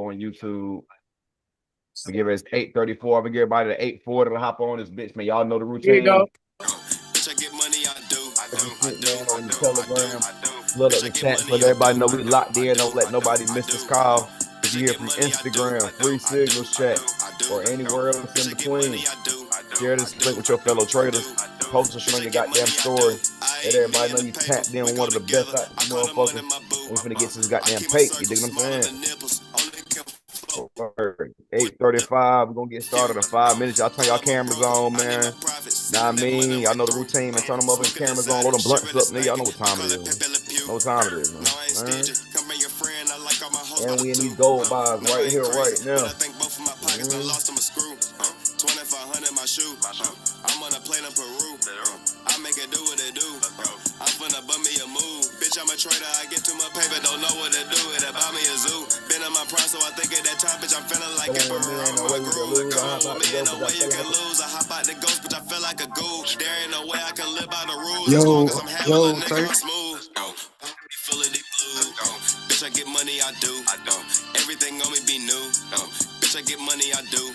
on YouTube. We give it 8:34. I'm gonna give everybody the 8:40 to hop on this bitch, man. Y'all know the routine. Here you go. Bitch, I get money, I do. On the Telegram. Flood up the chat so everybody know we locked in. Don't let nobody miss this call. If you hear from Instagram, free signals chat, or anywhere else in between, share this link with your fellow traders. Post a on your goddamn story. Let everybody know you tapped in on one of the best motherfuckers. We finna get this goddamn pay. You dig what I'm saying? 8:35. We're gonna get started in 5 minutes. Y'all turn y'all cameras on, man. Nah, I mean, y'all know the routine, man. Turn them up and cameras on, load them blunts up, nigga. Y'all know what time it is, man. Know what time it is, man. And we in these gold bars right here, right now. 2500 my shoe. I'm on a plane in Peru. I make it do what it do. I'm finna bum me a move. Bitch, I'm a trader. I get too much paper, don't know what to do. It about me a zoo. Been in my prime, so I think at that time, bitch, I'm feeling like a Peru. I'm a groove. Ain't no way you can lose. I hop out the ghost, bitch, I feel like a ghoul. There ain't no way I can live by the rules. As long as I'm having a nigga, I'm smooth. Full of the blue. Bitch, I get money, I do. Everything on me be new. Bitch, I get money, I do.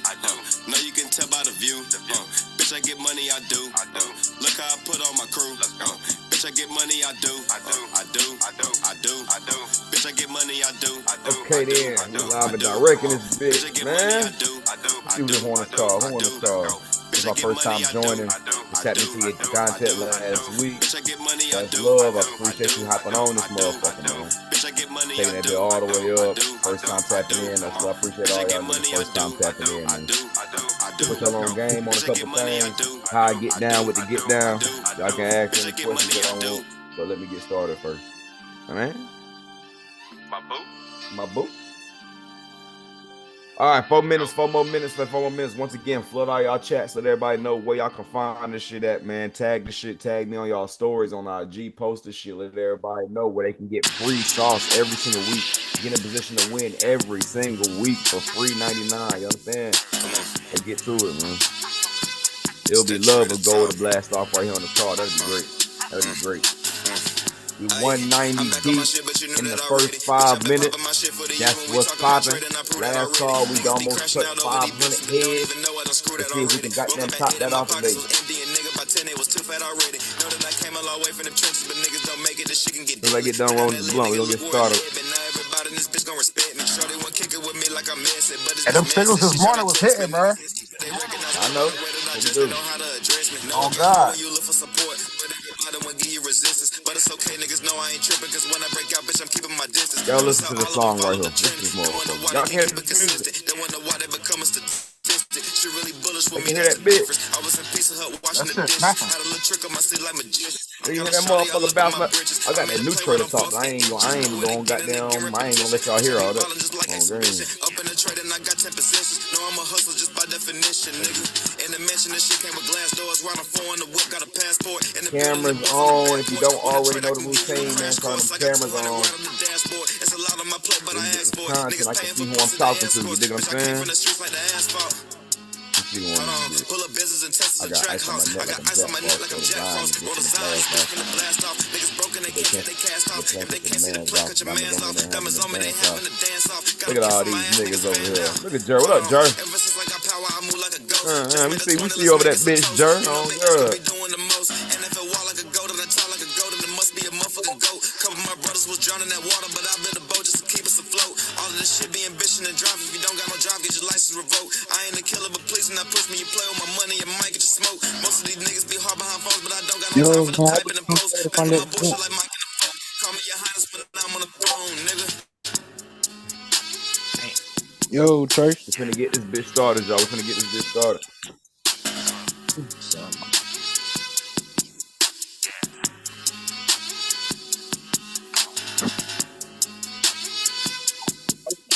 No, you can tell by the view. Bitch, I get money, I do. Look how I put on my crew. Bitch, I get money, I do. I do. Bitch, I get money, I do. Okay, then. We live and direct in this bitch, man. You just want to call. Who want to call? It's my first time joining. Just happened to see the content last week. That's love. I appreciate you hopping on this motherfucker, man. Taking that bit all the way up. First time tapping in. That's what I appreciate all y'all niggas first time tapping in, man. Put y'all on game on a couple things. How I get down with the get down. Y'all can ask any questions that I want. But let me get started first. All right? My boo. All right, 4 minutes, 4 more minutes. Once again, flood all y'all chats so that everybody know where y'all can find this shit at, man. Tag the shit, tag me on y'all stories on IG, post this shit. Let everybody know where they can get free sauce every single week. Get in a position to win every single week for free 99. You understand? Let's get through it, man. It'll be love of gold to blast off right here on the call. That'd be great. That'd be great. We 190 deep in the first 5 minutes. That's what's popping. Last call, we almost touched 500 heads. Let's see if we can goddamn top that off today. As I get done rolling this blunt, we're gonna get started. And them singles this morning was hitting, man. I know. What we do? Oh, God. But it's okay, niggas know I ain't tripping, cause when I break out, bitch, I'm keeping my distance. Y'all listen to the song right here. This is more. Y'all can hear the music. They wonder why they become a statistic. She really bullish with me. Can hear that bitch. I was in Pizza Hut watching the dish. Had a little trick on my seat like magician. You hear that motherfucker bounce up? I got that new trader talk. I ain't gonna goddamn. I ain't gonna let y'all hear all that. Oh, damn. Up in the trade and I got 10 positions. No, I'm a hustler just by definition, nigga. In the mansion, this shit came with glass doors. Round a 4 in the whip, got a passport. Cameras on. If you don't already know the routine, man, turn the cameras on. It's a lot on my plate, but I asked for it. Niggas I can see who I'm talking to. You dig what I'm saying? Pull up business and test the track house. I got ice on my neck like I'm Jack Frost. Roll the sides, breaking the blast off. Niggas broken, they can't get they cast off. If they can't see the play, cut your mans off. Diamonds on me, they having to dance off. Look at all these niggas over here. Look at Jer. What up, Jer? We see you over that bitch, Jer. Oh, God. Was drowning that water, but I built a boat just to keep us afloat. All of this shit be ambition and drive. If you don't got no job, get your license revoked. I ain't a killer, but please do not push me. You play with my money, you might get your smoke. Most of these niggas be hard behind phones, but I don't got no time for the typing and post. Back on my bullshit like Mike in the phone. Call me your highness, but I'm on the throne, nigga. Yo, Church. We're finna get this bitch started, y'all. We're finna get this bitch started.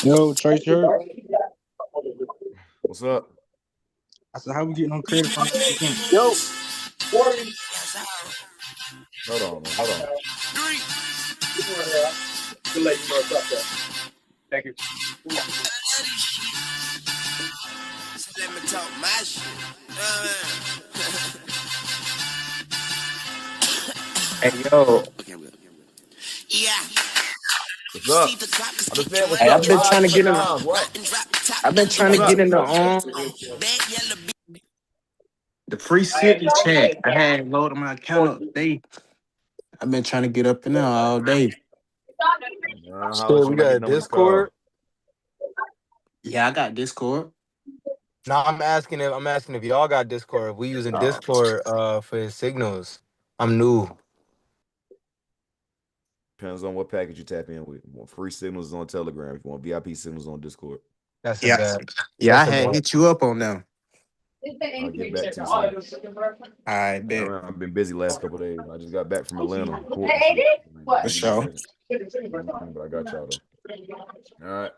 Yo, Trey Church. What's up? I said, how we getting on credit from Yo. Hold on. To let you know what's up there. Thank you. Let me talk my shit. Hey, yo. Yeah. If up? I just said what's Hey, up I've been 5 trying to different get in. times. What? I've been trying to What's get up? in the free city chat. I had loaded my account up today. I've been trying to get up in there all day. Holla Shit, at we you when I got a get done with the call. Discord. Yeah, I got Discord. Nah, I'm asking if y'all got Discord. We using Oh, Discord for his signals. I'm new. Depends on what package you tap in with. If you want free signals on Telegram. If you want VIP signals on Discord. That's a yeah. bet. Yeah, I That's a had bet. hit you up on them. I'll get back to you soon. I bet. I've been busy last couple of days. I just got back from Atlanta, court and shit. For Busy sure. motherfucker. But I got y'all though. All right.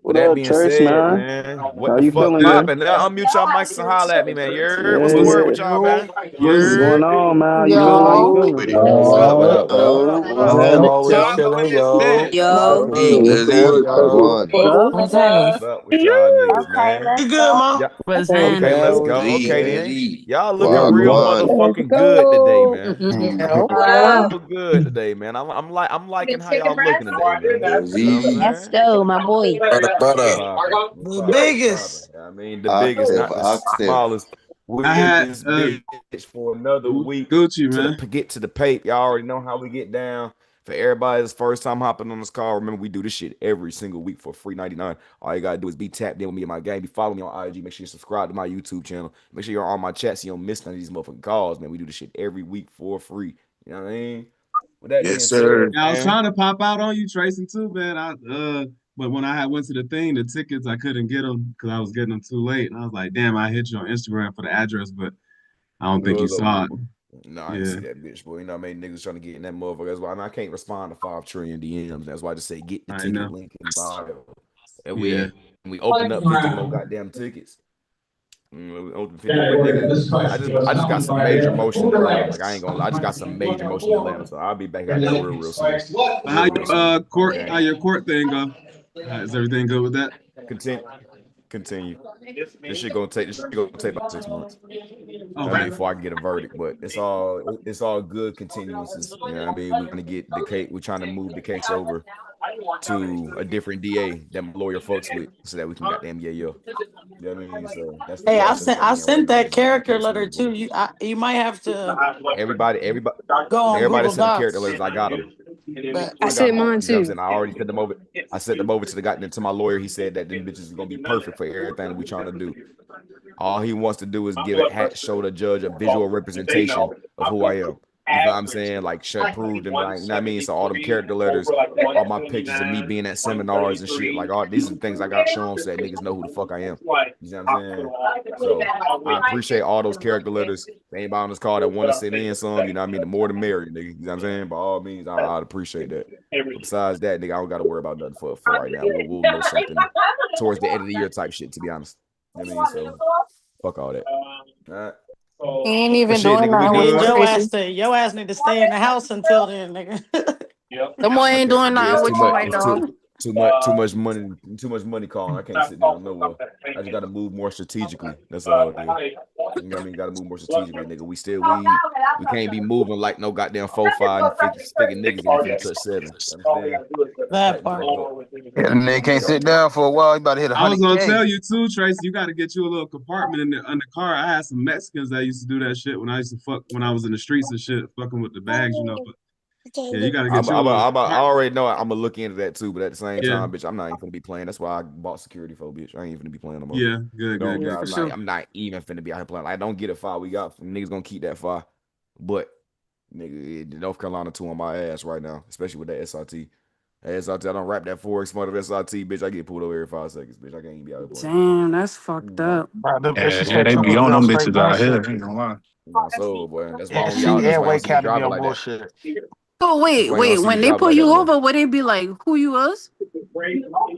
With What that up, being Church, said, man? man, what How the you fuck feeling, man? poppin'? Now unmute y'all mics and holler at me, man. You heard? What's Yeah, the word yeah. with y'all, man? You What's going heard? on, man? How you feeling? How you Yo, feeling? With it. What's up? What up? What up? What up? What What's up? happening? always Yo, chilling. Yo, Yo, Hey, What's Glizzy, good, what's yo. going? What's what's happening? What's up with y'all niggas, Okay, man? let's You good, go. Mom? Yeah. What's Okay, Okay, let's happening? go. Z, Okay okay. then. Glizzy. Y'all looking real Wagwan. motherfucking good today, man. Oh, Real good today, man. I'm liking how y'all looking today, man. You know what I'm Glizzy. let's saying? go, my boy. What's Brother. popping? What's The popping? What's popping? biggest. I mean, the biggest, Octave, not the octave. smallest. We I in had this bitch for another week Gucci, to the man. get to the pape. Y'all already know how we get down. For everybody that's first time hopping on this call, remember we do this shit every single week for free 99. All you gotta do is be tapped in with me in my game. Be following me on IG. Make sure you subscribe to my YouTube channel. Make sure you're on my chat so you don't miss none of these motherfucking calls, man. We do this shit every week for free. You know what I mean? With that being Yes, sir. said, Yeah, I was man. trying to pop out on you, Tracy, too, man. But when I had went to the thing, the tickets I couldn't get them because I was getting them too late, and I was like, damn, I hit you on Instagram for the address, but I don't think you Good saw old it. No, I didn't Yeah, see that bitch, boy. You know what I mean? Niggas trying to get in that motherfucker. That's why I can't respond to 5 trillion DMs. That's why I just say get the I ticket know. link in bio. And Yeah, we open up 50 more goddamn tickets. We open 50, but nigga, I just got some major motion in Atlanta. Like I ain't gonna lie, I just got some major motion in Atlanta. So I'll be back out there real soon. but how Real soon. On how game. your court thing go? Is everything good with that? Continue. Continue. This shit gonna take about 6 months. I Okay. mean, before I can get a verdict, but it's all good continuances. You know what I mean? We're gonna get the case, we're trying to move the case over to a different DA that my lawyer fucks with so that we can goddamn yeah. You know what I mean? So that's the Hey, I process sent that I we in right sent now. that Just get the character case letter moving to forward. you. You might have to Everybody, go on everybody Google sent the character Docs. letters. I got them. But I I got said them. mine You know what I'm too. saying? I already sent them over. I sent them over to the goddamn to my lawyer. He said that them bitches is gonna be perfect for everything that we trying to do. All he wants to do is show the judge a visual representation of who I am. You feel what I'm saying? Like should prove them, like, you know what I mean? So all them character letters, all my pictures of me being at seminars and shit, like all these are the things I gotta show them so that niggas know who the fuck I am. You know what I'm saying? So I appreciate all those character letters. If anybody on this call that want to send in some, you know what I mean? The more the merrier, nigga. You know what I'm saying? By all means, I'd appreciate that. But besides that, nigga, I don't gotta worry about nothing for right now. We'll know something towards the end of the year type shit, to be honest. You know what I mean? So fuck all that. All right. He ain't But even shit, doing nigga, we nothing with need you, good. Tracy. your ass need to stay in the house until then, nigga. The boy I ain't can't. doing Yeah, nothing it's too with you, much. my It's dog. too much money calling. I can't sit down nowhere. I just got to move more strategically. That's all it is. You know what I mean? Got to move more strategically, nigga. We can't be moving like no goddamn 4, 5 and figure niggas and we finna touch 7. You understand? That Tighten the part. fuck up. Yeah, the nigga can't So sit down for a while. He about to hit I was gonna 100K. tell you too, Tracy. You got to get you a little compartment in the car. I had some Mexicans that used to do that shit when I used to fuck when I was in the streets and shit, fucking with the bags, you know. But yeah, you got to get you a little I compartment. already know I'm gonna look into that too, but at the same Yeah, time, bitch, I'm not even finna be playing. That's why I bought security for, bitch. I ain't finna be playing no more. yeah, good, good, Don't Yeah, good, for good. sure. I'm not even finna be out here playing. Like, don't get a file we got. Niggas gonna keep that file, but nigga, North Carolina 2 on my ass right now, especially with that SRT. SRT, I don't rap that Forex smart of SRT, bitch. I get pulled over every 5 seconds, bitch. I can't even be out here playing. Damn, that's fucked You know, up. Bro, them Yeah, yeah, disrespect they be truckers be on on them straight bitches out here. bullshit. Ain't gonna lie. so boy, Yeah, see, that's and why y'all Wade see me County be driving on like that. bullshit. Oh That's wait, why you don't wait. see me When they driving pull like that you no more. over, would they be like who you was?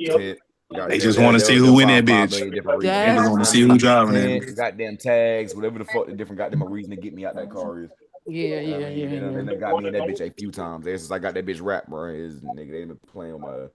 Ten, They just want to see they'll who in find that five bitch. million different They reasons. just That's You want know to what I see who mean? driving that 10 bitch. goddamn tags, whatever the fuck the different goddamn reason to get me out that car is. yeah, You know what yeah, I mean? yeah, They yeah. done got me in that bitch a few times. Ever since I got that bitch rap, bro. Is nigga, they been playing on my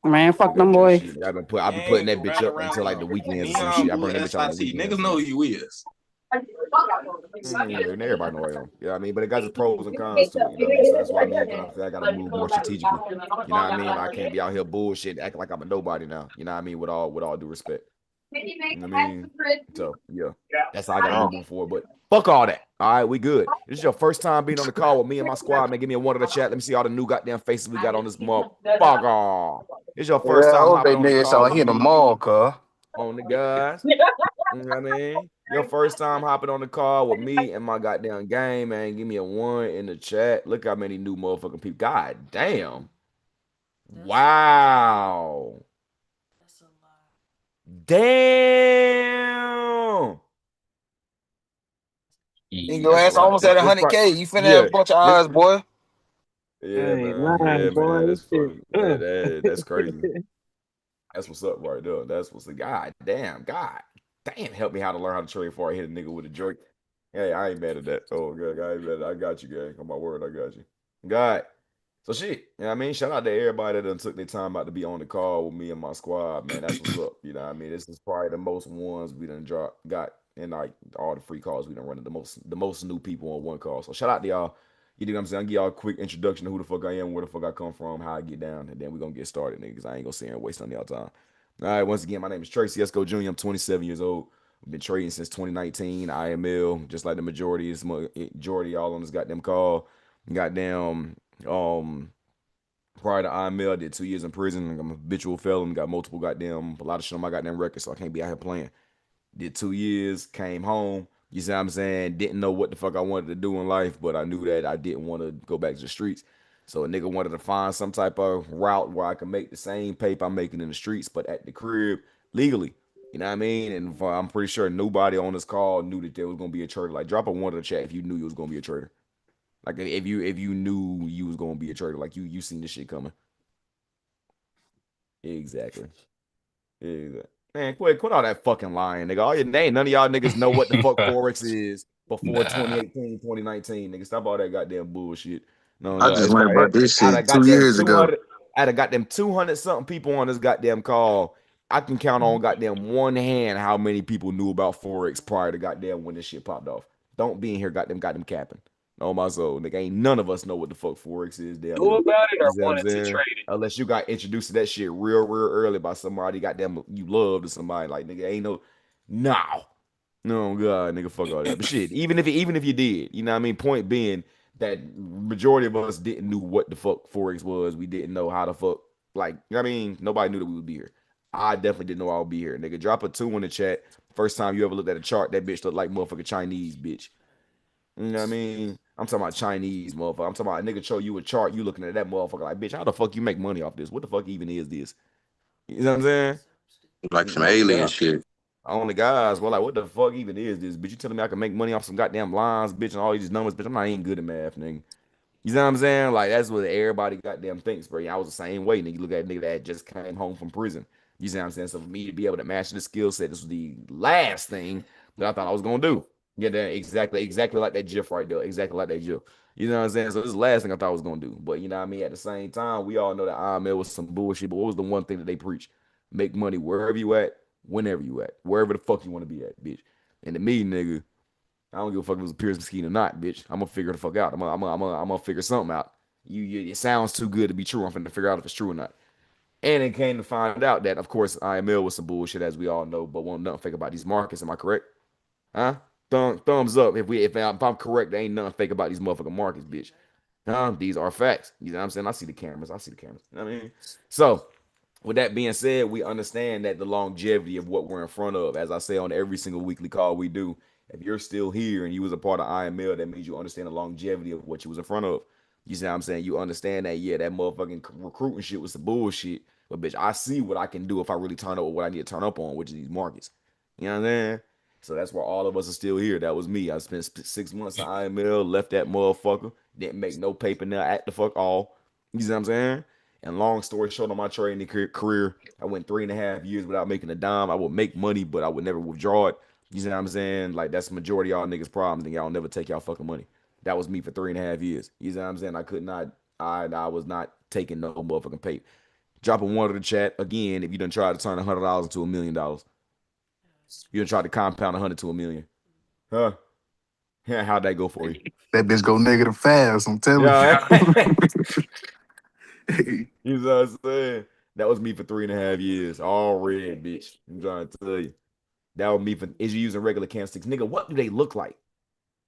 Man, fuck nigga them that boys. shit. I've been putting that bitch up until like the weekends or some shit. I bring that bitch out on the weekends. Know who you is. Yeah, and everybody know I am. You know what I mean? But it got its pros and cons to it. You know what I mean? So that's why me, I feel I gotta move more strategically. You know what I mean? Like, I can't be out here bullshit, acting like I'm a nobody now. You know what I mean? With all due respect. You know what I mean? So yeah, that's how I gotta Oh. move on forward. But fuck all that. All right, we good. This is your first time being on the call with me and my squad, man. Give me a one of the chat. Let me see all the new goddamn faces we got on this motherfucker. This is your Yeah, first I time hope they hopping on the nigga sound call like with he in the me mall, cuz. on the guys. You know what I mean? Your first time hopping on the call with me and my goddamn game, man. Give me a one in the chat. Look how many new motherfucking people. God damn. Wow. Damn. And your That's a ass lot. almost at This part, 100K. You finna have yeah. a bunch of This, eyes, boy. yeah, Hey, man. lying, Yeah, boy. man. That's This shit. funny. That's crazy. That's what's up right there. That's what's the God damn. God damn. Help me how to learn how to trade before I hit a nigga with a joint. Hey, I ain't mad at that. Oh, good. I ain't mad at that. I got you, gang. On my word, I got you. God. So shit. You know what I mean? Shout out to everybody that done took their time out to be on the call with me and my squad, man. That's what's up. You know what I mean? This is probably the most ones we done got and like all the free calls we done running the most new people on one call. So shout out to y'all. You know what I'm saying? I'll give y'all a quick introduction to who the fuck I am, where the fuck I come from, how I get down, and then we're gonna get started, niggas. I ain't gonna sit here and waste on y'all time. All right, once again, my name is Tracy Esco Jr. I'm 27 years old. I've been trading since 2019, IML, just like the majority y'all on this goddamn call. Goddamn, prior to IML, I did 2 years in prison. I'm a habitual felon, got multiple a lot of shit on my goddamn record, so I can't be out here playing. Did 2 years, came home. You see what I'm saying? Didn't know what the fuck I wanted to do in life, but I knew that I didn't want to go back to the streets. So a nigga wanted to find some type of route where I could make the same paper I'm making in the streets, but at the crib legally. You know what I mean? And I'm pretty sure nobody on this call knew that there was gonna be a trader. Like, drop a one in the chat if you knew you was gonna be a trader. Like, if you knew you was gonna be a trader, like you seen this shit coming. Exactly. Yeah, man, quit all that fucking lying, nigga. All your name, none of y'all niggas know what the fuck Forex is before Nah. 2018, 2019, nigga. Stop all that goddamn bullshit. No, I God. just It's learned probably about this out of shit two goddamn years ago. 200, out of goddamn 200 something people on this goddamn call. I can count on goddamn one hand how many people knew about Forex prior to goddamn when this shit popped off. Don't be in here goddamn capping. No, my soul. Nigga, ain't none of us know what the fuck Forex is, damn Knew near. about it You or see what I'm wanted to saying? trade it. Unless you got introduced to that shit real early by somebody, goddamn, you loved or somebody. Like, nigga, ain't no, no, God, nigga, fuck all that. But shit, even if you did, you know what I mean? Point being that majority of us didn't know what the fuck Forex was. We didn't know how the fuck, like, you know what I mean? Nobody knew that we would be here. I definitely didn't know I would be here. Nigga, drop a two in the chat. First time you ever looked at a chart, that bitch looked like motherfucking Chinese, bitch. You know what I mean? I'm talking about Chinese, motherfucker. I'm talking about a nigga show you a chart, you looking at that motherfucker like, bitch, how the fuck you make money off this? What the fuck even is this? You know what I'm saying? Like some Oh alien God. shit. Only guys, well, like, what the fuck even is this? Bitch, you telling me I can make money off some goddamn lines, bitch, and all these numbers, bitch. I'm not even good at math, nigga. You know what I'm saying? Like, that's what everybody goddamn thinks, bro. I was the same way, nigga. You look at a nigga that just came home from prison. You see what I'm saying? So for me to be able to master the skill set, this was the last thing that I thought I was gonna do. Yeah, that exactly like that GIF right there. Exactly like that GIF. You know what I'm saying? So this is the last thing I thought I was gonna do. But you know what I mean? At the same time, we all know that IML was some bullshit. But what was the one thing that they preach? Make money wherever you at, whenever you at, wherever the fuck you want to be at, bitch. And to me, nigga, I don't give a fuck if it was a Pierce scheme or not, bitch. I'm gonna figure the fuck out. I'm gonna figure something out. It sounds too good to be true. I'm finna figure out if it's true or not. And it came to find out that, of course, IML was some bullshit, as we all know, but won't nothing fake about these markets. Am I correct? Huh? Thumbs up if I'm correct. There ain't nothing fake about these motherfucking markets, bitch. Huh? These are facts. You know what I'm saying? I see the cameras. I see the cameras. You know what I mean? So with that being said, we understand that the longevity of what we're in front of, as I say on every single weekly call we do, if you're still here and you was a part of IML, that means you understand the longevity of what you was in front of. You see what I'm saying? You understand that, yeah, that motherfucking recruiting shit was some bullshit. But bitch, I see what I can do if I really turn up what I need to turn up on, which is these markets. You know what I'm saying? So that's why all of us are still here. That was me. I spent 6 months at IML, left that motherfucker, didn't make no paper now at the fuck all. You see what I'm saying? And long story short, on my trading career, I went 3.5 years without making a dime. I would make money, but I would never withdraw it. You see what I'm saying? Like, that's the majority of y'all niggas' problems, and y'all never take y'all fucking money. That was me for 3.5 years. You see what I'm saying? I could not, I was not taking no motherfucking pay. Drop a one to the chat again if you done tried to turn $100 into $1 million. You done tried to compound 100 to a million. Huh? Yeah, how'd that go for you? That bitch go negative fast. I'm telling Yeah. you. You know what I'm saying? That was me for 3.5 years. All red, bitch. I'm trying to tell you. That was me for is you using regular candlesticks? Nigga, what do they look like?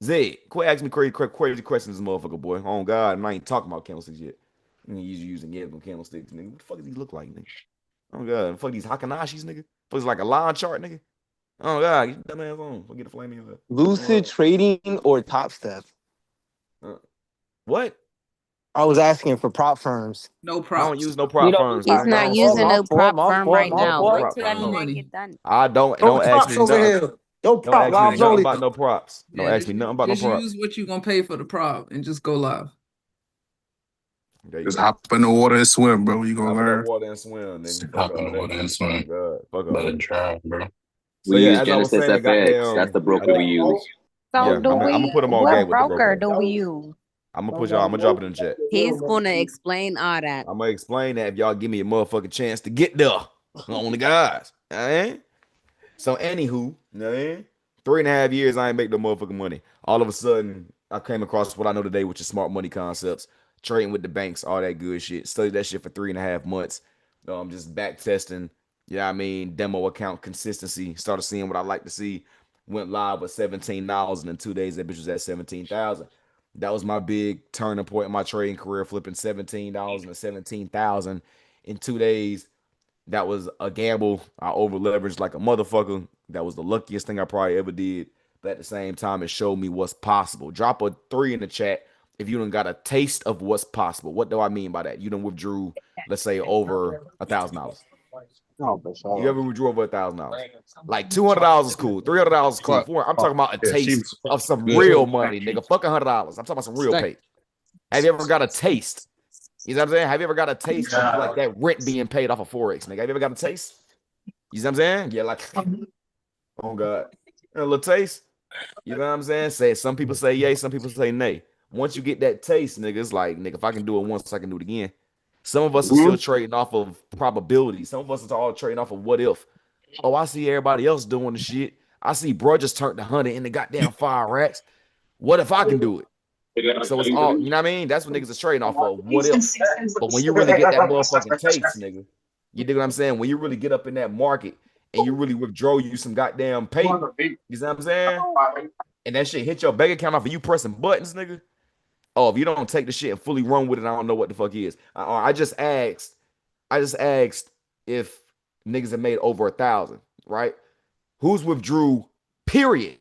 Zed, quit asking me crazy questions, motherfucker, boy. Oh God, and I ain't talking about candlesticks yet. You using candlesticks, nigga. What the fuck does these look like, nigga? Oh God, fuck these Hakanashis, nigga. Fuck is like a line chart, nigga. Oh God, get your dumb ass on. Forget the flame in Lucid trading or Top Step? What? I was asking for prop firms. No I don't props. use no We prop don't firms, He's man. I not don't using fuck no prop firm I right don't fuck now. with Wait prop till that Save your firms. event money. get done. I No don't ask props me over nothing. here. No Don't prop ask me lives nothing only. about no props. Don't Yeah, ask me nothing about no just props. use what you're gonna pay for the prop and just go live. There you Just go. hop in the water and swim, bro. You gonna Hop in that learn. water and swim, nigga. Fuck Hop all in of the that. water and Oh swim. God, fuck all Let of it that. drown, bro. So We yeah, use as I was Genesis saying, FX. That's goddamn, the broker we use. So yeah, do I'm gonna we? put them all game What with the broker broker. do we use? I'm gonna drop it in the chat. He's gonna explain all that. I'm gonna explain that if y'all give me a motherfucking chance to get there. On the guys. Alright? So anywho, you know what I mean? 3.5 years I ain't make no motherfucking money. All of a sudden, I came across what I know today, which is smart money concepts, trading with the banks, all that good shit. Studied that shit for 3.5 months. I'm just back testing. Yeah, I mean, demo account consistency. Started seeing what I like to see. Went live with $17, and in 2 days that bitch was at 17,000. That was my big turning point in my trading career, flipping $17 into 17,000 in 2 days. That was a gamble. I over leveraged like a motherfucker. That was the luckiest thing I probably ever did. But at the same time, it showed me what's possible. Drop a 3 in the chat if you done got a taste of what's possible. What do I mean by that? You done withdrew, let's say, over $1,000. Oh, for You sure. ever withdrew over $1,000? Like $200 is cool. $300 is cool. But I'm talking about a yeah, she taste was of some good. real money, nigga. Fuck $100. I'm talking about some real pay. Have you ever got a taste? You know what I'm saying? Have you ever got a taste of like that rent being paid off of Forex, nigga? Have you ever got a taste? You know what I'm saying? Yeah, like, oh God. A little taste. You know what I'm saying? Say some people say yay, some people say nay. Once you get that taste, nigga, it's like, nigga, if I can do it once, I can do it again. Some of us are still trading off of probability. Some of us are all trading off of what if. Oh, I see everybody else doing the shit. I see bro just turned 100 in the goddamn fire racks. What if I can do it? So it's all, you know what I mean? That's what niggas are trading off of. What if? But when you really get that motherfucking taste, nigga, you dig what I'm saying? When you really get up in that market and you really withdraw you some goddamn pay, you know what I'm saying? And that shit hit your bank account off of you pressing buttons, nigga. Oh, if you don't take the shit and fully run with it, I don't know what the fuck is. I just asked if niggas have made over 1,000, right? Who's withdrew, period.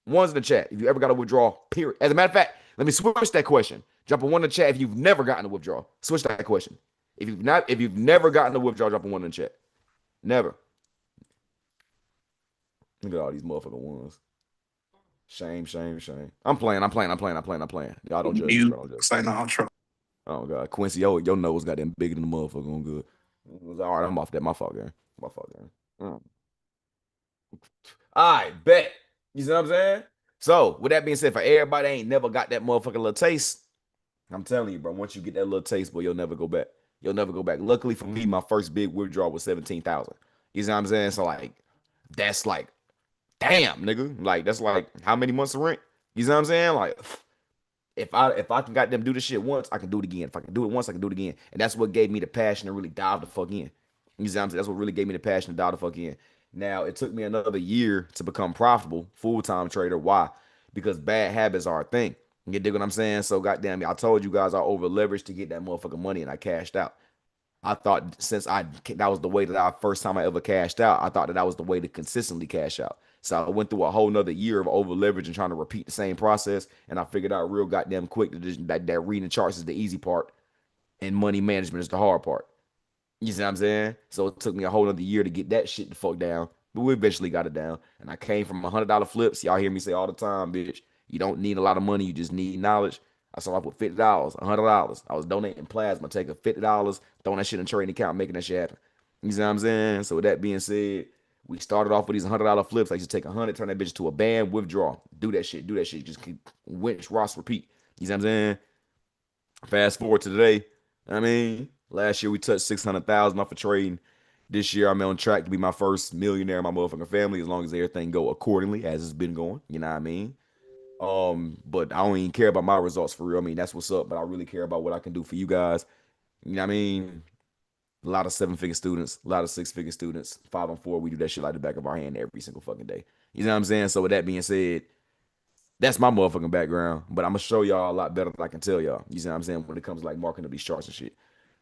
One's in the chat. If you ever got a withdrawal, period. As a matter of fact, let me switch that question. Drop a one in the chat if you've never gotten a withdrawal. Switch that question. If you've never gotten a withdrawal, drop a one in the chat. Never. Look at all these motherfucking ones. Shame, shame, shame. I'm playing. Y'all don't judge me, You bro. Don't judge me. say no, Trump. Oh God, Quincy, your nose got them bigger than the motherfucker. I'm good. It was all right. I'm off that. My fault, gang. My fault, gang. All right, bet. You see what I'm saying? So, with that being said, for everybody that ain't never got that motherfucking little taste, I'm telling you, bro, once you get that little taste, boy, you'll never go back. You'll never go back. Luckily for me, my first big withdrawal was 17,000. You see what I'm saying? So, like, that's like, damn, nigga. Like, that's like how many months of rent? You see what I'm saying? Like, if I can goddamn do this shit once, I can do it again. If I can do it once, I can do it again. And that's what gave me the passion to really dive the fuck in. You see what I'm saying? That's what really gave me the passion to dive the fuck in. Now, it took me another year to become profitable, full-time trader. Why? Because bad habits are a thing. You dig what I'm saying? So, goddamn, I told you guys I over leveraged to get that motherfucking money and I cashed out. I thought that was the way that first time I ever cashed out, I thought that was the way to consistently cash out. So I went through a whole nother year of over leverage and trying to repeat the same process. And I figured out real goddamn quick that reading charts is the easy part and money management is the hard part. You see what I'm saying? So it took me a whole other year to get that shit the fuck down. But we eventually got it down. And I came from $100 flips. Y'all hear me say all the time, bitch. You don't need a lot of money. You just need knowledge. I started off with $50, $100. I was donating plasma, taking $50, throwing that shit in a trading account, making that shit happen. You see what I'm saying? So with that being said, we started off with these $100 flips. I used to take 100, turn that bitch to a band, withdraw. Do that shit. Do that shit. Just keep winch, Ross, repeat. You see what I'm saying? Fast forward to today. I mean, last year we touched 600,000 off of trading. This year I'm on track to be my first millionaire in my motherfucking family as long as everything go accordingly as it's been going. You know what I mean? But I don't even care about my results for real. I mean, that's what's up, but I really care about what I can do for you guys. You know what I mean? A lot of 7-figure students, a lot of 6-figure students, 5 on 4. We do that shit like the back of our hand every single fucking day. You know what I'm saying? So with that being said, that's my motherfucking background. But I'm gonna show y'all a lot better than I can tell y'all. You see what I'm saying? When it comes to like marking up these charts and shit.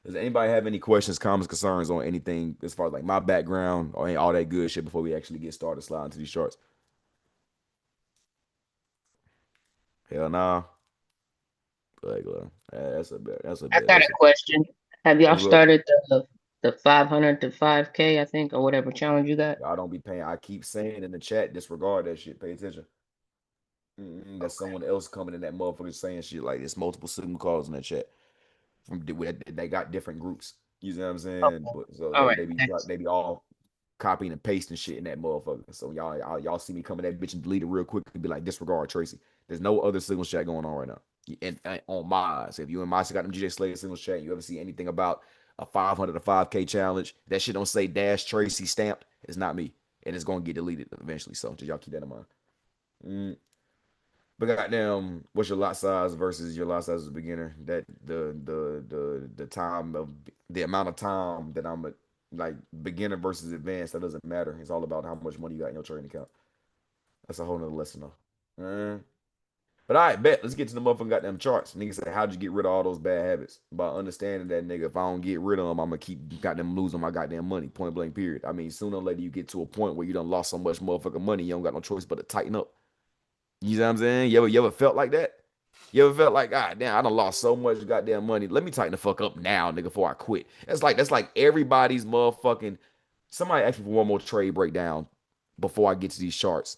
Does anybody have any questions, comments, concerns on anything as far as like my background or all that good shit before we actually get started sliding to these charts? Hell nah. Like, that's a I bit. got a question. Have y'all What's up? started the 500 to 5K, I think, or whatever challenge you got? Y'all don't be paying. I keep saying in the chat, disregard that shit. Pay attention. That's someone else coming in that motherfucker saying shit like this. Multiple signal calls in that chat. They got different groups. You know what I'm saying? Okay. But so All they right. they be Thanks. they be all copying and pasting shit in that motherfucker. So y'all see me coming that bitch and delete it real quick and be like, disregard Tracy. There's no other signal chat going on right now. And on my eyes, if you and my got them GJ Slater signal chat, you ever see anything about a 500 to 5K challenge? That shit don't say dash Tracy stamped. It's not me, and it's gonna get deleted eventually. So just y'all keep that in mind. Mm. But goddamn, what's your lot size versus your lot size as a beginner? That the time of the amount of time that I'm a like beginner versus advanced, that doesn't matter. It's all about how much money you got in your trading account. That's a whole nother lesson though. But all right, bet. Let's get to the motherfucking goddamn charts. Nigga said, how'd you get rid of all those bad habits? By understanding that, nigga, if I don't get rid of them, I'm gonna keep goddamn losing my goddamn money. Point blank, period. I mean, sooner or later you get to a point where you done lost so much motherfucking money, you don't got no choice but to tighten up. You know what I'm saying? You ever felt like that? You ever felt like, ah, damn, I done lost so much goddamn money. Let me tighten the fuck up now, nigga, before I quit. That's like everybody's motherfucking. Somebody asked me for one more trade breakdown before I get to these charts.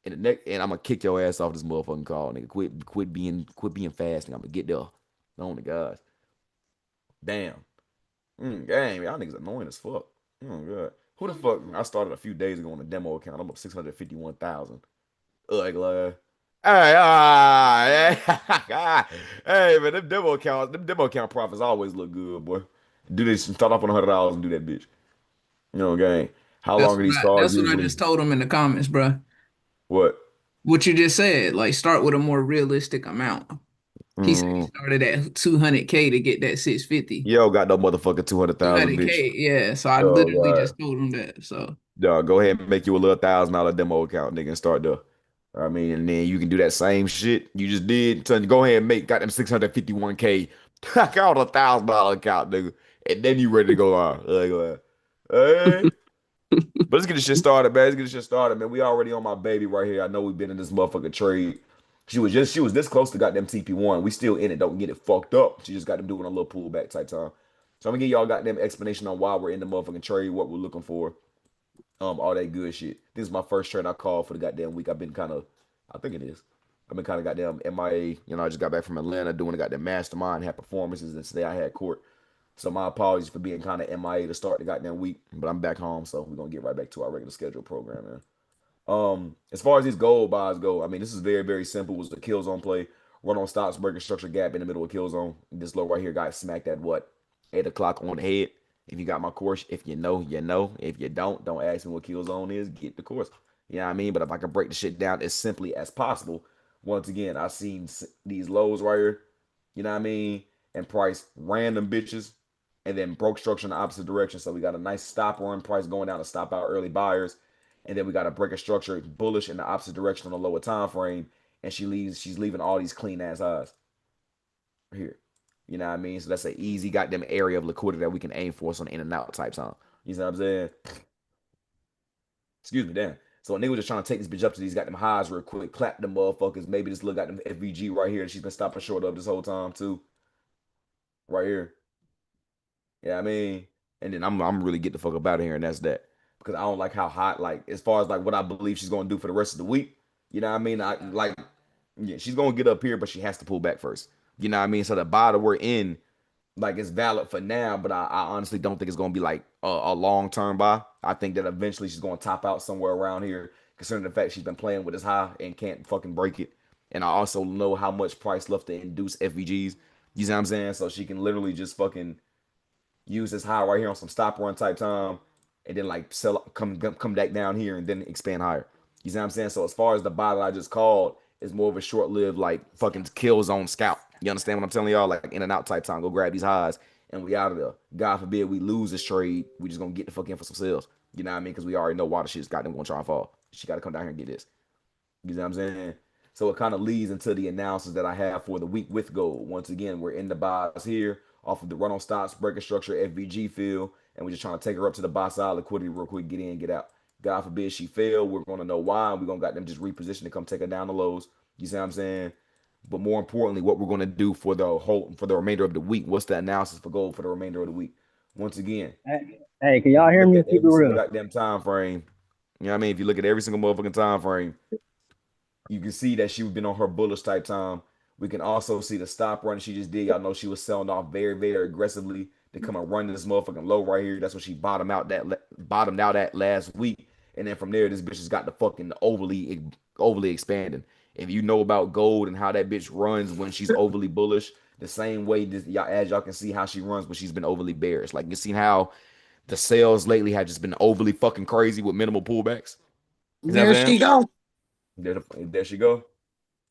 And the next, and I'm gonna kick your ass off this motherfucking call, nigga. Quit being fast, nigga. I'm gonna get there. Oh my god, damn, gang, y'all niggas annoying as fuck. Oh god, who the fuck? I started a few days ago on a demo account. I'm up 651,000. Ugly. Hey, hey, man, them demo account profits always look good, boy. Do this, start off on $100 and do that bitch. You know, gang. How long are these cards That's what I usually? just told him in the comments, bro. What? What you just said, like start with a more realistic amount. He said he Mm, started at 200K to get that 650. yo, got no motherfucking 200,000, bitch. 200K, yeah. So I Oh literally god. just told him that. So Dog, go ahead and make you a little $1,000 demo account, nigga, and start there. I mean, and then you can do that same shit you just did. So go ahead and make got them 651K. Got $1,000 account, nigga. And then you ready to go on. Hey. But let's get this shit started, man. Let's get this shit started, man. We already on my baby right here. I know we've been in this motherfucking trade. She was this close to goddamn TP1. We still in it. Don't get it fucked up. She just got them doing a little pullback type time. So I'm gonna give y'all goddamn explanation on why we're in the motherfucking trade, what we're looking for, all that good shit. This is my first trade I called for the goddamn week. I've been kind of, I think it is. I've been kind of goddamn MIA. You know, I just got back from Atlanta doing the goddamn mastermind, had performances, and today I had court. So my apologies for being kind of MIA to start the goddamn week, but I'm back home, so we're gonna get right back to our regular schedule program, man. As far as these gold buys go, I mean, this is very, very simple. It was a kill zone play, run on stops, break a structure gap in the middle of kill zone. This low right here got smacked at what? 8 o'clock on the head. If you got my course, if you know, you know. If you don't ask me what kill zone is. Get the course. You know what I mean? But if I can break the shit down as simply as possible, once again, I seen these lows right here. You know what I mean? And price random bitches, and then broke structure in the opposite direction. So we got a nice stop run price going down to stop out early buyers, and then we got a break of structure bullish in the opposite direction on the lower time frame, and she's leaving all these clean ass highs here. You know what I mean? So that's an easy goddamn area of liquidity that we can aim for some in and out type time. You know what I'm saying? Excuse me, damn. So a nigga was just trying to take this bitch up to these goddamn highs real quick, clap them motherfuckers. Maybe this look got them FVG right here. She's been stopping short of this whole time too. Right here. Yeah, I mean, and then I'm really get the fuck up out of here, and that's that. Because I don't like how hot, like, as far as like what I believe she's gonna do for the rest of the week. You know what I mean? I like, yeah, she's gonna get up here, but she has to pull back first. You know what I mean? So the buy that we're in, like, it's valid for now, but I honestly don't think it's gonna be like a long term buy. I think that eventually she's gonna top out somewhere around here, considering the fact she's been playing with this high and can't fucking break it. And I also know how much price left to induce FVGs. You know what I'm saying? So she can literally just fucking use this high right here on some stop run type time and then like come back down here and then expand higher. You see what I'm saying? So as far as the buy that I just called is more of a short-lived like fucking kill zone scout. You understand what I'm telling y'all? Like in and out type time. Go grab these highs and we out of there. God forbid we lose this trade. We just gonna get the fuck in for some sales. You know what I mean? Because we already know why the shit's got them gonna try and fall. She got to come down here and get this. You know what I'm saying? So it kind of leads into the analysis that I have for the week with gold. Once again, we're in the buys here off of the run on stops, breaking structure, FVG field, and we're just trying to take her up to the buy side liquidity real quick, get in, get out. God forbid she fail. We're going to know why, and we're going to got them just reposition to come take her down the lows. You see what I'm saying? But more importantly, what we're going to do for the remainder of the week. What's the analysis for gold for the remainder of the week? Once again, Hey, can if y'all you hear look me? at Keep it every single real. goddamn time frame, you know what I mean? If you look at every single motherfucking time frame, you can see that she's been on her bullish type time. We can also see the stop run she just did. Y'all know she was selling off very, very aggressively to come and run this motherfucking low right here. That's what she bottomed out at last week. And then from there, this bitch has got the fucking overly expanding. If you know about gold and how that bitch runs when she's overly bullish, the same way as y'all can see how she runs when she's been overly bearish. Like you see how the sales lately have just been overly fucking crazy with minimal pullbacks. You know what There I'm saying? she go. There she go.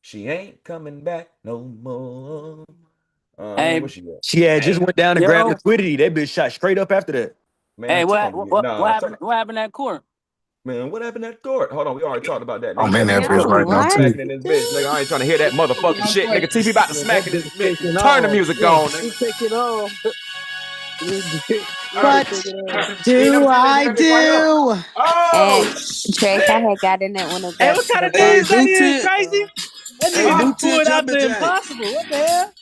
She ain't coming back no more. Hey, Where she at? She had just went down and grabbed yo, liquidity. That bitch shot straight up after that. Man, hey, turn on mute. what Nah, turn happened? on. What happened at court? Man, what happened at court? Hold on, we already talked about that, nigga. I'm We in got that this bitch Yo, right motherfucking now, bitch what? too. smacking in this bitch, nigga. I ain't trying to hear that motherfucking I'm shit, nigga. like, TP about to smack that in this bitch bitch. taking Turn the off. music Yeah, on, she nigga. taking off. All right. She What taking off. You ain't never do seen that bitch. I That bitch right here. do? Oh And Trace, I shit! had got in it when it Hey, got what to kind the of Hey, buy. things that do is, tent. Tracy? That nigga Hey, Oh, do just tent pulled your out the bitch ass. impossible. What the hell?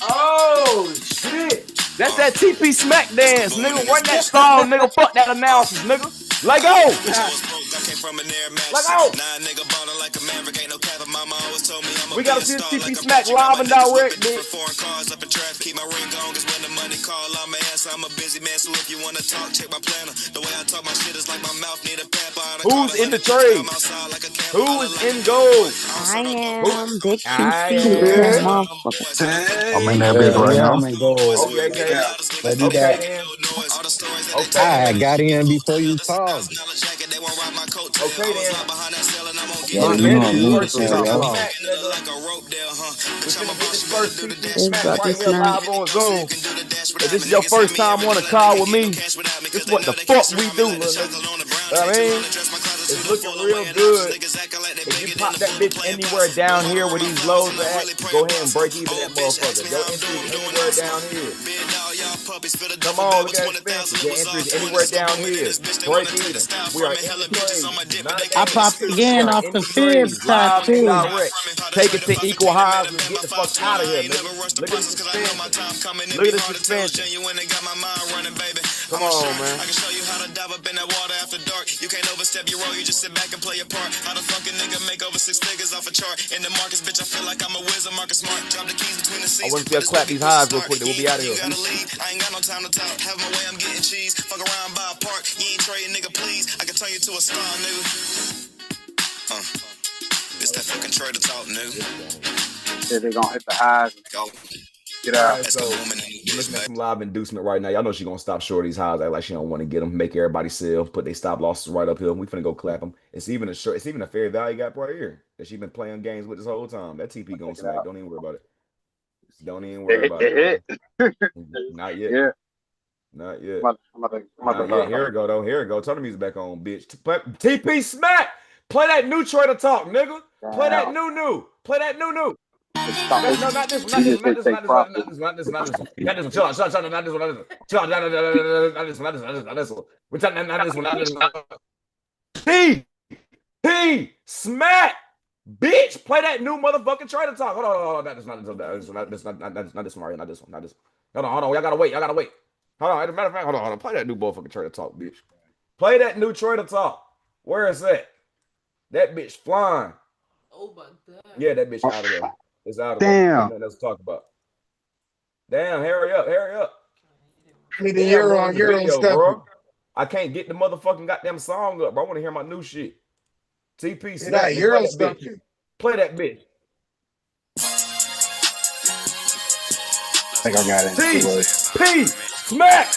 oh shit! That's Uh, that TP smack it's the dance, booming nigga. in this Run that bitch. song, nigga. Fuck that Uh, analysis, nigga. Let go. bitch, I was broke. I came from an air Let mattress. go. Now a nigga ballin' like a maverick. Ain't no cap. Mama always told me I'ma We be gotta a see this star TP like I'm smack Patrick. Got live my and niggas whipping direct, bitch. different foreign cars up in traffic. Keep my ring on, cause when the money call, I'ma answer. I'm a busy man, so if you wanna talk, check my planner. The way I talk my shit is like my mouth need a pamper. I done caught Who's in the 100 fish, now I'm trade? outside like a camper. I Who look is like a in young boy. gold? I don't I serve no dope Who? boy. am Big I TT, Nigga, the that's am. one of them motherfucker. boys. Now they think I'm they in can Hey, that run bitch me. right Yeah, now. I'm in gold. Voice Okay, will be the Kaden. loudest, make Let's a do nigga Okay, that. make then. no noise. All the stories that they Okay, telling, I baby, then. got keep it in cool for before real. you This called. $1,000 jacket, they won't ride my coattail. Okay, I was then. out behind that cell and I'm on Yeah, get Let's it. you get know it. I'm This moving first She slow, TP tryna y'all. be On. smack, breaking it nigga. like a rope there, huh? We Bitch, I'm a finna get boss, this you better first do the TP dash Just smack without brought me. right this here nigga. live Anything on goes, so you Zoom. can do the dash If without this me. is your Niggas tell first me time on a everything like they call with can't get no me, cash without me. this Cause they what know the they can't fuck we surround me. do, Let the little nigga. chocolate on the brown. I Take too long mean, to dress my closet too it's the looking full of real weighing ounces. good. Niggas acting like they If you bigger than pop the that bull bitch playing anywhere possum. Don't down wanna here run where my these flowers lows and are I at, really pray go a ahead and blossom. break even that Old bitch ask motherfucker. me If your how I'm entry is doing, doing anywhere awesome. down here, Big dog, y'all puppies. Fill a come duffel on, bag look with at that 20,000. expenses. It Your was entry all is tour and anywhere it's down couple men in here. this bitch. They Break wanna take the even. style We from are me. in the Hella bitches on trades. my This is dick, but not a they I can't game. get popped still. We again are off in the the fib trades. shot Live and too. Run direct. from me. How to Take trade it if to I could equal chain it, man, highs. and Let's bend get my the fuck 520. out of here, I ain't nigga. never rushed the Look at this process, cause I know my expansion. time coming. It Look be at this hard to tell what's expansion. genuine. They got my mind running, baby. Come I'm a on, shark. man. I can show you how to dive up in that water after dark. You can't overstep your role, you just sit back and play your part. How the fuck a nigga make over 6 figures off a chart? In the markets, bitch, I feel like I'm a wizard, Marcus Smart. Drop the keys between the I seats, want to see but us this clap boogie these push a highs real start. quick. Then we'll You be ain't out fuck, of you here. gotta leave. I ain't got no time to talk. Have my way, I'm getting cheese. Fuck around by a park. You ain't trading, nigga, please. I can turn you to a star, nigga. It's that fucking trader talk, nigga. This guy. Said they're gonna hit the highs and Go. get All out. right, That's the so booming in the we're bitch, looking at baby. some live inducement right now. Y'all know she gonna stop short of these highs. Act like she don't want to get them. Make everybody sell. Put their stop losses right up here. We finna go clap them. It's even a short. It's even a fair value gap right here that she been playing games with this whole time. That TP gonna Check it smack. out. Don't even worry about it. Don't even worry It about it, hit. man. It hit. Not yet. Yeah. Not yet. I'm about Not yet. to Here it go though. Here it go. Turn the music back on, bitch. TP smack. Play that new trader talk, nigga. Play that down. new. Play that new. Just stop it. No, not this one, You not this just one, not said this one, take not this one, profit. not this one, not this one, not this one, not this one. Chill out, not this one, not this one. Chill out, not this one, not this one, not this one. We're talking not this one, not this one. P smack, bitch. Play that new motherfucking trader talk. Hold on, not this one, not this one, not this one, not this one, right? Not this one, not this one. Hold on. Y'all gotta wait. Hold on. As a matter of fact, hold on. Play that new motherfucking trader talk, bitch. Play that new trader talk. Where is that? That bitch flying. Oh my god. Yeah, that bitch out of there. It's out of there. Ain't Damn. nothing else to talk about. Damn, hurry up. I need a Damn, bro, euro it's on a euro video, stepping. bro. I can't get the motherfucking goddamn song up, bro. I want to hear my new shit. TP Yeah, Smack, that nigga, play euro that bitch. stepping. Play that bitch. I think I got into it. TP Smack.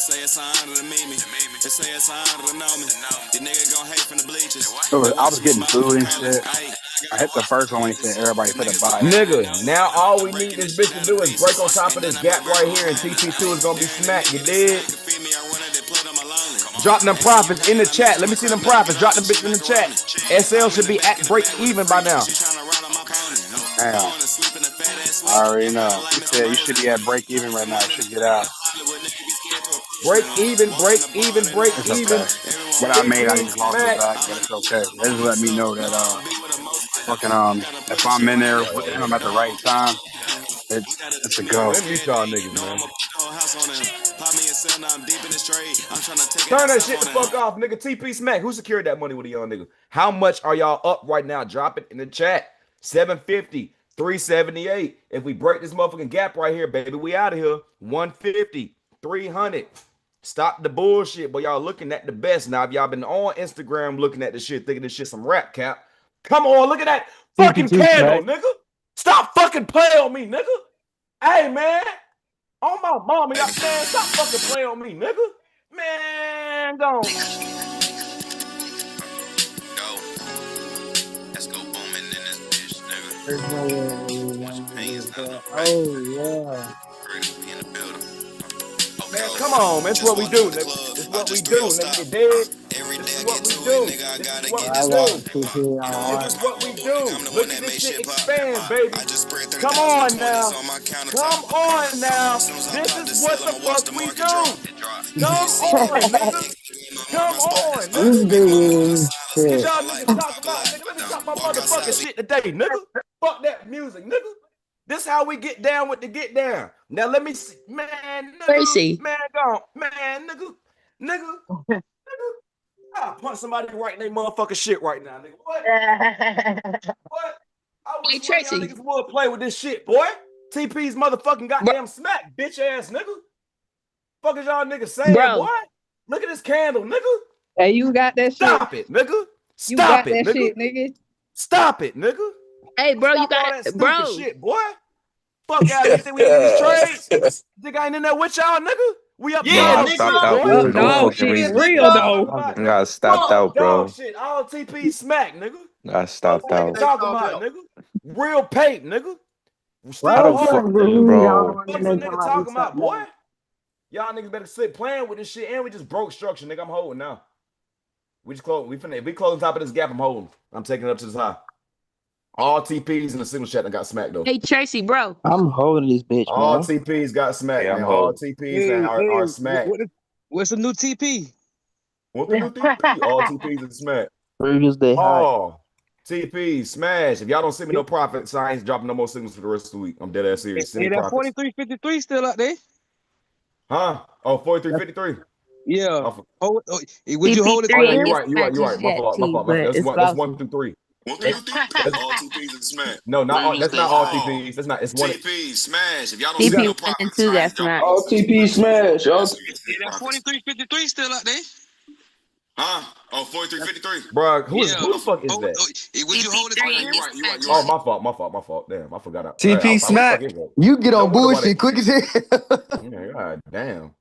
say it's an honor to meet me. They say it's an honor to know me. The nigga gon' hate from the bleachers. I was getting food and shit. I hit the first one when he said everybody put a buy. Nigga, now all we need this bitch to do is break on top of this gap right here, and TP2 is gonna be smacked. You dig? Drop them profits in the chat. Let me see them profits. Drop them bitches in the chat. SL should be at break even by now. Damn. I already know. He said you should be at break even right now. You should get out. Break even, break even, break It's even. okay. What I made, I just lost it back, but it's okay. They just let me know that if I'm in there with him at the right time, it's a go. Let me meet y'all niggas, man. Turn that shit the fuck off, nigga. TP Smack. Who secured that money with a young nigga? How much are y'all up right now? Drop it in the chat. 750, 378. If we break this motherfucking gap right here, baby, we out of here. 150, 300. Stop the bullshit, but y'all looking at the best. Now, if y'all been on Instagram looking at this shit, thinking this shit some rap cap, come on, look at that fucking candle, nigga. Stop fucking playing on me, nigga. Hey, man. On my mama, y'all man, stop fucking playing on me, nigga. Man, go. Let's go booming in this bitch, nigga. There's no way. Oh, yeah. In the building. Man, come on, man. It's what we do, nigga. It's what we do, nigga. You dig? This is what we do. This is what we do. This is what we do. Look at this shit expand, baby. Come on now. Come on now. This is what the fuck we do. Come on, nigga. Come on, nigga. Get y'all niggas talk about, nigga. Let me talk my motherfucking shit today, nigga. Fuck that music, nigga. This how we get down with the get down. Now let me see, man, nigga, Tracy. man, go, man, nigga. I'll punch somebody right in their motherfucking shit right now, nigga. What? What? I wish Hey, y'all Tracy. niggas would play with this shit, boy. TP's motherfucking goddamn smack, bitch ass nigga. Fuck is y'all niggas saying, Bro. boy? Look at this candle, nigga. Hey, you got that shit. Stop it, nigga. You got Stop it, that nigga. shit, nigga. Stop it, nigga. Hey, bro, Stop you got all that stupid bro. shit, boy. Fuck y'all niggas think we in these trades. Think I ain't in there with y'all, nigga? We up Yeah, dog stopped shit, out, boy. bro. No Dog fucking shit reason. real though. About, I got stopped fuck out, bro. dog shit. All TP smack, nigga. I stopped Fuck you out. talking about, nigga. Real pape, nigga. Still How the hard, fuck, nigga. bro? What's the nigga talking about, boy? Y'all niggas better sit playing with this shit, and we just broke structure, nigga. I'm holding now. We just close. If we close on top of this gap, I'm holding. I'm taking it up to the high. All TPs in the single chat that got smacked though. Hey, Tracy, bro. I'm holding this bitch, All man. TPs got smacked, Yeah, I'm man. All holding. TPs are smacked. What's the new TP? What the new TP? All TPs are smacked. Previous day high. Oh, TP smash. If y'all don't send me no profits, I ain't dropping no more signals for the rest of the week. I'm dead ass serious. Send me Hey, that profits. 4353 still out there? Huh? Oh, 4353. Yeah. Would you hold it? Oh yeah, CP3 you're ain't right. smacked My yet, fault. T, but That's it's one. That's possible. 1 through 3. All TPs are smacked. No, not all. That's not all TPs. That's not. It's one. TP smash. If y'all don't see CP1 no and profits, 2 I got ain't dropping smacked. no TP smash. Hey, that 4353 still out there? Huh? Oh, 4353. Bro, who Yeah. the fuck is that? Would you hold it? Oh yeah, you're right. You Oh, right. my fault. Damn, I forgot. TP Who the fuck smack. is that? You get No on wonder why bullshit quick as hell. Yeah, god damn.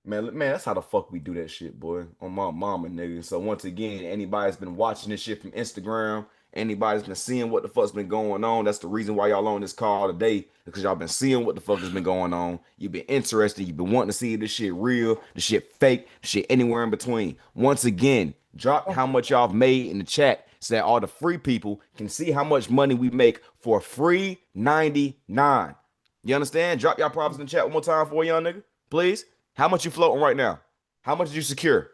Man, that's how the fuck we do that shit, boy. On my mama, nigga. So once again, anybody's been watching this shit from Instagram, anybody's been seeing what the fuck's been going on. That's the reason why y'all on this call today, because y'all been seeing what the fuck has been going on. You've been interested. You've been wanting to see this shit real, the shit fake, the shit anywhere in between. Once again, drop how much y'all have made in the chat so that all the free people can see how much money we make for free 99. You understand? Drop y'all profits in the chat one more time for a young nigga, please. How much you floating right now? How much did you secure?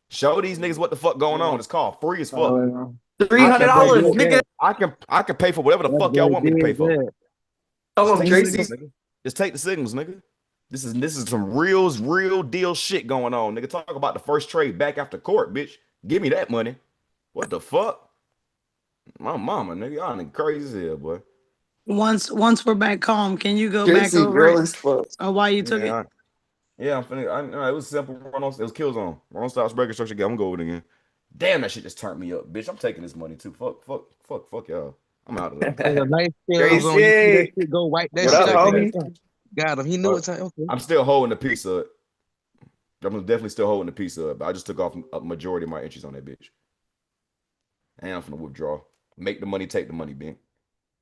Show these niggas what the fuck going on. It's called free as fuck. $300, nigga. I can pay for whatever the fuck y'all want me to pay for. Hold on, Just take the Tracy. signals, nigga. Just take the signals, nigga. This is some real deal shit going on, nigga. Talk about the first trade back after court, bitch. Give me that money. What the fuck? My mama, nigga. Y'all nigga crazy as hell, boy. Once we're back home, can you go Tracy, back over girl it as fuck. or why you took it? Yeah, I'm finna. It was simple. It was kill zone. Run stops, breaking structure. I'm gonna go with it again. Damn, that shit just turned me up, bitch. I'm taking this money too. Fuck y'all. I'm out of there. There's a nice Tracy. on. You see that shit go wipe that What shit up, out. homie? Got him. He knew it's okay. I'm still holding the piece of it. I'm definitely still holding a piece of it, but I just took off a majority of my entries on that bitch. And I'm finna withdraw. Make the money, take the money, Ben.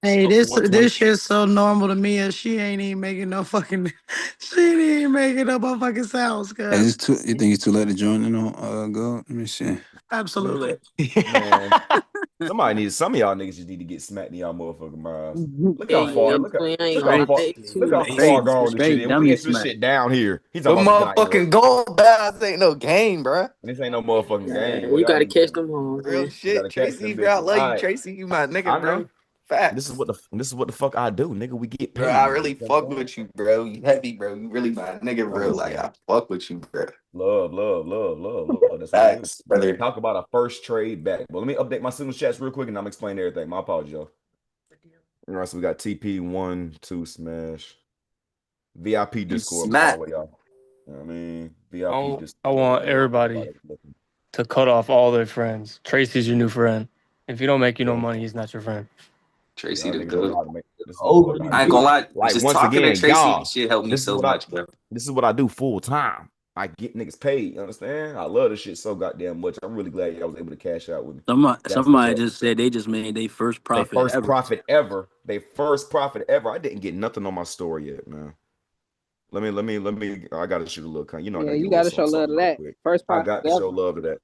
Hey, Oh, this 120. this shit's so normal to me, and she ain't even making no fucking. She ain't even making no motherfucking sounds, Hey, cuz. it's too. You think it's too late to join in on go? Let me see. Absolutely. Man, some of y'all niggas just need to get smacked in y'all motherfucking mouths. Look how Hey, far, yo, look how, twin, I ain't look gonna how Straight, far, lie look how too. far straight, gone this shit straight is. We dummy get to this smack. shit down here. He's But talking about some diner. motherfucking gold bags ain't no game, bruh. This ain't no motherfucking game, boy. You Y'all gotta niggas, catch them home, Real man. you shit. gotta catch Tracy, them bro, I bitches. love All you, right, Tracy. You my I nigga, bro. know. This is Facts. what the fuck I do, nigga. We get Bro, I paid. really You know what fuck I'm saying? with you, bro. You heavy, bro. You really my nigga, I bro. know, Like, man. I fuck with you, bro. Love, love, love, love, love. That's what we do. Facts, brother. Talk about a first trade back. But let me update my signal chats real quick and I'm explaining everything. My apologies, y'all. All right, so we got TP1, 2 smash. VIP You Discord, by the smack. way, y'all. You know what I mean? I VIP want, I Discord. want You know, everybody everybody looking. to cut off all their friends. Tracy's your new friend. If you don't make you no Yeah. money, he's not your friend. Tracy Y'all the niggas don't know good. how to make this motherfucker. I I ain't do gonna lie. like Just once talking to again, Tracy, y'all. this shit helped me This is so what I much, bro. this is what I do full time. I get niggas paid. You understand? I love this shit so goddamn much. I'm really glad y'all was able to cash out with me. That's what's Somebody up. just said they just made their first They profit first ever. profit ever. They first profit ever. I didn't get nothing on my story yet, man. Let me. I gotta shoot a little. You know, I Yeah, gotta get you a little gotta show something, love something to real that. quick. First I profit got to show ever. love to that.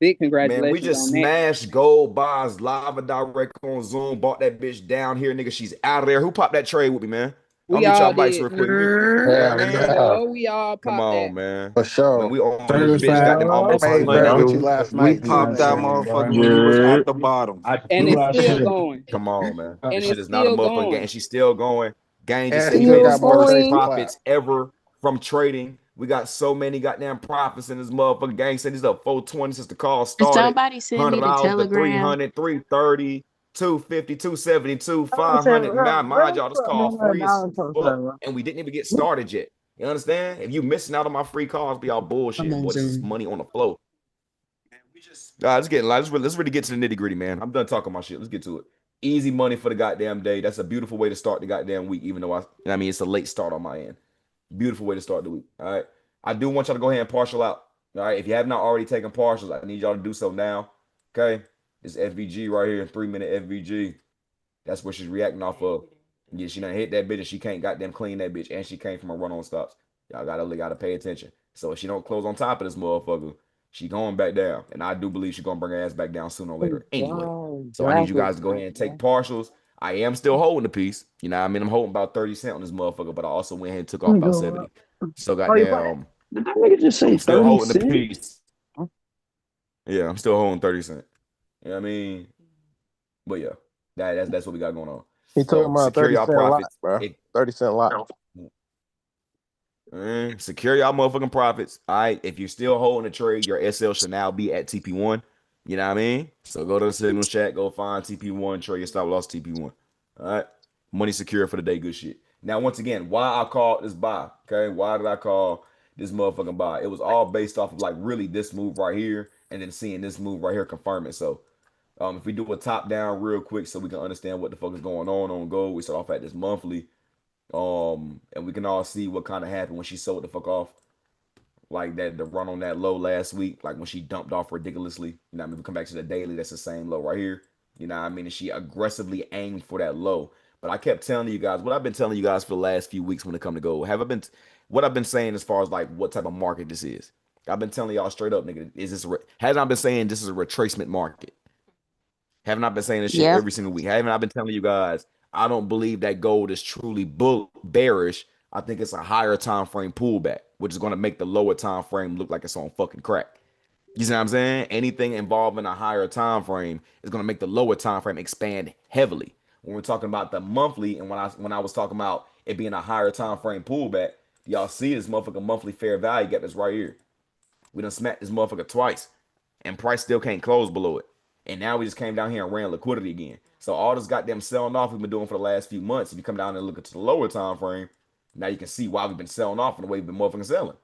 Big Man, we congratulations just on that. smashed gold bars live and direct on Zoom. Bought that bitch down here, nigga. She's out of there. Who popped that trade with me, man? I'll We mute y'all all mics did. real quick. You know what I Grr. Hell mean? yeah. We all Come popped that. on, man. For Man, sure. we on this bitch, got Certified them I almost made player, bread 200. with you dude. last We night too, popped that man. motherfucker You when you was heard? at the bottom. I And do it's our still shit. going. Come on, man. And This shit it's is not a still motherfucking game. going. She's still going. Gang just And said she he still made Still his got more first trades to going. clap. profits ever from trading. We got so many goddamn profits in this motherfucking gang. Said he's up 420 since the call started. Somebody send me the $100 to telegram. 300, 330, 250, 272, I said, 500. Mind y'all, this call free as fuck. bro. And we didn't even get started yet. You understand? If you missing out on my free calls, be all Come bullshit. on, Boy, this is Zoom. money on the flow. Let's get let's really get to the nitty gritty, man. I'm done talking my shit. Let's get to it. Easy money for the goddamn day. That's a beautiful way to start the goddamn week, even though I mean it's a late start on my end. Beautiful way to start the week. All right. I do want y'all to go ahead and partial out. All right. If you have not already taken partials, I need y'all to do so now. Okay. This FVG right here, 3-minute FVG. That's what she's reacting off of. Yeah, she done hit that bitch and she can't goddamn clean that bitch. And she came from a run on stops. Y'all gotta pay attention. So if she don't close on top of this motherfucker, she going back down. And I do believe she gonna bring her ass back down sooner or later anyway. So I need you guys to go ahead and take partials. I am still holding the piece. You know what I mean? I'm holding about 30 cents on this motherfucker, but I also went ahead and took off about 70. So goddamn, Did that nigga just say I'm still 30 holding the cents? piece. Yeah, I'm still holding 30 cents. You know what I mean? But yeah, that's what we got going on. He took So him a secure 30 y'all cent lot, profits. bro. 30 cent lot. Secure y'all motherfucking profits. All right. If you're still holding the trade, your SL should now be at TP1. You know what I mean? So go to the signal chat, go find TP1, trade your stop loss TP1. All right. Money secure for the day. Good shit. Now, once again, why I called this buy? Okay. Why did I call this motherfucking buy? It was all based off of like really this move right here and then seeing this move right here confirm it. So if we do a top down real quick so we can understand what the fuck is going on gold, we start off at this monthly. And we can all see what kind of happened when she sold the fuck off. Like that, the run on that low last week, like when she dumped off ridiculously. You know what I mean? We come back to the daily, that's the same low right here. You know what I mean? And she aggressively aimed for that low. But I kept telling you guys what I've been telling you guys for the last few weeks when it come to gold. What I've been saying as far as like what type of market this is? I've been telling y'all straight up, nigga. Haven't I been saying this is a retracement market? Haven't I been saying this shit Yep. every single week? Haven't I been telling you guys I don't believe that gold is truly bearish. I think it's a higher time frame pullback, which is going to make the lower time frame look like it's on fucking crack. You see what I'm saying? Anything involving a higher time frame is going to make the lower time frame expand heavily. When we're talking about the monthly, and when I was talking about it being a higher time frame pullback, y'all see this motherfucker monthly fair value gap that's right here. We done smacked this motherfucker twice, and price still can't close below it. And now we just came down here and ran liquidity again. So all this goddamn selling off we've been doing for the last few months, if you come down and look at the lower time frame, now you can see why we've been selling off and the way we've been motherfucking selling.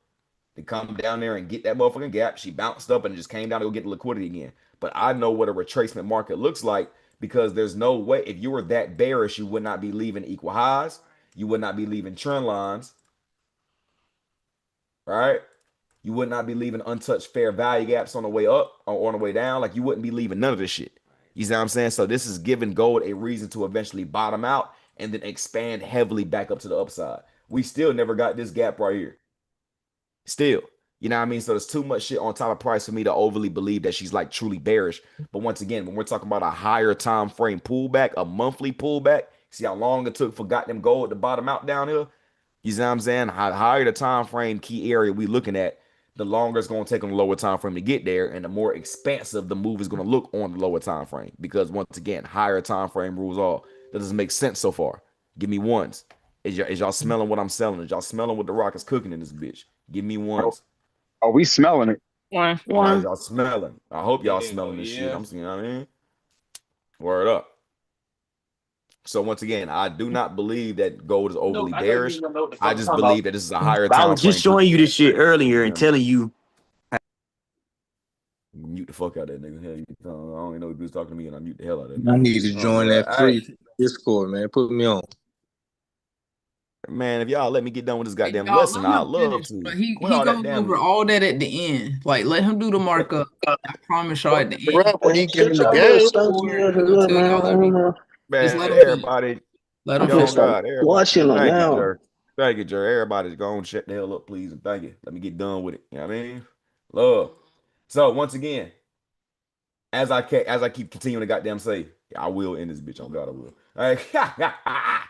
They come down there and get that motherfucking gap. She bounced up and just came down to go get the liquidity again. But I know what a retracement market looks like because there's no way, if you were that bearish, you would not be leaving equal highs. You would not be leaving trend lines. Right? You would not be leaving untouched fair value gaps on the way up or on the way down. Like you wouldn't be leaving none of this shit. You see what I'm saying? So this is giving gold a reason to eventually bottom out and then expand heavily back up to the upside. We still never got this gap right here. Still. You know what I mean? So there's too much shit on top of price for me to overly believe that she's like truly bearish. But once again, when we're talking about a higher time frame pullback, a monthly pullback, see how long it took for goddamn gold to bottom out down here? You see what I'm saying? Higher the time frame key area we looking at, the longer it's going to take on the lower time frame to get there, and the more expansive the move is going to look on the lower time frame. Because once again, higher time frame rules all. That doesn't make sense so far. Give me ones. Is y'all smelling what I'm selling? Is y'all smelling what the rock is cooking in this bitch? Give me ones. Oh, we smelling it. All right, y'all smelling. I hope y'all smelling this shit. I'm seeing, you know what I mean? Word up. So once again, I do not believe that gold is overly bearish. I just believe that this is a higher But I time was frame. just showing you this shit earlier and telling you. Mute the fuck out of that nigga. Hell, I don't even know if he was talking to me, and I mute the hell out of that. I need to join that free Discord, man. Put me on. Man, if y'all let me get done with this goddamn lesson, I'd love to. But he Quit all that goes damn. over all that at the end. Like, let him do the markup. I promise y'all at the end. When he get in the Y'all game, he gonna tell y'all everything. Just Man, let him finish. everybody. Let him Oh finish. God, everybody. watching them Thank you, now. Jer. Thank you, Jer. Everybody's going shut the hell up, please, and thank you. Let me get done with it. You know what I mean? Love. So once again, as I keep continuing to goddamn say, I will end this bitch. On God, I will. All right.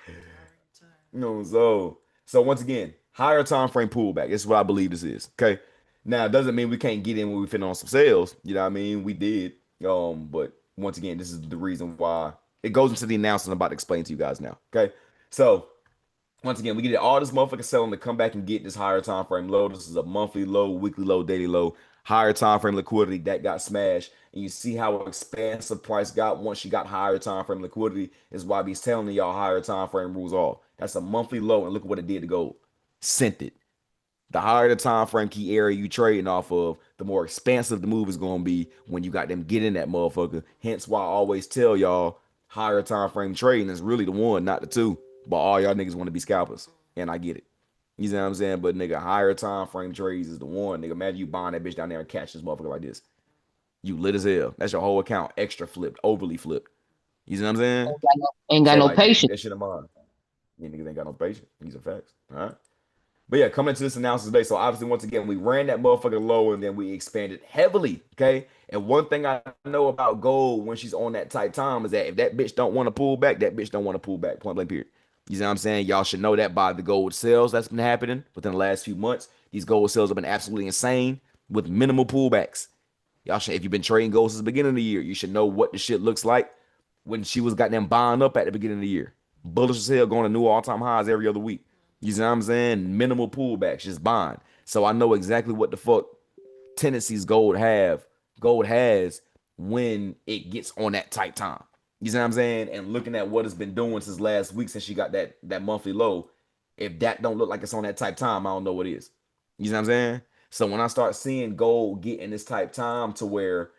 You know, so once again, higher time frame pullback. This is what I believe this is. Okay. Now, it doesn't mean we can't get in when we fit on some sales. You know what I mean? We did. But once again, this is the reason why it goes into the announcement I'm about to explain to you guys now. Okay. So once again, we get all this motherfucker selling to come back and get this higher time frame low. This is a monthly low, weekly low, daily low, higher time frame liquidity that got smashed. And you see how expansive price got once she got higher time frame liquidity is why he's telling y'all higher time frame rules all. That's a monthly low, and look at what it did to gold. Sent it. The higher the time frame key area you trading off of, the more expansive the move is going to be when you got them get in that motherfucker. Hence why I always tell y'all higher time frame trading is really the one, not the two. But all y'all niggas want to be scalpers, and I get it. You know what I'm saying? But nigga, higher time frame trades is the one. Nigga, imagine you buying that bitch down there and catch this motherfucker like this. You lit as hell. That's your whole account extra flipped, overly flipped. You know what I'm saying? Ain't got no patience. Keep that shit in mind. You niggas ain't got no patience. These are facts. All right. But yeah, coming into this analysis today. So obviously, once again, we ran that motherfucker low and then we expanded heavily. Okay. And one thing I know about gold when she's on that tight time is that if that bitch don't want to pull back, that bitch don't want to pull back. Point blank period. You know what I'm saying? Y'all should know that by the gold sales that's been happening within the last few months. These gold sales have been absolutely insane with minimal pullbacks. Y'all should, if you've been trading gold since the beginning of the year, you should know what the shit looks like when she was goddamn buying up at the beginning of the year. Bullish as hell, going to new all-time highs every other week. You see what I'm saying? Minimal pullbacks, just buying. So I know exactly what the fuck tendencies gold has when it gets on that tight time. You see what I'm saying? And looking at what it's been doing since last week, since she got that monthly low, if that don't look like it's on that type time, I don't know what is. You see what I'm saying? So when I start seeing gold get in this type time to where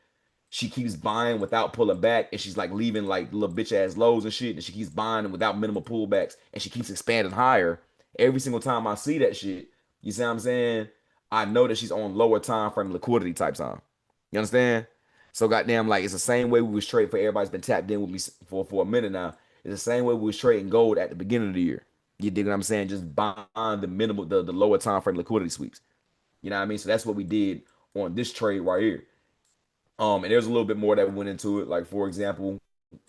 she keeps buying without pulling back, and she's like leaving like little bitch ass lows and shit, and she keeps buying without minimal pullbacks, and she keeps expanding higher. Every single time I see that shit, you see what I'm saying? I know that she's on lower time frame liquidity type time. You understand? So goddamn, like it's the same way we was trading for everybody's been tapped in with me for a minute now. It's the same way we was trading gold at the beginning of the year. You dig what I'm saying? Just buying the minimal, the lower time frame liquidity sweeps. You know what I mean? So that's what we did on this trade right here. And there's a little bit more that went into it. Like, for example,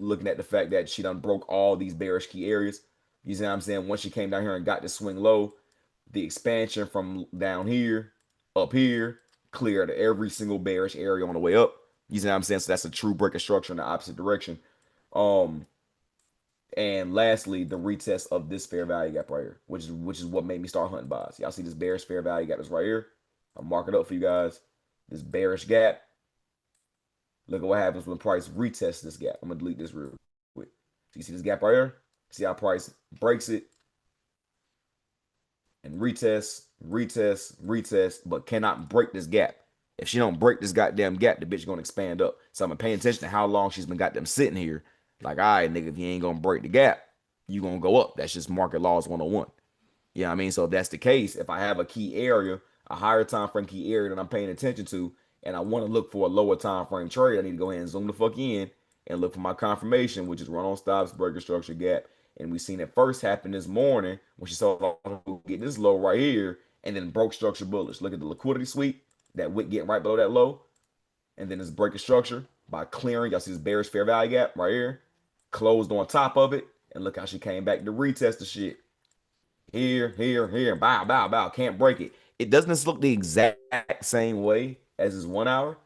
looking at the fact that she done broke all these bearish key areas. You see what I'm saying? Once she came down here and got the swing low, the expansion from down here, up here, cleared every single bearish area on the way up. You see what I'm saying? So that's a true break of structure in the opposite direction. And lastly, the retest of this fair value gap right here, which is what made me start hunting buys. Y'all see this bearish fair value gap that's right here? I'll mark it up for you guys. This bearish gap. Look at what happens when price retests this gap. I'm gonna delete this real quick. So you see this gap right here? See how price breaks it and retest, but cannot break this gap. If she don't break this goddamn gap, the bitch gonna expand up. So I'm paying attention to how long she's been goddamn sitting here. Like, all right, nigga, if you ain't gonna break the gap, you gonna go up. That's just market laws 101. You know what I mean? So if that's the case, if I have a key area, a higher time frame key area that I'm paying attention to, and I want to look for a lower time frame trade, I need to go ahead and zoom the fuck in and look for my confirmation, which is run on stops, breaker structure gap. And we seen it first happen this morning when she saw get this low right here and then broke structure bullish. Look at the liquidity sweep, that wick getting right below that low, and then this breaking structure by clearing. Y'all see this bearish fair value gap right here, closed on top of it, and look how she came back to retest the shit. Here, bow, bow, bow. Can't break it. It doesn't look the exact same way as this 1 hour,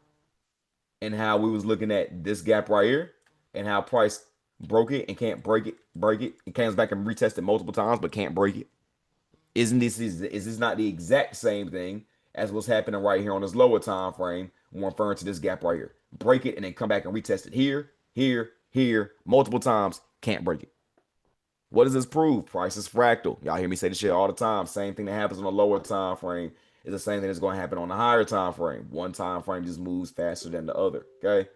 and how we was looking at this gap right here, and how price broke it and can't break it. It comes back and retested multiple times, but can't break it. Is this not the exact same thing as what's happening right here on this lower time frame when referring to this gap right here? Break it and then come back and retest it here, multiple times, can't break it. What does this prove? Price is fractal. Y'all hear me say this shit all the time. Same thing that happens on the lower time frame is the same thing that's going to happen on the higher time frame. One time frame just moves faster than the other. Okay.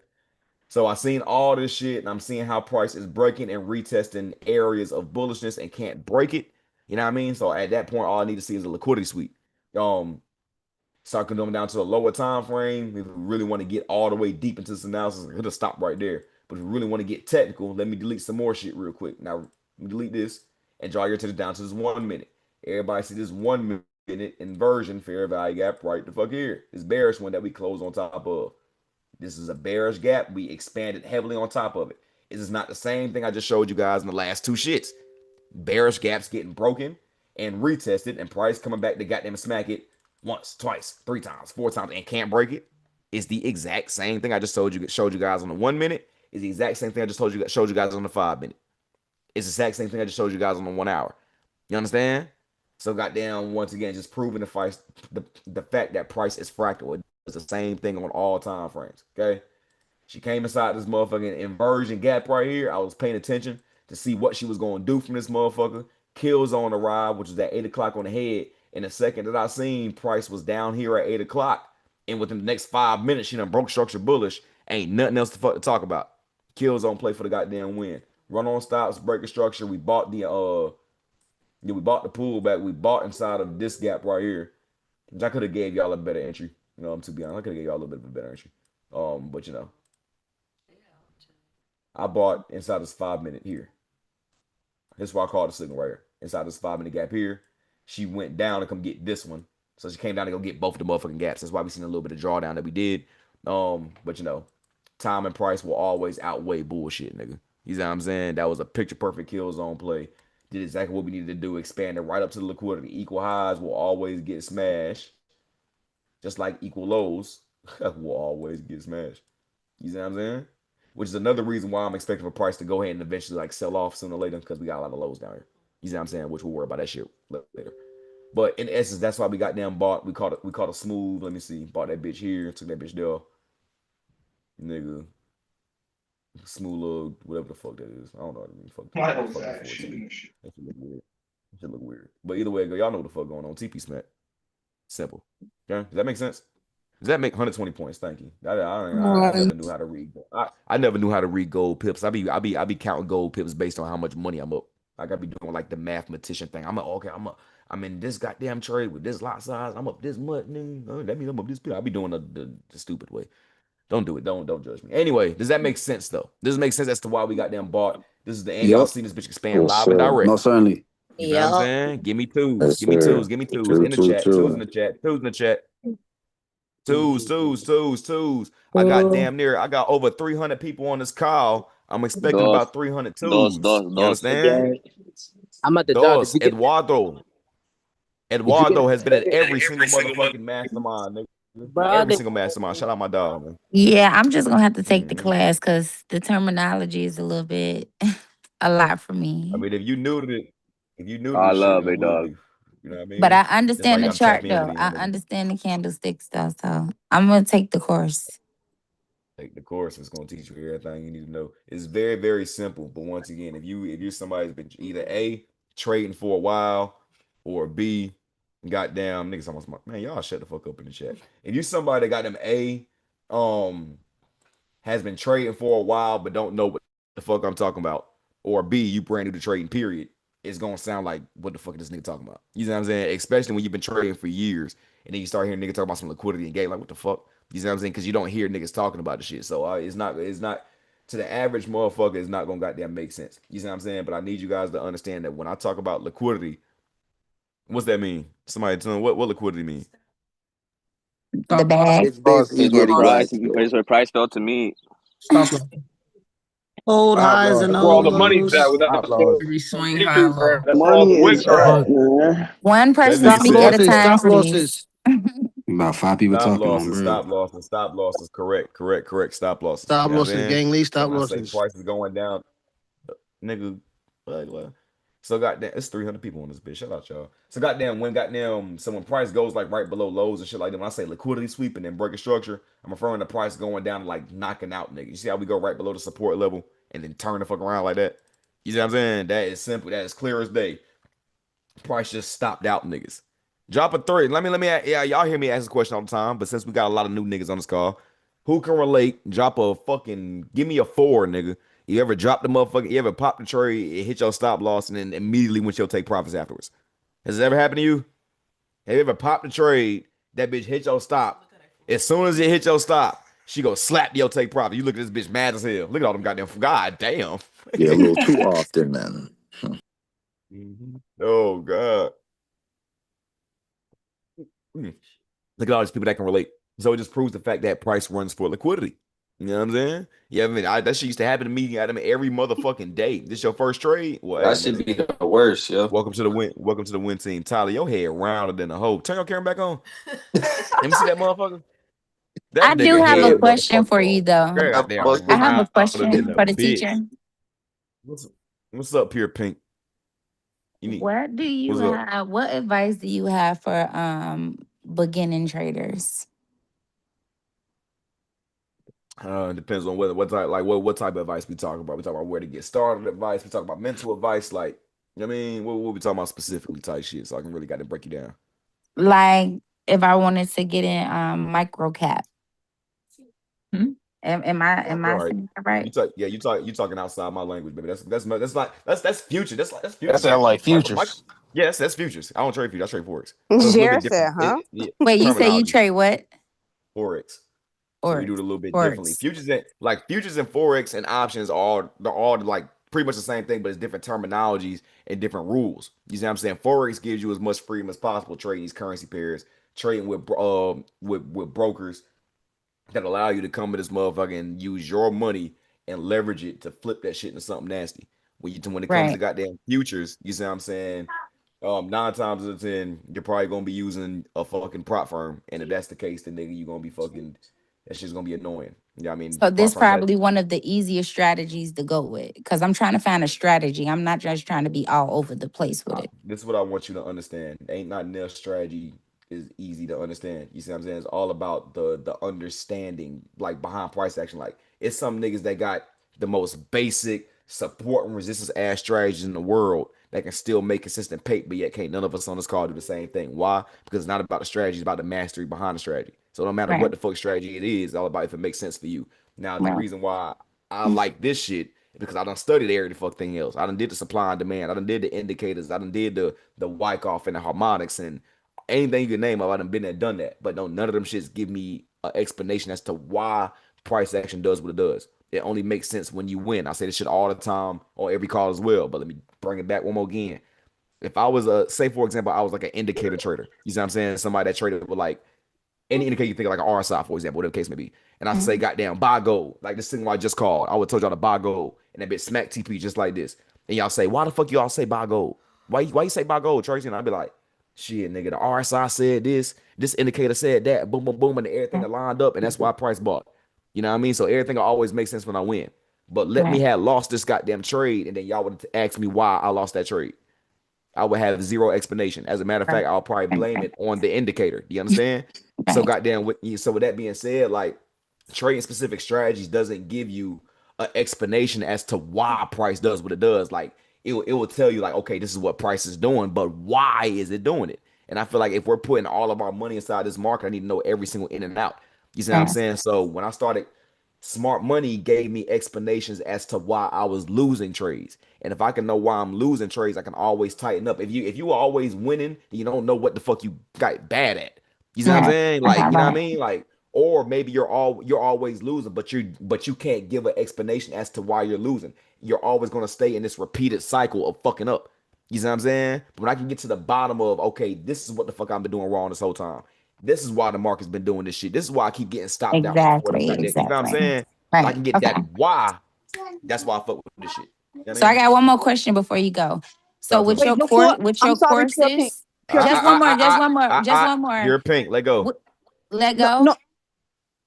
So I seen all this shit and I'm seeing how price is breaking and retesting areas of bullishness and can't break it. You know what I mean? So at that point, all I need to see is a liquidity sweep. Start coming down to a lower time frame. If we really want to get all the way deep into this analysis, it'll stop right there. But if we really want to get technical, let me delete some more shit real quick. Now, let me delete this and draw your attention down to this 1 minute. Everybody see this 1 minute inversion fair value gap right the fuck here. This bearish one that we closed on top of. This is a bearish gap. We expanded heavily on top of it. This is not the same thing I just showed you guys in the last two shits. Bearish gaps getting broken and retested, and price coming back to goddamn smack it once, twice, 3 times, 4 times, and can't break it. It's the exact same thing I just showed you guys on the 1 minute. It's the exact same thing I just showed you guys on the 5 minute. It's the exact same thing I just showed you guys on the 1 hour. You understand? So goddamn, once again, just proving the fact that price is fractal. It's the same thing on all time frames. Okay. She came inside this motherfucking inversion gap right here. I was paying attention to see what she was going to do from this motherfucker. Kills on the ride, which was at 8 o'clock on the head. And the second that I seen, price was down here at 8 o'clock. And within the next 5 minutes, she done broke structure bullish. Ain't nothing else to talk about. Kills on play for the goddamn win. Run on stops, breaking structure. We bought the pullback. We bought inside of this gap right here. Which I could have gave y'all a better entry. To be honest, I could have gave y'all a little bit of a better entry. But I bought inside this 5 minute here. This is why I call it a signal right here. Inside this 5 minute gap here, she went down to come get this one. So she came down to go get both of the motherfucking gaps. That's why we seen a little bit of drawdown that we did. But time and price will always outweigh bullshit, nigga. You know what I'm saying? That was a picture perfect kill zone play. Did exactly what we needed to do. Expand it right up to the liquidity. Equal highs will always get smashed. Just like equal lows will always get smashed. You see what I'm saying? Which is another reason why I'm expecting for price to go ahead and eventually sell off sooner or later because we got a lot of lows down here. You see what I'm saying? Which we'll worry about that shit later. But in essence, that's why we got them bought. We caught a smooth. Let me see. Bought that bitch here. Took that bitch there. Nigga. Smooth little whatever the fuck that is. I don't know what I mean. Fuck that shit. That shit look weird. That shit look weird. But either way, y'all know what the fuck going on. TP smack. Simple. Okay? Does that make sense? Does that make 120 points? Thank you. I never knew how to read. I never knew how to read gold pips. I be counting gold pips based on how much money I'm up. Like I be doing like the mathematician thing. I'm in this goddamn trade with this lot size. I'm up this much. That means I'm up this pip. I be doing the stupid way. Don't do it. Don't judge me. Anyway, does that make sense though? Does it make sense as to why we got them bought? This is the end. Y'all seen this bitch expand live and direct. No, certainly. You know what I'm saying? Give me twos. Yes, Give me sir. twos. Give me twos in the chat. Twos in the chat. Twos in the chat. Twos. I got over 300 people on this call. I'm expecting about 300 twos. You understand? I'm at the job. Eduardo has been at every single motherfucking mastermind, nigga. Every single mastermind. Shout out my dog, man. Yeah, I'm just gonna have to take the class because the terminology is a little bit a lot for I me. mean, if you knew to this I shit, love then it, would dog. be. You know what I But mean? I That's why understand you the gotta tap chart in with though. these I niggas. understand the candlesticks though. So I'm gonna take the course. Take the course. It's gonna teach you everything you need to know. It's very, very simple. But once again, if you're somebody who's been either A, trading for a while, or B, goddamn niggas almost man, y'all shut the fuck up in the chat. If you're somebody that got them A, has been trading for a while but don't know what the fuck I'm talking about, or B, you brand new to trading, period. it's gonna sound like what the fuck is this nigga talking about? You know what I'm saying? Especially when you've been trading for years and then you start hearing niggas talk about some liquidity and game, like what the fuck? You know what I'm saying? Because you don't hear niggas talking about the shit. So it's not to the average motherfucker, it's not gonna goddamn make sense. You know what I'm saying? But I need you guys to understand that when I talk about liquidity, what's that mean? Somebody tell me what liquidity mean? The bag. It's basically It's where getting price like it's where price fell to me. Stop loss. Hold stop highs and That's loss. where all hold the money's at lows. without Stop loss. Every no swing high futures, bro. low. That's where all Money the is wins are at. at, man. One That person nigga Stop speak at said a losses, time, stop please. losses, About 5 people stop talking on losses, bro. stop losses, stop losses. Correct. Stop losses. stop You know what I'm losses, saying? gang. Lee, So stop when I say losses. prices going down, nigga, what? So goddamn, it's 300 people on this bitch. Shout out y'all. So when price goes like right below lows and shit like that. When I say liquidity sweeping and breaking structure, I'm referring to price going down and like knocking out nigga. You see how we go right below the support level and then turn the fuck around like that? You see what I'm saying? That is simple. That is clear as day. Price just stopped out niggas. Drop a three. Yeah, y'all hear me ask this question all the time, but since we got a lot of new niggas on this call, who can relate? Drop a fucking, give me a four, nigga. You ever drop the motherfucker, you ever pop the trade, it hit your stop loss, and then immediately went your take profits afterwards? Has it ever happened to you? Have you ever popped the trade, that bitch hit your stop? As soon as it hit your stop, she go slap your take profit. You look at this bitch mad as hell. Look at all them goddamn, god damn. Yeah, a little too often, man. Oh, God. Mm. Look at all these people that can relate. So it just proves the fact that price runs for liquidity. You know what I'm saying? Yeah, I mean, that shit used to happen to me every motherfucking day. This your first trade? Well, hey, That should nigga, be the worst, yo. welcome to the win. Welcome to the win team. Tyler, your head rounder than a hoe. Turn your camera back on. Let me see that motherfucker. That I do nigga have a head question motherfucker. for you though. Goddamn I have a rounder than question a for the bitch. teacher. What's up, Pure Pink? You need What do you what's up? have? What advice do you have for beginning traders? Depends on what type, like what type of advice we talk about. We talk about where to get started advice. We talk about mental advice, like you know what I mean, what we talking about specifically type shit. So I can really got to break you down. Like if I wanted to get in micro cap. Am I All right. saying that right? You talking outside my language, baby. That's future. That's That futures. sound like Mike, futures. yes, that's futures. I don't trade futures. I trade forex. So it's a little bit Jared different. said, huh? Wait, you say you Terminology. trade what? Forex. So we Or do it a little bit differently. forex. Futures and forex and options are they're all like pretty much the same thing, but it's different terminologies and different rules. You see what I'm saying? Forex gives you as much freedom as possible trading these currency pairs, trading with brokers that allow you to come to this motherfucker and use your money and leverage it to flip that shit into something nasty. When it comes to Right. goddamn futures, you see what I'm saying? 9 times out of 10, you're probably gonna be using a fucking prop firm, and if that's the case, then nigga, you gonna be fucking. That shit's gonna be annoying. Yeah, I mean, So prop this firms have. probably one of the easiest strategies to go with because I'm trying to find a strategy. I'm not just trying to be all over the place with it. This is what I want you to understand. Ain't not nail strategy is easy to understand. You see what I'm saying? It's all about the understanding, like behind price action. Like it's some niggas that got the most basic support and resistance ass strategies in the world that can still make consistent pay, but yet can't none of us on this call do the same thing. Why? Because it's not about the strategy, it's about the mastery behind the strategy. So no matter Right. what the fuck strategy it is, it's all about if it makes sense for you. Now the Right. reason why I like this shit because I done studied every fuck thing else. I done did the supply and demand. I done did the indicators. I done did the Wyckoff and the harmonics and anything you can name of. I done been there, done that. But no, none of them shits give me an explanation as to why price action does what it does. It only makes sense when you win. I say this shit all the time on every call as well. But let me bring it back one more again. If I was say for example, I was like an indicator trader. You see what I'm saying? Somebody that traded with like any indicator you think of, like an RSI, for example, whatever the case may be. And I say, Mhm. goddamn, buy gold. Like this thing I just called. I would told y'all to buy gold. And that bitch smack TP just like this. And y'all say, why the fuck y'all say buy gold? Why you say buy gold, Tracy? And I'd be like, shit, nigga, the RSI said this indicator said that, boom, boom, boom, and everything aligned up, and that's why I price bought. You know what I mean? So everything always makes sense when I win. But let me Right. have lost this goddamn trade, and then y'all would ask me why I lost that trade. I would have zero explanation. As a matter of Right. fact, I'll probably Right. blame it on the indicator. Do you understand? So Right. goddamn with that being said, like trading specific strategies doesn't give you an explanation as to why price does what it does. Like it will tell you like, okay, this is what price is doing, but why is it doing it? And I feel like if we're putting all of our money inside this market, I need to know every single in and out. You see what I'm Right. saying? So when I started Smart money gave me explanations as to why I was losing trades. And if I can know why I'm losing trades, I can always tighten up. If you are always winning, then you don't know what the fuck you got bad at. You see what I'm Right. saying? Okay, Like, you know what I right. mean? Like, or maybe you're always losing, but you can't give an explanation as to why you're losing. You're always gonna stay in this repeated cycle of fucking up. You see what I'm saying? But when I can get to the bottom of, okay, this is what the fuck I've been doing wrong this whole time. This is why the market's been doing this shit. This is why I keep getting stopped out before this Exactly, right there. You know what I'm exactly. saying? If I Right. can get Okay. that why, that's why I fuck with this shit. You know what So I I mean? got one more question before you go. So Talk to with me. your Wait, before with I'm your sorry, Pure Pink. courses, Pure just Pink. one more, just one more, just one more. Pure pink. Let go. Let No, go. no,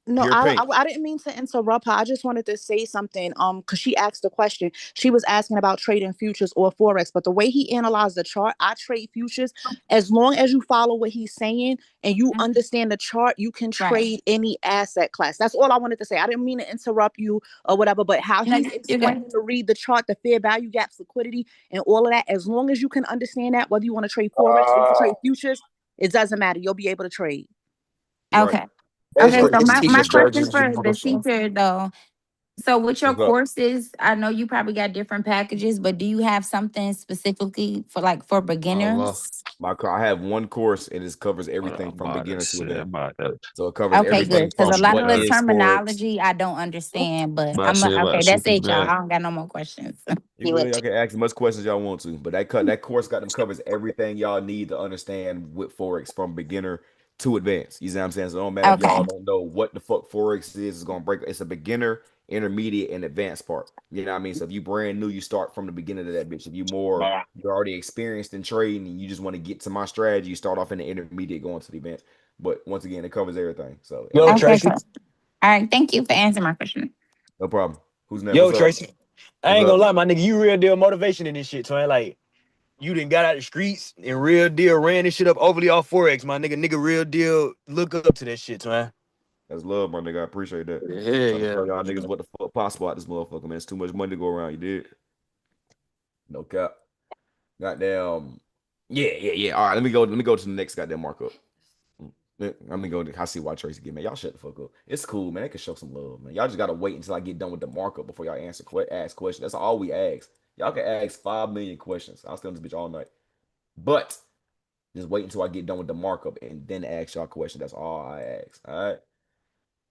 no, Pure pink. I didn't mean to interrupt her. I just wanted to say something. Because she asked the question. She was asking about trading futures or forex. But the way he analyzed the chart, I trade futures. As long as you follow what he's saying and you understand the chart, you can Right. trade any asset class. That's all I wanted to say. I didn't mean to interrupt you or whatever. But how No, he's you're good. explaining to read the chart, the fair value gaps, liquidity, and all of that. As long as you can understand that, whether you want to trade forex or you can trade futures, it doesn't matter. You'll be able to trade. Right. Okay. Hey, Okay. bro, So this my teacher question strategy. for the teacher though. So with your What's up? courses, I know you probably got different packages, but do you have something specifically for like for beginners? I have one course and it covers everything from beginner to advanced. So it covers Okay, everything good. Because a from lot of what the is forex. terminology I don't understand, but okay. That's it, y'all. I don't got no more questions. You good? Y'all can ask as much questions y'all want to, but that course got them covers everything y'all need to understand with forex from beginner to advanced. You see what I'm saying? So it don't matter if Okay. y'all don't know what the fuck forex is. It's gonna break. It's a beginner, intermediate, and advanced part. You know what I mean? So if you brand new, you start from the beginning of that bitch. If you're already experienced in trading and you just want to get to my strategy, you start off in the intermediate, going to the advanced. But once again, it covers everything. So and like I Okay, said, cool. All right. Thank you for answering my question. no problem. Who's next? What's up? I What's ain't up? gonna lie, my nigga, you real deal motivation in this shit, twin. Like, you done got out the streets and real deal ran this shit up overly off Forex, my nigga. Nigga, real deal look up to that shit, twin. That's love, my nigga. I appreciate that. Yeah, Trying to yeah. show y'all niggas what the fuck possible out this motherfucker, man. It's too much money to go around. You did? No cap. Goddamn. Yeah. All right, let me go. Let me go to the next goddamn markup. Let me go. I see why Tracy get man. Y'all shut the fuck up. It's cool, man. They can show some love, man. Y'all just gotta wait until I get done with the markup before y'all ask questions. That's all we ask. Y'all can ask 5 million questions. I'll stay on this bitch all night. But just wait until I get done with the markup and then ask y'all questions. That's all I ask. All right.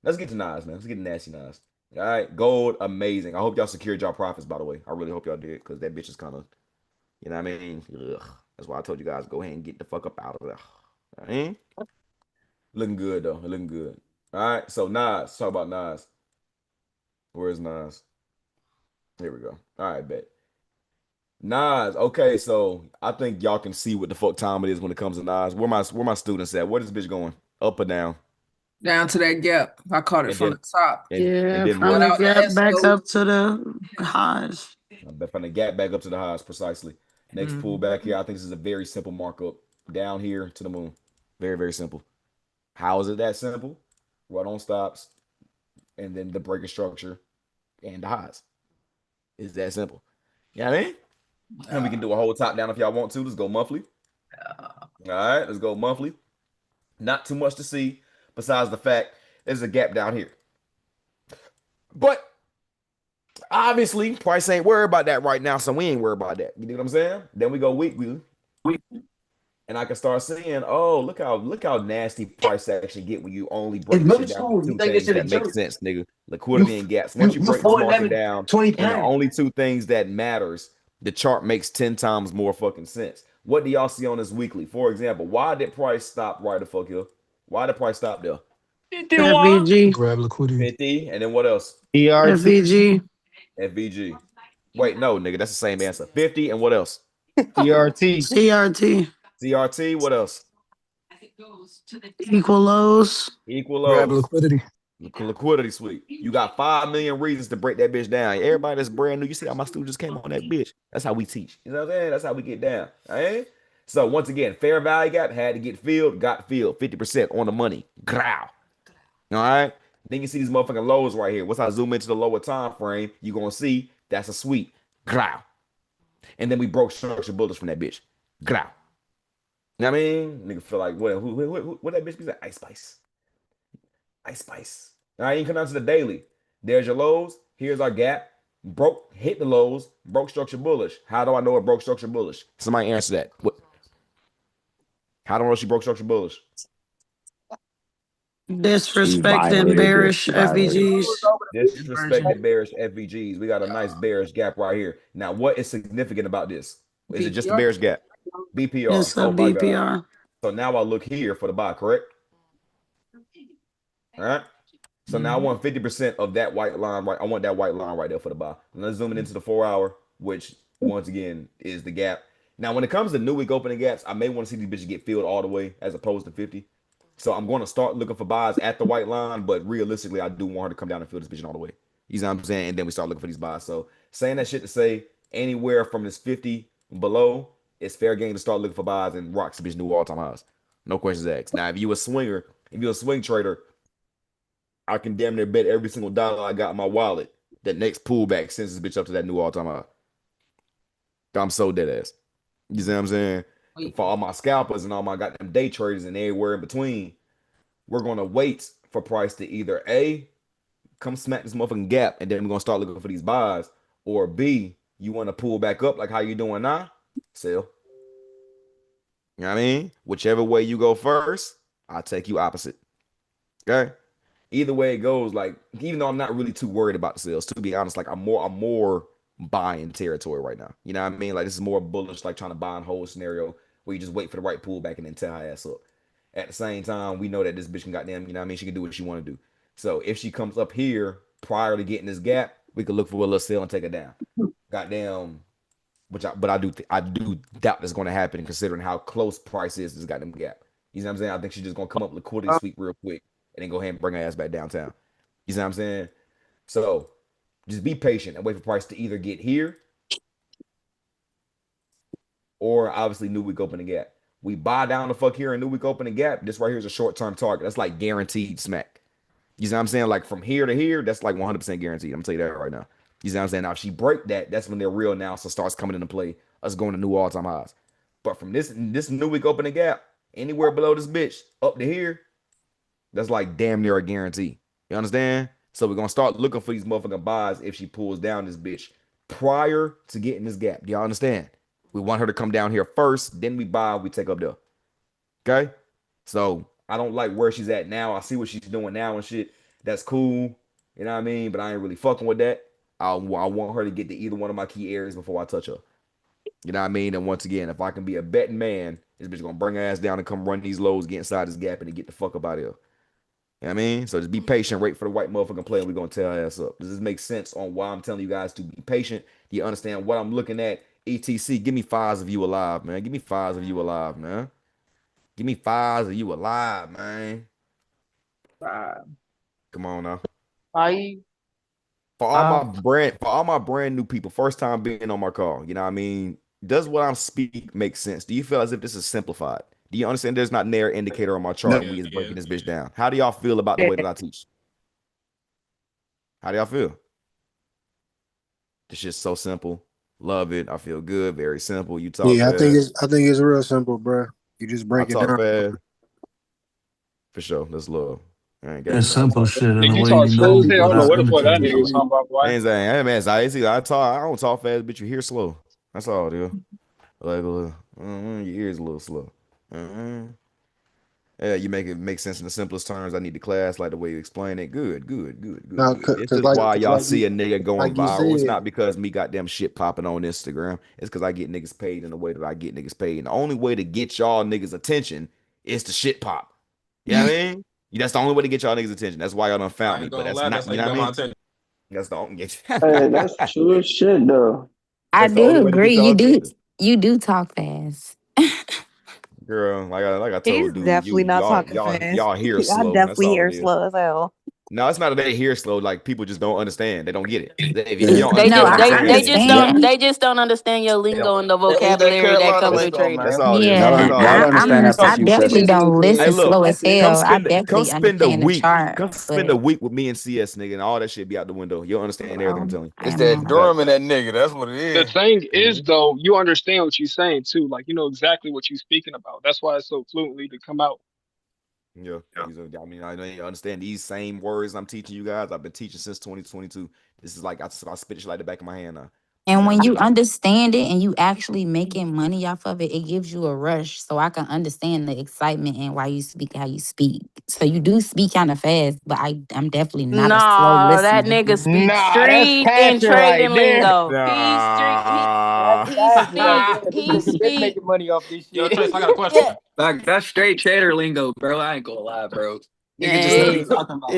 Let's get to Nas, man. Let's get to nasty Nas. All right, gold, amazing. I hope y'all secured y'all profits, by the way. I really hope y'all did, because that bitch is kind of, you know what I mean? Ugh. That's why I told you guys go ahead and get the fuck up out of there. All right? Looking good, though. Looking good. All right, so Nas. Let's talk about Nas. Where's Nas? Here we go. All right, bet. Nas. Okay, so I think y'all can see what the fuck time it is when it comes to Nas. Where my students at? Where this bitch going? Up or down? Down to that gap. I caught it And from then the top. and Yeah, then from what? the Without the gap back SO. up to the highs. From the gap back up to the highs, precisely. Next pull Mhm. back here, I think this is a very simple markup. Down here to the moon. Very, very simple. How is it that simple? Right on stops, and then the breaker structure and the highs. It's that simple. You know what I mean? And we can do a whole top down if y'all want to. Let's go monthly. All right, let's go monthly. Not too much to see besides the fact there's a gap down here. But obviously, price ain't worried about that right now, so we ain't worried about that. You know what I'm saying? Then we go weekly, and I can start seeing, oh, look how nasty price action get when you only break the shit down to two things that make sense, nigga. Liquidity and gaps. Once you break this market down and the only two things that matters, the chart makes 10 times more fucking sense. What do y'all see on this weekly? For example, why did price stop right the fuck here? Why did price stop there? FVG, Grab liquidity. 50, and then what else? ERT. FVG, FVG. Wait, no, nigga, that's the same answer. 50, and what else? ERT. CRT, CRT, what else? equal lows. Equal Grab lows. liquidity. Liquidity sweep. You got 5 million reasons to break that bitch down. Everybody that's brand new, you see how my students came on that bitch. That's how we teach. You know what I'm saying? That's how we get down. All right? So once again, fair value gap had to get filled, got filled. 50% on the money. Growl. All right. Then you see these motherfucking lows right here. Once I zoom into the lower time frame, you're gonna see that's a sweep. Growl. And then we broke structure bullets from that bitch. Growl. You know what I mean? Nigga feel like what that bitch be like? Ice Spice. Ice Spice. All right, you come down to the daily. There's your lows. Here's our gap. Broke, hit the lows. Broke structure bullish. How do I know it broke structure bullish? Somebody answer that. What? How do I know she broke structure bullish? Disrespecting bearish FVGs. Disrespected bearish FVGs. We got a nice bearish gap right here. Now, what is significant about this? Is it just a bearish gap? BPR. It's a Oh my God. BPR. So now I look here for the buy, correct? All right. So now I want 50% of that white line, right? I want that white line right there for the buy. And let's zoom it into the 4 hour, which once again is the gap. Now, when it comes to new week opening gaps, I may want to see these bitches get filled all the way as opposed to 50. So I'm going to start looking for buys at the white line, but realistically, I do want her to come down and fill this bitch all the way. You know what I'm saying? And then we start looking for these buys. So saying that shit to say anywhere from this 50 below, it's fair game to start looking for buys and rocks the bitch new all-time highs. No questions asked. Now, if you a swinger, if you're a swing trader, I can damn near bet every single dollar I got in my wallet that next pullback sends this bitch up to that new all-time high. I'm so dead ass. You see what I'm saying? For all my scalpers and all my goddamn day traders and everywhere in between, we're gonna wait for price to either A, come smack this motherfucking gap, and then we're gonna start looking for these buys, or B, you want to pull back up like how you doing now, sell. You know what I mean? Whichever way you go first, I'll take you opposite. Okay? Either way it goes, like, even though I'm not really too worried about the sales, to be honest, like I'm more buying territory right now. You know what I mean? Like this is more bullish, like trying to buy and hold scenario where you just wait for the right pullback and then tear her ass up. At the same time, we know that this bitch can goddamn, you know what I mean? She can do what she want to do. So if she comes up here prior to getting this gap, we could look for a little sale and take her down. Goddamn, but I do doubt that's going to happen considering how close price is to this goddamn gap. You know what I'm saying? I think she's just gonna come up liquidity sweep real quick and then go ahead and bring her ass back downtown. You see what I'm saying? So just be patient and wait for price to either get here or obviously new week opening gap. We buy down the fuck here and new week opening gap. This right here is a short-term target. That's like guaranteed smack. You see what I'm saying? Like from here to here, that's like 100% guaranteed. I'm gonna tell you that right now. You see what I'm saying? Now if she break that, that's when their real analysis starts coming into play. Us going to new all-time highs. But from this new week opening gap, anywhere below this bitch up to here, that's like damn near a guarantee. You understand? So we're gonna start looking for these motherfucking buys if she pulls down this bitch prior to getting this gap. Do y'all understand? We want her to come down here first, then we buy, we take up there. Okay? So I don't like where she's at now. I see what she's doing now and shit. That's cool. You know what I mean? But I ain't really fucking with that. I want her to get to either one of my key areas before I touch her. You know what I mean? And once again, if I can be a betting man, this bitch gonna bring her ass down and come run these lows, get inside this gap, and then get the fuck up out of here. You know what I mean? So just be patient, wait for the white motherfucking play, and we're gonna tear her ass up. Does this make sense on why I'm telling you guys to be patient? Do you understand what I'm looking at? ETC, give me fives of you alive, man. Give me fives of you alive, man. Give me fives of you alive, man. Come on now. For all my brand new people, first time being on my call, you know what I mean? Does what I'm speak make sense? Do you feel as if this is simplified? Do you understand there's not an error indicator on my chart and we is breaking this bitch down? How do y'all feel about the way that I teach? How do y'all feel? This shit's so simple. Love it. I feel good. Very simple. You talk Yeah, fast. I think it's real simple, bro. You just break I it talk down. fast. For sure. That's love. I ain't got It's simple shit in Nigga, a you way talk you slow as normally hell. I would don't know not what the fuck that indicate. nigga was talking about, boy. Man, I don't talk fast, but you hear slow. That's all, dude. Like a little, your ears a little slow. Yeah, you make it make sense in the simplest terms. I need the class, like the way you explain it. Good. No, This cause is why y'all like see a nigga going you viral. It's said, not because me goddamn shit popping on Instagram. It's because I get niggas paid in the way that I get niggas paid. And the only way to get y'all niggas attention is to shit pop. You know what I mean? That's the only way to get y'all niggas attention. That's why y'all done found me. But that's not, you know what I mean? That's the only Hey, that's true as shit though. I that's the only do way to agree. get y'all attention. You do talk fast. Girl, like I He's told dude, definitely not talking fast. y'all hear I slow. That's definitely all hear it is. slow as hell. No, it's not that they hear slow. Like people just don't understand. They don't get it. If you yeah, don't They No, understand just what I'm they I they saying, just you don't understand. they just don't understand your they don't. lingo and the It's that vocabulary that Carolina comes That's with lingo, trading. that's man. all it is. That's Yeah, all it Y'all is. understand I'm. that's a I few definitely seconds. don't Hey, listen look, slow as hell. I come definitely spend a understand the week. chart, Come spend a but week with me and CS, nigga, and all that shit be out the window. You'll understand everything I'm well, telling It's I that don't. you. Durham and that nigga. That's what it The is. thing is, Okay. though, you understand what you're saying too. Like you know exactly what you're speaking about. That's why it's so fluently to come out. Yeah, I mean, I know you understand these same words I'm teaching you guys. I've been teaching since 2022. This is like I spit it like the back of my hand now. And You know what when I'm you saying? understand it and you actually making money off of it, it gives you a rush. So I can understand the excitement and why you speak how you speak. So you do speak kind of fast, but I'm definitely not a slow No, that listener. nigga speaks Nah, that's street and passion right trading there. lingo. He street. That's He passion right speak. there. This He nigga been speak. making money off this Yo, shit. Trace, I got a Yeah. question. Like that's straight trader lingo, bro. I ain't gonna lie, bro. Nigga just know what he Hey, talking about.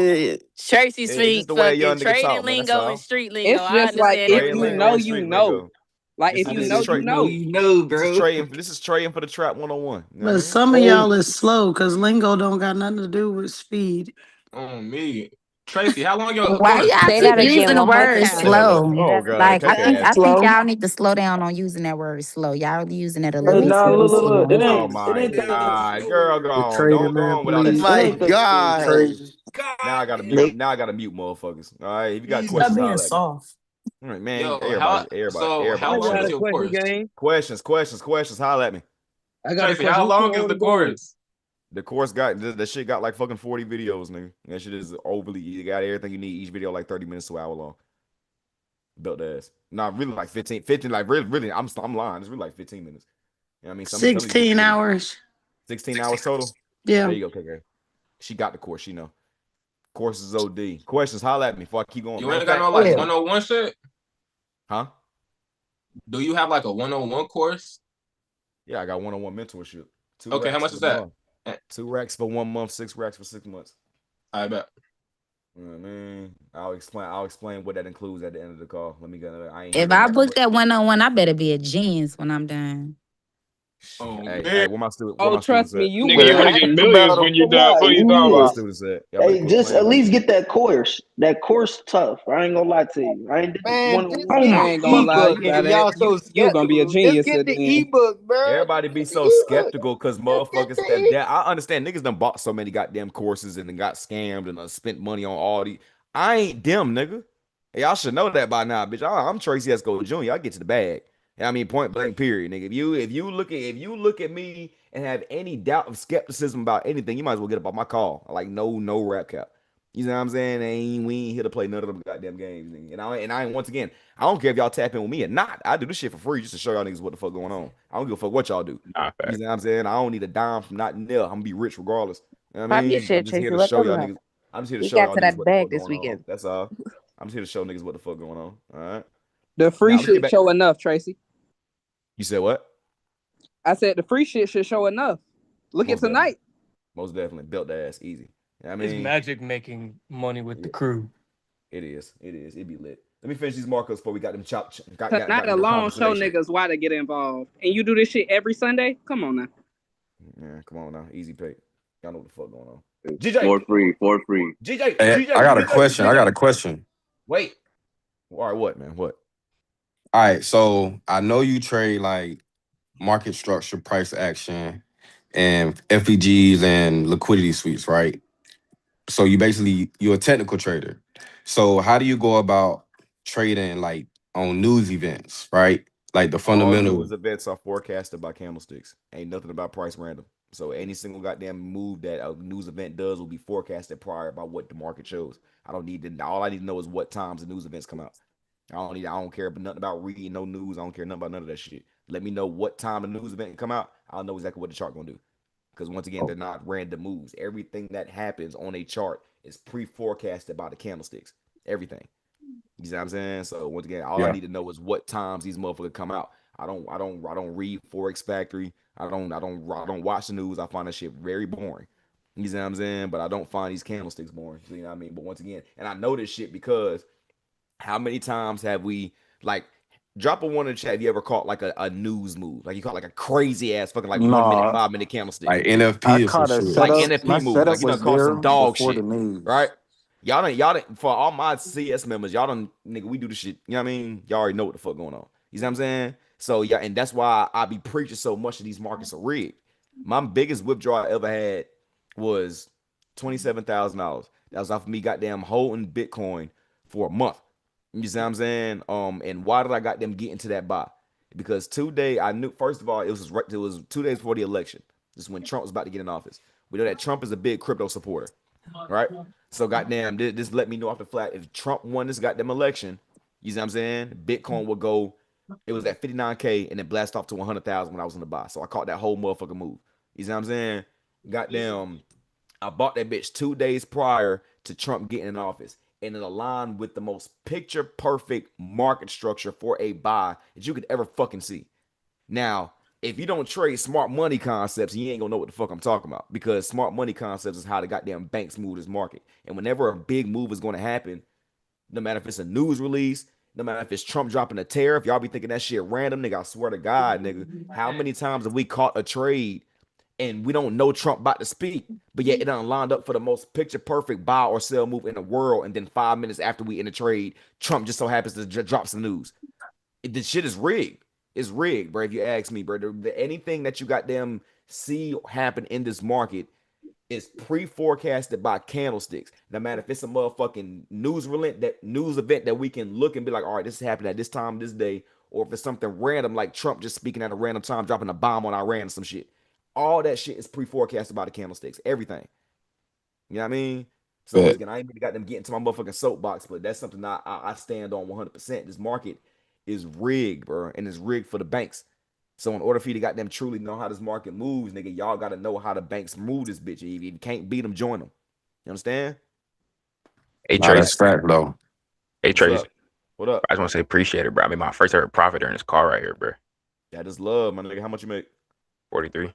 Tracy It's just speak the way a fucking young nigga trading talk, man. That's lingo and all. street lingo. It's I just like understand if Trade every you lingo know, word. and you street know. lingo. Like This if is I you this know, is said, you you trade. know, know. you know, This is bro. trading. This is trading for the trap 101. You know what I But mean? some of Oh, y'all is slow because lingo don't got nothing to do with speed. On me. Tracy, how long your Why course? y'all Say keep that using again the one more word time. slow? Oh That's God, Like I KK think ass. I think Slow. y'all need to slow down on using that word slow. Y'all using it a Let little me Nah, let me look, look, see. look. Let It me Oh ain't, see. it my ain't that. God, girl, The go on. trader Don't go man, on without please. that It My shit. ain't that. God. Crazy. Now I gotta mute. They, Now I gotta mute motherfuckers. All right, if you got Stop questions, being holler at me. soft. All right, man. Yo, how how Everybody I long got is a chill. your question, course? gang. Questions. Holler at me. I got a Tracy, how question. Who too long is old the to go in? course? The course got that shit got like fucking 40 videos, nigga. That shit is overly. You got everything you need. Each video like 30 minutes to an hour long. Built ass. Nah, really like 15. Like really. I'm lying. It's really like 15 minutes. You know what I mean? Some of these bitches 16 really hours. 16 hours total. There Yeah. you go, KK. She got the course. She know. Course is OD. Questions, holla at me before I keep going. You Matter ain't of got no fact, like Yeah. 101 shit? huh? Do you have like a 101 course? Yeah, I got one-on-one mentorship. Two Okay, how racks much for the is that? month. 2 racks for 1 month, 6 racks for 6 months. I bet. You know what I mean? I'll explain what that includes at the end of the call. Let me go. I ain't If giving I nothing book but that 1-on-1, I better be a genius when I'm done. Oh hey, man. where Oh, my trust students me, at? you Nigga, you're will. gonna ask get millions about when him. you're done. Nah, What are you you Where talking my about? is. students at? Y'all better Hey, quit just at playing with least me. get that course. That course tough. I ain't gonna lie to you. I ain't did Man, one on just one. Oh get my the I fucking ain't gonna lie. ebook, God. You nigga. gotta. Y'all so You gonna be a skeptical. Just genius get at the the end. Bro. Bro. Everybody Just be get the so ebook. skeptical because Just get motherfuckers the that I understand niggas done bought so many goddamn courses and then got scammed and spent money on all these. I ain't them, nigga. Y'all should know that by now, bitch. I'm Tracy Esco Jr. I get to the bag. I mean, point blank, period, nigga. If you look at me and have any doubt of skepticism about anything, you might as well get up on my call. Like no rap cap. You know what I'm saying? We ain't here to play none of them goddamn games, nigga. And I ain't once again, I don't care if y'all tap in with me or not. I do this shit for free just to show y'all niggas what the fuck going on. I don't give a fuck what y'all do. Nah, You fact. know what I'm saying? I don't need a dime from not nil. I'm gonna be rich regardless. You know what I Pop your mean? I'm shit, just here Tracy. to Let show them y'all know. niggas. I'm just here to We show got y'all to niggas that what the bag fuck this going on. weekend. That's all. I'm just here to show niggas what the fuck going on. All right. The free Now let's get shit back. show enough, Tracy. You said what? I said the free shit should show enough. Look at Most definitely. tonight. Most definitely. Built the ass easy. You know what I It's mean, magic making money with the crew. it is. It is. It be lit. Let me finish these markers before we got them got Tonight them alone show conversation. niggas why to get involved. And you do this shit every Sunday? Come on now. Yeah, come on now. Easy pay. Y'all know what the fuck going on. For GJ. free, for free. GJ. Hey, I GJ. got a GJ. question. I got GJ. a question. Wait. All right, what, man? What? All right, so I know you trade like market structure, price action, and FEGs and liquidity sweeps, right? So you're a technical trader. So how do you go about trading like on news events, right? Like the All fundamental. news events are forecasted by candlesticks. Ain't nothing about price random. So any single goddamn move that a news event does will be forecasted prior by what the market shows. I don't need to. All I need to know is what times the news events come out. I don't care about nothing about reading no news. I don't care nothing about none of that shit. Let me know what time the news event come out. I'll know exactly what the chart gonna do. Because once again, they're not random moves. Everything that happens on a chart is pre-forecasted by the candlesticks. Everything. You see what I'm saying? So once again, all I Yeah. need to know is what times these motherfuckers come out. I don't read Forex Factory. I don't watch the news. I find that shit very boring. You see what I'm saying? But I don't find these candlesticks boring. You know what I mean? But once again, and I know this shit because how many times have we like drop a one in the chat? Have you ever caught like a news move? Like you caught like a crazy ass fucking like 1 minute, Nah, 5 minute candlestick. Like I NFP or some caught a shit. Like setup. My NFP moves. Like setup you done was caught there some dog before the shit, right? news. Y'all done for all my CS members, y'all done nigga, we do the shit. You know what I mean? Y'all already know what the fuck going on. You see what I'm saying? So yeah, and that's why I be preaching so much that these markets are rigged. My biggest withdrawal I ever had was $27,000. That was off of me goddamn holding Bitcoin for a month. You see what I'm saying? And why did I got them get into that buy? Because today I knew first of all it was 2 days before the election. This is when Trump was about to get in office. We know that Trump is a big crypto supporter, right? So goddamn, this let me know off the flat. If Trump won this goddamn election, you see what I'm saying? Bitcoin would go. It was at 59K and then blast off to 100,000 when I was in the buy. So I caught that whole motherfucking move. You see what I'm saying? Goddamn, I bought that bitch 2 days prior to Trump getting in office, and it aligned with the most picture perfect market structure for a buy that you could ever fucking see. Now, if you don't trade smart money concepts, you ain't gonna know what the fuck I'm talking about, because smart money concepts is how the goddamn banks move this market. And whenever a big move is gonna happen, no matter if it's a news release, no matter if it's Trump dropping a tariff, y'all be thinking that shit random, nigga. I swear to God, nigga, how many times have we caught a trade and we don't know Trump about to speak, but yet it done lined up for the most picture perfect buy or sell move in the world, and then 5 minutes after we in the trade, Trump just so happens to drop some news. This shit is rigged. It's rigged, bro. If you ask me, bro, anything that you got them see happen in this market is pre-forecasted by candlesticks. No matter if it's a motherfucking news event that we can look and be like, all right, this happened at this time, this day, or if it's something random like Trump just speaking at a random time, dropping a bomb on Iran or some shit. All that shit is pre-forecasted by the candlesticks. Everything. You know what I mean? So once again, I ain't really got them getting to my motherfucking soapbox, but that's something I stand on 100%. This market is rigged, bro, and it's rigged for the banks. So in order for you to got them truly know how this market moves, nigga, y'all got to know how the banks move this bitch. If you can't beat them, join them. You understand? Hey, Nah, Trace. that's fact, though. Hey, What's Trace. up? What up? I just want to say appreciate it, bro. I mean, my first ever profit in this car right here, bro. Yeah, just love, my nigga. How much you make? 43.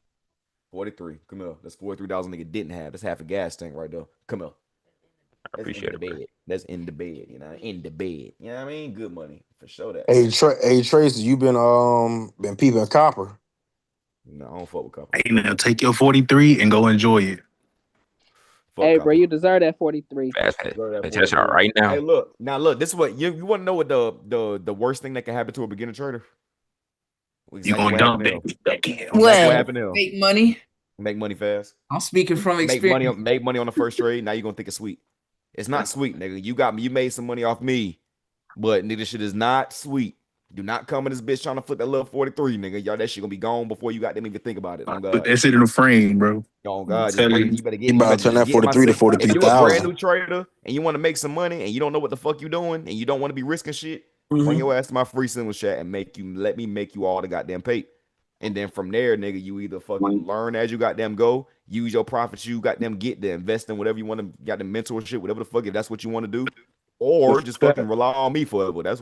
43. Come here. That's $43 nigga didn't have. That's half a gas tank right there. Come here. I That's appreciate in the it, bro. bed. That's in the bed. You know, in the bed. You know what I mean? Good money for sure. That. Hey Tracy, you been peeping copper? No, I don't fuck with copper. Hey, now take your 43 and go enjoy it. Fuck Hey, copper. bro, you deserve that 43. Fast, Deserve that test it out 43. right now. Hey, look. Now, look. This is what you want to know what the worst thing that can happen to a beginner trader? You Exactly gonna what happened dump to him. that? Exactly What? what happened to him. Make money. Make money fast. I'm speaking from Make experience. money on the first trade. Now you're gonna think it's sweet. It's not sweet, nigga. You made some money off me, but nigga, this shit is not sweet. Do not come in this bitch trying to flip that little 43, nigga. Y'all, that shit gonna be gone before you got them even think about it. On Put God. that shit in the frame, bro. On God, just Tell wait. you. You better You get. You about better to turn just that get my 43 to shit. If you a brand 43,000. new trader and you want to make some money and you don't know what the fuck you doing and you don't want to be risking shit, bring Mhm. your ass to my free single chat and let me make you all the goddamn pay. And then from there, nigga, you either fucking learn as you goddamn go, use your profits, you goddamn get there, invest in whatever you want to, got the mentorship, whatever the fuck, if that's what you want to do, or just fucking rely on me forever. That's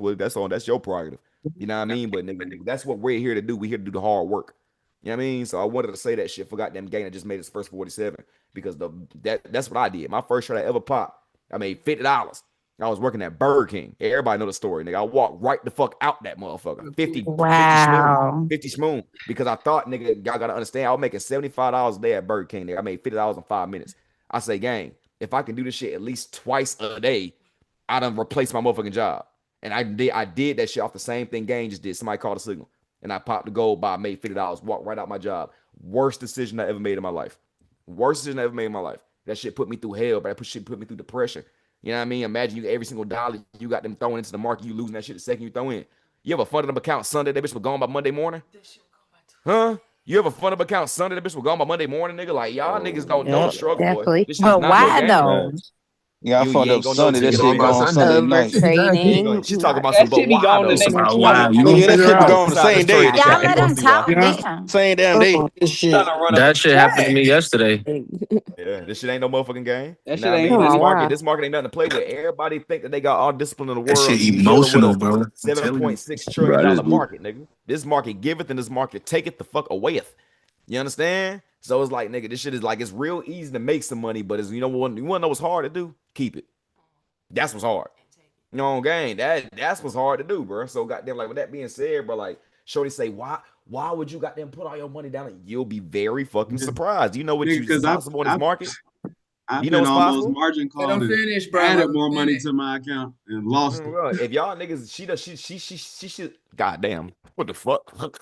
your prerogative. You know what I mean? But nigga, that's what we're here to do. We're here to do the hard work. You know what I mean? So I wanted to say that shit for goddamn gang that just made his first 47 because that's what I did. My first trade I ever popped, I made $50. I was working at Burger King. Everybody know the story, nigga. I walked right the fuck out that motherfucker. 50 schmoon. Wow. 50 schmoon. Because I thought, nigga, y'all gotta understand, I was making $75 a day at Burger King, nigga. I made $50 in 5 minutes. I say, gang, if I can do this shit at least twice a day, I done replaced my motherfucking job. And I did that shit off the same thing Gang just did. Somebody called a signal. And I popped the gold by, made $50, walked right out my job. Worst decision I ever made in my life. Worst decision I ever made in my life. That shit put me through hell, but that shit put me through depression. You know what I mean? Imagine you every single dollar you got them throwing into the market, you losing that shit the second you throw in. You ever funded them account Sunday, that bitch was gone by Monday morning? Huh? You ever funded them account Sunday, that bitch was gone by Monday morning, nigga? Like, y'all niggas don't know Yeah, the struggle, boy. Definitely. This shit is but not no why game. though? Yeah, I You fund ain't up gonna know Sunday. till you That get on shit my gone Sunday. Sunday night. Overtrading. She's talking about That some, but shit be why gone the though? It's next about 2 hours. why you gonna Yeah, that figure shit be out. gone the Inside this same day. trading Y'all chat. let You gonna him see why. talk. Huh? Damn. Same damn day. This shit. Trying to run up a That shit happened to check. me yesterday. Yeah, this shit ain't no motherfucking game. That You know shit what I ain't mean? funny. This market ain't nothing to play with. Everybody think that they got all discipline in the That world shit and you dealing with emotional, a bro. I'm telling you. $7.6 trillion Bro, dollar this market, nigga. This market giveth and this market taketh the fuck awayeth. You understand? So it's like, nigga, this shit is like, it's real easy to make some money, but it's, you want to know what's hard to do? Keep it. That's what's hard. You know, gang, that's what's hard to do, bro. So goddamn, like with that being said, bro, like Shorty say, why would you goddamn put all your money down? And you'll be very fucking surprised. You know what Nigga, is because possible in this market? I've You know been what's almost possible? margin Let called him and finish, bro. Let added him more money finish. to my account and lost it. Bro, if y'all niggas, she goddamn, what the fuck?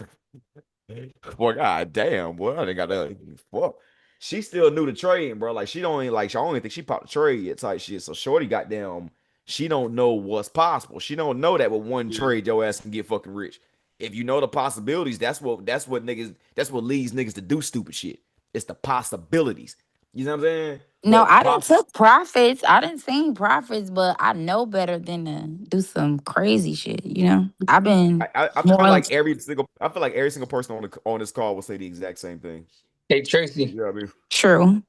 Boy, goddamn, boy, I didn't got that. Fuck. She still new to trading, bro. Like she don't even like. I don't even think she popped the trade yet, type shit. So Shorty, goddamn, she don't know what's possible. She don't know that with one Yeah. trade, your ass can get fucking rich. If you know the possibilities, that's what leads niggas to do stupid shit. It's the possibilities. You know what I'm saying? No, But I didn't took profits. I didn't seen profits, but I know better than to do some crazy shit. You know, I've been I more. feel like every single person on this call will say the exact same thing. Hey Tracy. Yeah, I mean. True.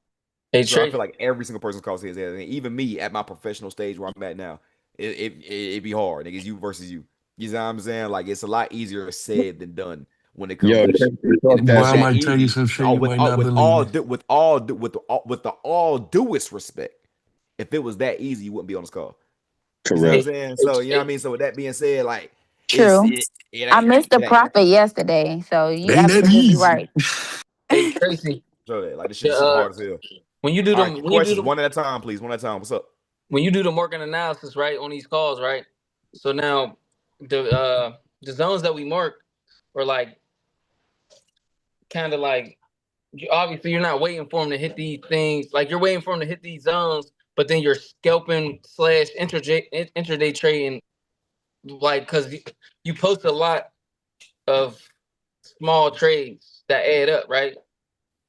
Hey So I Tracy. feel like every single person calls his head. And even me at my professional stage where I'm at now, it be hard. Niggas, you versus you. You know what I'm saying? Like it's a lot easier said than done when it comes Yo, to this shit. And if it Boy, was I that might tell you easy, some shit you might not believe. with the all duest respect, if it was that easy, you wouldn't be on this call. You see what I'm correct. saying? So you know what I mean. So with that being said, like True. it I ain't missed the it ain't. profit yesterday, so you Ain't that absolutely easy? right. Hey Tracy. So that like this The, shit hard as hell. when you do All them, right, when you do questions them, one at a time, please. One at a time. What's up? when you do the market analysis, right, on these calls, right? So now the zones that we mark are like kind of like obviously you're not waiting for them to hit these things. Like you're waiting for them to hit these zones, but then you're scalping slash intraday trading, like because you post a lot of small trades that add up, right?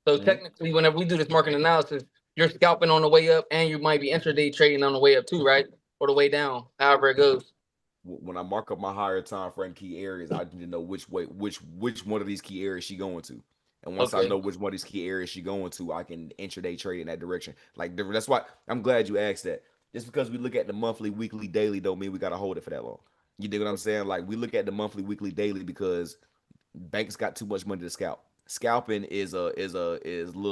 So technically, whenever we do this market analysis, you're scalping on the way up, and you might be intraday trading on the way up too, right? Or the way down, however it goes. When I mark up my higher time frame key areas, I need to know which way, which one of these key areas she going to. And once I Okay. know which one of these key areas she going to, I can intraday trade in that direction. Like that's why I'm glad you asked that. Just because we look at the monthly, weekly, daily, don't mean we gotta hold it for that long. You dig what I'm saying? Like we look at the monthly, weekly, daily because banks got too much money to scalp. Scalping is little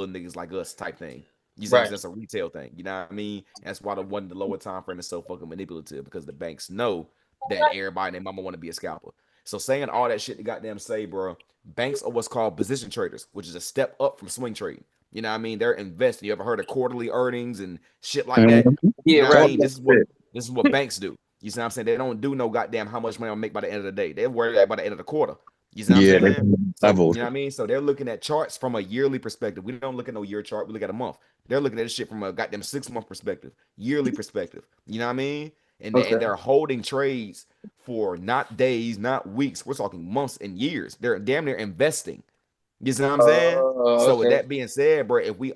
niggas like us type thing. You see what I'm saying? Right. That's a retail thing. You know what I mean? That's why the lower time frame is so fucking manipulative because the banks know that everybody and their mama want to be a scalper. So saying all that shit to goddamn say, bro, banks are what's called position traders, which is a step up from swing trading. You know what I mean? They're investing. You ever heard of quarterly earnings and shit like that? You Yeah, know what I right. mean? This is what banks do. You see what I'm saying? They don't do no goddamn how much money I'll make by the end of the day. They're worried about the end of the quarter. You see what I'm Yeah, saying? So levels. you know what I mean? So they're looking at charts from a yearly perspective. We don't look at no year chart, we look at a month. They're looking at this shit from a goddamn 6 month perspective, yearly perspective. You know what I mean? And they're holding trades for not days, not weeks. We're talking months and years. They're damn near investing. You see what I'm saying? So with Okay. that being said, bro, if we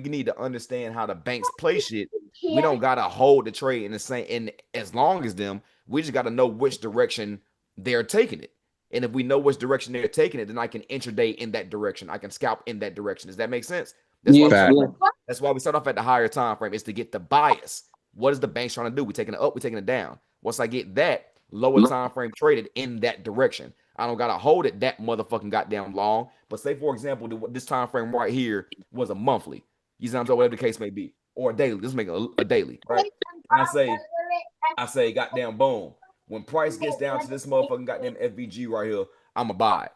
need to understand how the banks play shit, we don't gotta hold the trade in the same in as long as them. We just gotta know which direction they're taking it. And if we know which direction they're taking it, then I can intraday in that direction. I can scalp in that direction. Does that make sense? That's why Yeah, we start Fact. off, that's why we start off at the higher time frame, is to get the bias. What is the bank trying to do? We're taking it up, we're taking it down. Once I get that, lower time frame traded in that direction. I don't gotta hold it that motherfucking goddamn long. But say for example, this time frame right here was a monthly. You know what I'm saying? Whatever the case may be, or a daily. Let's make a daily, right? And I say, goddamn, boom. When price gets down to this motherfucking goddamn FVG right here, I'ma buy it.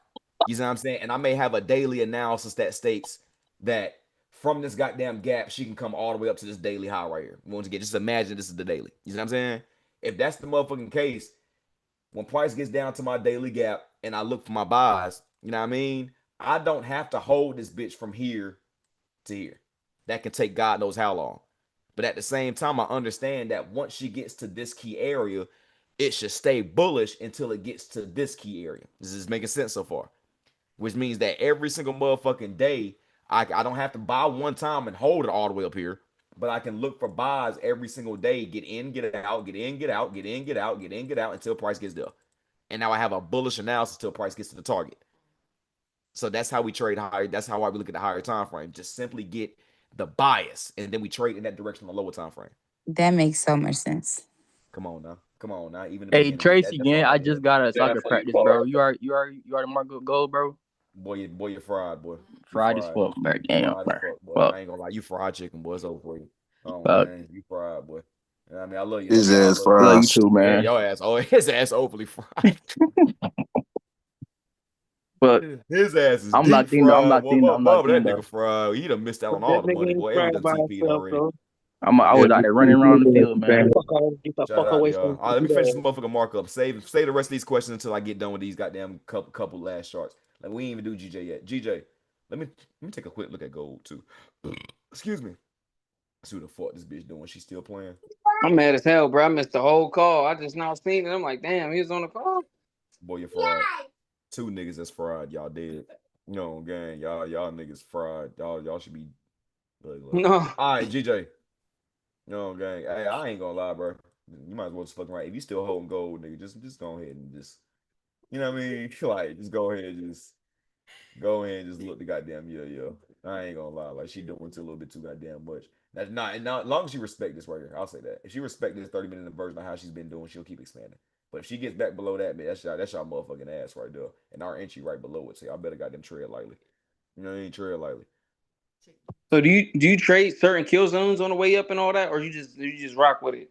You know what I'm saying? And I may have a daily analysis that states that from this goddamn gap, she can come all the way up to this daily high right here. Once again, just imagine this is the daily. You know what I'm saying? If that's the motherfucking case, when price gets down to my daily gap and I look for my buys, you know what I mean? I don't have to hold this bitch from here to here. That can take God knows how long. But at the same time, I understand that once she gets to this key area, it should stay bullish until it gets to this key area. This is making sense so far. Which means that every single motherfucking day, I don't have to buy one time and hold it all the way up here. But I can look for buys every single day, get in, get out, get in, get out, get in, get out, get in, get out until price gets there. And now I have a bullish analysis till price gets to the target. So that's how we trade higher. That's how we look at the higher time frame. Just simply get the bias, and then we trade in that direction on the lower time frame. That makes so much sense. Come on now, come on now. Even the Hey beginning, Tracy, that's why gang, I I like that. just got a Yeah, soccer that's how you practice, call bro. right You already marked up goal, bro. Boy, you're fried, boy. You Fried as fried. fuck, bro. You Damn, fried as bro. fuck, boy. Fuck, I ain't gonna lie. You fried chicken, boy. It's over for you. Oh fuck. man, you fried, boy. I mean, I love you though, His bro. I ass love you. Love fried. you too, Yeah, man. your ass. Oh, his ass overly fried. But His ass is I'm deep locked in though. I'm fried, locked boy. in. I'm locked That in nigga though. fried. He done missed out But on that all the money, nigga ain't boy. And we fried done by TP'd himself already. though. I Yeah. was out there running around the field, man. Shout out to Away from y'all. All right, let me finish this motherfucking markup. Save the rest of these questions until I get done with these goddamn couple last charts. Like we ain't even do GJ yet. GJ, let me take a quick look at gold too. Excuse me. See what the fuck this bitch doing. She still playing. I'm mad as hell, bro. I missed the whole call. I just now seen it. I'm like, damn, he was on the call. Boy, you're fried. Two niggas that's fried. Y'all dead. No, gang, y'all niggas fried. Y'all should be. No. All right, GJ. No, gang. Hey, I ain't gonna lie, bro. You might as well just fucking right. If you still holding gold, nigga, just go ahead and just, you know what I mean? Like, just go ahead and just go ahead and just look the goddamn yeah. I ain't gonna lie. Like, she doing too a little bit too goddamn much. That's not, and not as long as she respect this right here. I'll say that. If she respect this 30-minute version of how she's been doing, she'll keep expanding. But if she gets back below that, man, that's y'all motherfucking ass right there. And our entry right below it. So y'all better goddamn tread lightly. You know what I mean? Tread lightly. So do you trade certain kill zones on the way up and all that, or you just rock with it?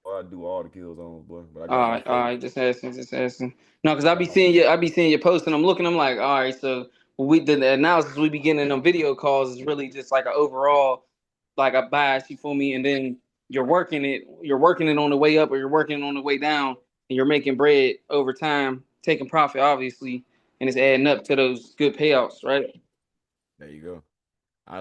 Well, I do all the kill zones, boy. But I All got my right, all favorite. right, just asking. No, because I Got be my seeing your post, and I'm looking. I'm like, all right, so the analysis we be getting on video calls is really just like an overall, like a bias. You feel me? And then you're working it on the way up, or you're working it on the way down, and you're making bread over time, taking profit, obviously, and it's adding up to those good payouts, right? There you go. I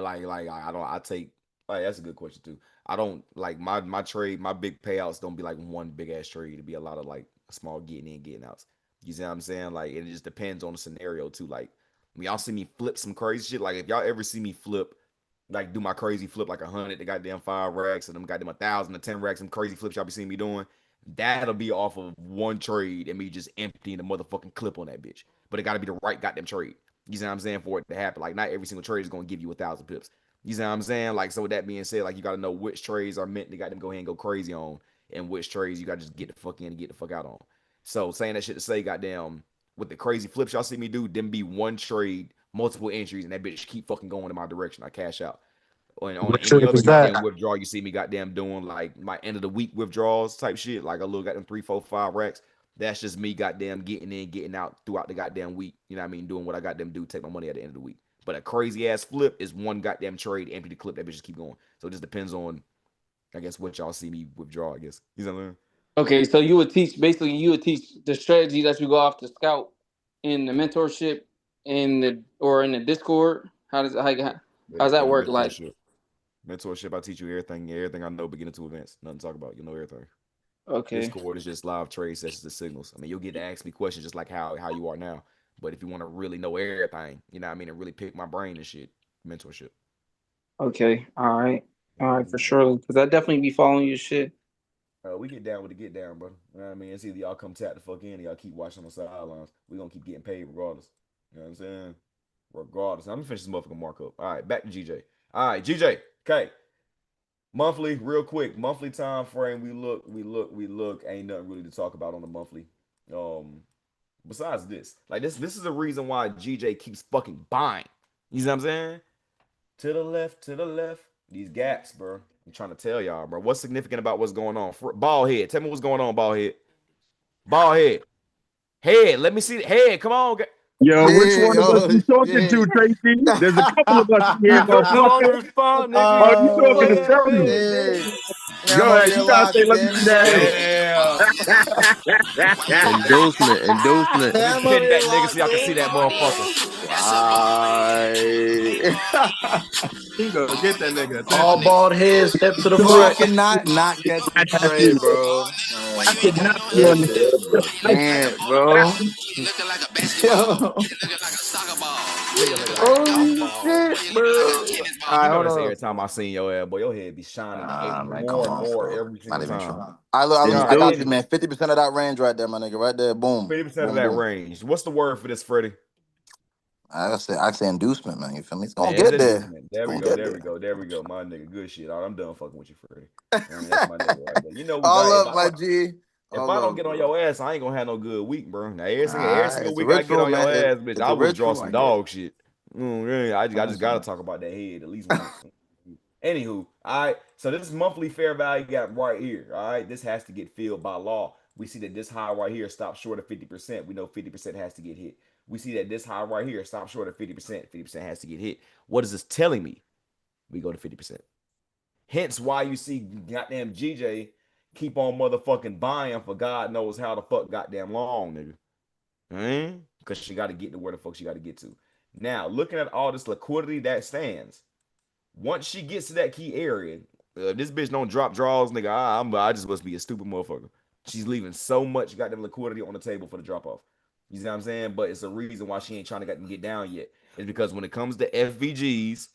take like that's a good question too. I don't like my trade, my big payouts don't be like one big ass trade. It'd be a lot of like small getting in, getting outs. You see what I'm saying? Like it just depends on the scenario too. Like when y'all see me flip some crazy shit, like if y'all ever see me flip, like do my crazy flip like 100 to goddamn 5 racks and them goddamn 1,000 to 10 racks, some crazy flips y'all be seeing me doing, that'll be off of one trade and me just emptying the motherfucking clip on that bitch. But it gotta be the right goddamn trade. You see what I'm saying? For it to happen. Like, not every single trade is going to give you 1,000 pips. You see what I'm saying? Like, so with that being said, like, you got to know which trades are meant to got them go ahead and go crazy on, and which trades you got to just get the fuck in and get the fuck out on. So, saying that shit to say, goddamn, with the crazy flips y'all see me do, them be one trade, multiple entries, and that bitch keep fucking going in my direction. I cash out. On What any trip other is that? goddamn withdrawal you see me goddamn doing, like my end of the week withdrawals type shit, like a little goddamn 3, 4, 5 racks. That's just me goddamn getting in, getting out throughout the goddamn week. You know what I mean? Doing what I got them do, take my money at the end of the week. But a crazy ass flip is one goddamn trade, empty the clip, that bitch just keep going. So it just depends on, I guess, what y'all see me withdraw, I guess. You know what I mean? Okay, so you would teach the strategy that you go off to scout in the mentorship in the Discord. How's Yeah, that work? Like, mentorship. Mentorship, I teach you everything I know, beginning to advance. Nothing to talk about. You know everything. okay, Discord is just live trade sessions and signals. I mean, you'll get to ask me questions just like how you are now. But if you want to really know everything, you know what I mean, and really pick my brain and shit, mentorship. okay, You know all what I right, for mean? sure. Because I definitely be following your shit. We get down with the get down, bro. You know what I mean? It's either y'all come tap the fuck in or y'all keep watching on the sidelines. We gonna keep getting paid regardless. You know what I'm saying? Regardless. I'm gonna finish this motherfucking markup. All right, back to GJ. All right, GJ. Okay. Monthly, real quick. Monthly time frame. We look. Ain't nothing really to talk about on the monthly. Um, besides this, like this is the reason why GJ keeps fucking buying. You know what I'm saying? To the left, to the left. These gaps, bro. I'm trying to tell y'all, bro. What's significant about what's going on? Ball head. Tell me what's going on, ball head. Ball head. Head. Let me see the head. Come on. Yo, which Yeah, one of us yo, you talking shit. to, Tracy? There's a couple of us in here, You don't want to motherfucker. respond, nigga. Oh, you You talking fuck to that Tony? bitch. Shit. Yeah, I'm Go over ahead. here You gotta locked say, let me in. see that Yeah. Endorsement, endorsement. Let me I'm over pin here that nigga so locked y'all can see in. that motherfucker. Right. He gonna get that nigga All attention. bald heads step to the Bro, I front. cannot not catch the shit. trade, bro. Oh I my could not be on goodness, bro. the Can't, bro. Yo. Nigga look like a golf Holy ball. shit, bro. All You right, know hold this on. every time I seen your ass, boy. Your head be shining Man, come more and on, more bro. every Not single even time. trying. Look, I got you, Any man. 50% of that range right there, my nigga. Right there. Boom. 50% of Boom, that boom. range. What's the word for this, Freddie? I say inducement, man. You feel me? It's gonna Yeah, it's get there. inducement. It's There we gonna go. get There we there. go. There we go. My nigga, good shit. I'm done fucking with you, Freddie. That's my nigga right there. You know, All if up, I my don't G. if All I don't up, get on bro. your ass, I ain't gonna have no good week, bro. Now every Nah, single it's a week I get ritual, on your man. ass, bitch, It's I a withdraw ritual, some I guess. dog shit. Yeah, I just gotta talk about that head at least once. Anywho, all right. So this monthly fair value gap right here. All right, this has to get filled by law. We see that this high right here stops short of 50%. We know 50% has to get hit. We see that this high right here stops short of 50%. 50% has to get hit. What is this telling me? We go to 50%. Hence why you see goddamn GJ keep on motherfucking buying for God knows how the fuck goddamn long, nigga. Because she got to get to where the fuck she got to get to. Now, looking at all this liquidity that stands, once she gets to that key area, this bitch don't drop draws, nigga. I just must be a stupid motherfucker. She's leaving so much goddamn liquidity on the table for the drop off. You see what I'm saying? But it's a reason why she ain't trying to get down yet. It's because when it comes to FVGs,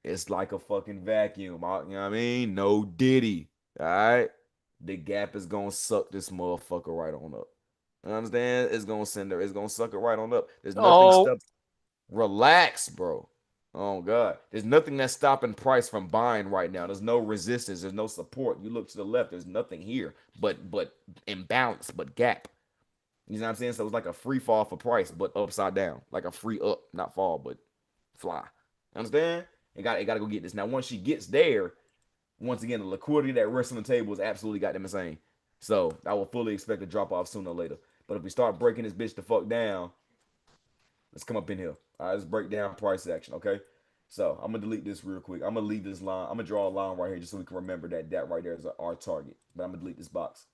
it's like a fucking vacuum. You know what I mean? No Diddy. All right. The gap is gonna suck this motherfucker right on up. You understand? It's gonna send her. It's gonna suck it right on up. There's nothing Oh, stuck. Relax, bro. Oh God. There's nothing that's stopping price from buying right now. There's no resistance. There's no support. You look to the left. There's nothing here, but imbalance, but gap. You know what I'm saying? So it's like a free fall for price, but upside down, like a free up, not fall, but fly. Understand? It got to go get this. Now, once she gets there, once again, the liquidity that rests on the table is absolutely goddamn insane. So I will fully expect a drop off sooner or later. But if we start breaking this bitch the fuck down, let's come up in here. All right, let's break down price action, okay? So I'm gonna delete this real quick. I'm gonna leave this line. I'm gonna draw a line right here just so we can remember that right there is our target. But I'm gonna delete this box.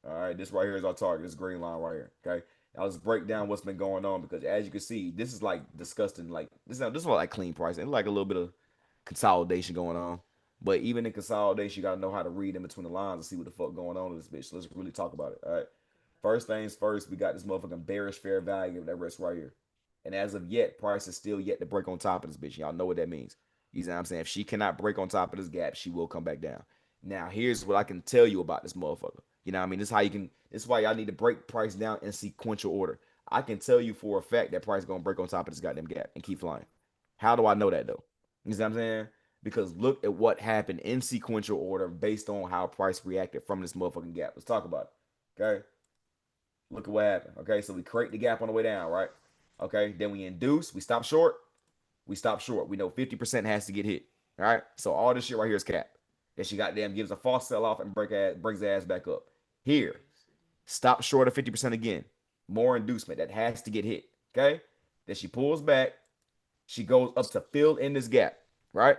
All right, this right here is our target. This green line right here. Okay. Now let's break down what's been going on because as you can see, this is like disgusting. Like this is like clean pricing. It's like a little bit of consolidation going on. But even in consolidation, you gotta know how to read in between the lines and see what the fuck going on in this bitch. So let's really talk about it. All right. First things first, we got this motherfucking bearish fair value that rests right here. And as of yet, price is still yet to break on top of this bitch. Y'all know what that means. You know what I'm saying? If she cannot break on top of this gap, she will come back down. Now, here's what I can tell you about this motherfucker. You know what I mean? This is how you can. This is why y'all need to break price down in sequential order. I can tell you for a fact that price is gonna break on top of this goddamn gap and keep flying. How do I know that though? You know what I'm saying? Because look at what happened in sequential order based on how price reacted from this motherfucking gap. Let's talk about it. Okay. Look at what happened. Okay, so we create the gap on the way down, right? Okay, then we induce, we stop short, we stop short. We know 50% has to get hit. All right, so all this shit right here is cap. Then she goddamn gives a false sell off and brings the ass back up. Here, stop short of 50% again. More inducement that has to get hit. Okay, then she pulls back. She goes up to fill in this gap, right?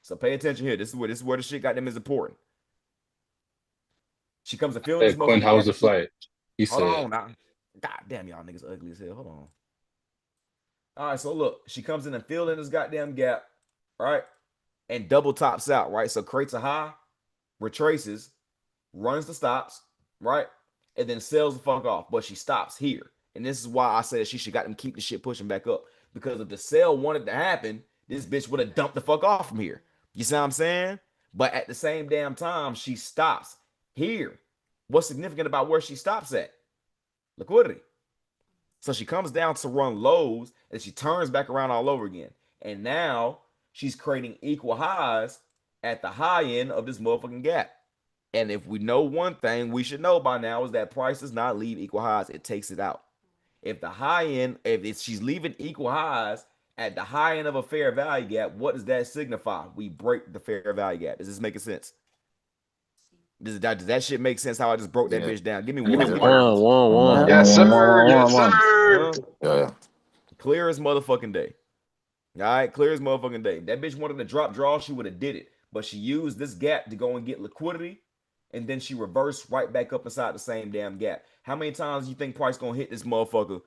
So pay attention here. This is where the shit goddamn is important. She comes to fill in Hey, this Quinn, motherfucking how was gap. the flight? He Hold said, on now. God damn, y'all niggas ugly as hell. Hold on. All right, so look, she comes in and fills in this goddamn gap, right? And double tops out, right? So creates a high, retraces, runs the stops, right? And then sells the fuck off. But she stops here. And this is why I said she should got them keep the shit pushing back up. Because if the sell wanted to happen, this bitch would have dumped the fuck off from here. You see what I'm saying? But at the same damn time, she stops here. What's significant about where she stops at? Liquidity. So she comes down to run lows and she turns back around all over again. And now she's creating equal highs at the high end of this motherfucking gap. And if we know one thing we should know by now is that price does not leave equal highs, it takes it out. If the high end, if she's leaving equal highs at the high end of a fair value gap, what does that signify? We break the fair value gap. Does this make sense? Does that shit make sense how I just broke that yeah. bitch down? Give me Give me one. one. yes, sir. Yes, Huh? sir. Yeah. Clear as motherfucking day. All right, clear as motherfucking day. That bitch wanted to drop draw, she would have did it. But she used this gap to go and get liquidity, and then she reversed right back up inside the same damn gap. How many times do you think Price gonna hit this motherfucker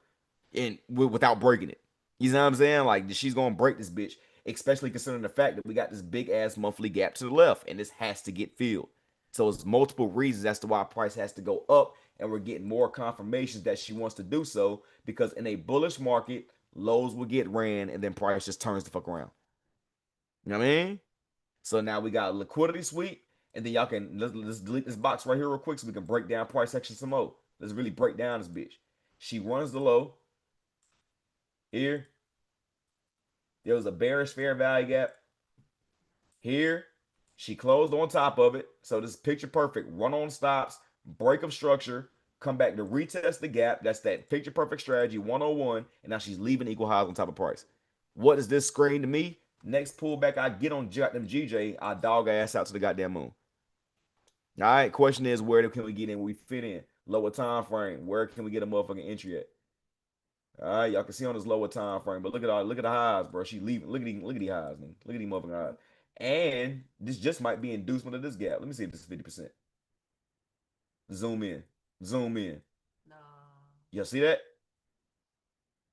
without breaking it? You know what I'm saying? Like, she's gonna break this bitch, especially considering the fact that we got this big ass monthly gap to the left, and this has to get filled. So it's multiple reasons as to why Price has to go up, and we're getting more confirmations that she wants to do so because in a bullish market, lows will get ran, and then Price just turns the fuck around. You know what I mean? So now we got a liquidity sweep, and then y'all can let's delete this box right here real quick so we can break down price action some more. Let's really break down this bitch. She runs the low here. There was a bearish fair value gap here. She closed on top of it. So this is picture perfect. Run on stops, break of structure, come back to retest the gap. That's that picture perfect strategy 101. And now she's leaving equal highs on top of price. What does this scream to me? Next pullback I get on them GJ, I dog ass out to the goddamn moon. All right, question is where can we get in? We fit in lower time frame. Where can we get a motherfucking entry at? All right, y'all can see on this lower time frame, but look at the highs, bro. She leaving. Look at these highs, man. Look at these motherfucking highs. And this just might be inducement of this gap. Let me see if this is 50%. Zoom in. Zoom in. No. Y'all see that?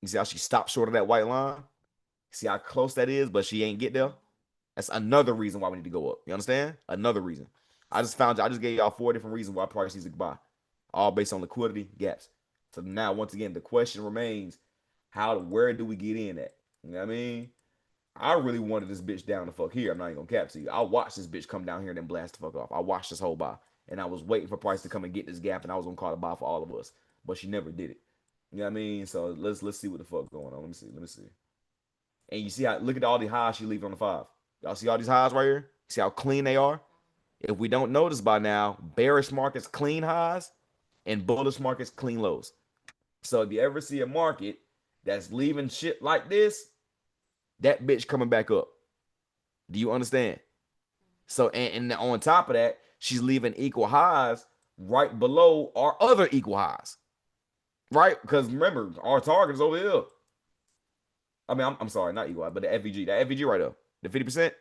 You see how she stopped short of that white line? See how close that is, but she ain't get there? That's another reason why we need to go up. You understand? Another reason. I just gave y'all 4 different reasons why price needs to buy. all based on liquidity gaps. So now, once again, the question remains: where do we get in at? You know what I mean? I really wanted this bitch down the fuck here. I'm not even gonna cap to you. I watched this bitch come down here and then blast the fuck off. I watched this whole buy, and I was waiting for Price to come and get this gap, and I was gonna call the buy for all of us, but she never did it. You know what I mean? So let's see what the fuck going on. Let me see. And you see how look at all the highs she leaves on the 5. Y'all see all these highs right here? See how clean they are? If we don't notice by now, bearish markets clean highs and bullish markets clean lows. So if you ever see a market that's leaving shit like this, that bitch coming back up. Do you understand? So and on top of that, she's leaving equal highs right below our other equal highs. Right? Because remember, our target is over here. I mean, I'm sorry, not equal high, but the FVG. That FVG right up. The 50%.